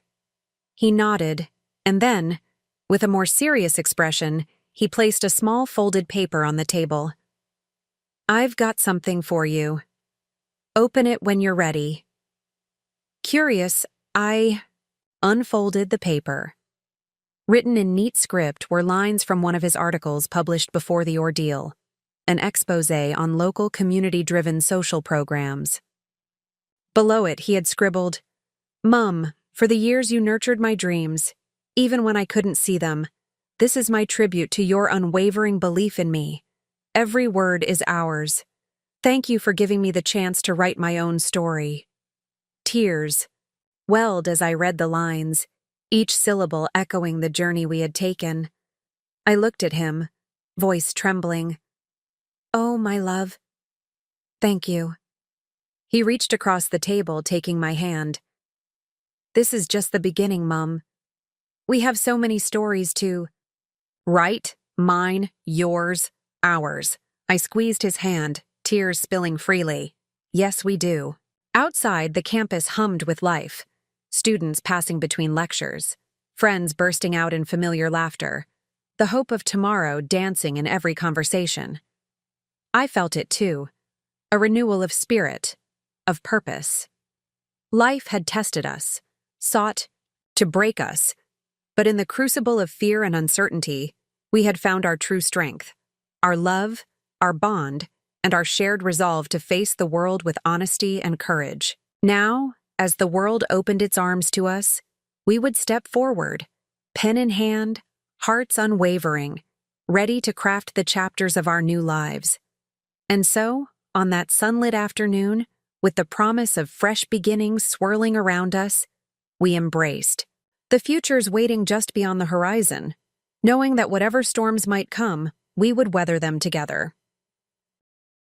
He nodded, and then, with a more serious expression, he placed a small folded paper on the table. I've got something for you. Open it when you're ready. Curious, I unfolded the paper. Written in neat script were lines from one of his articles published before the ordeal, an exposé on local community-driven social programs. Below it, he had scribbled, Mum, for the years you nurtured my dreams, even when I couldn't see them, this is my tribute to your unwavering belief in me. Every word is ours. Thank you for giving me the chance to write my own story. Tears welled as I read the lines, each syllable echoing the journey we had taken. I looked at him, voice trembling. Oh, my love. Thank you. He reached across the table, taking my hand. This is just the beginning, Mum. We have so many stories to write, mine, yours, ours. I squeezed his hand, tears spilling freely. Yes, we do. Outside, the campus hummed with life. Students passing between lectures, friends bursting out in familiar laughter, the hope of tomorrow dancing in every conversation. I felt it too, a renewal of spirit, of purpose. Life had tested us, sought to break us, but in the crucible of fear and uncertainty, we had found our true strength, our love, our bond, and our shared resolve to face the world with honesty and courage. Now, as the world opened its arms to us, we would step forward, pen in hand, hearts unwavering, ready to craft the chapters of our new lives. And so, on that sunlit afternoon, with the promise of fresh beginnings swirling around us, we embraced, The future's waiting just beyond the horizon, knowing that whatever storms might come, we would weather them together.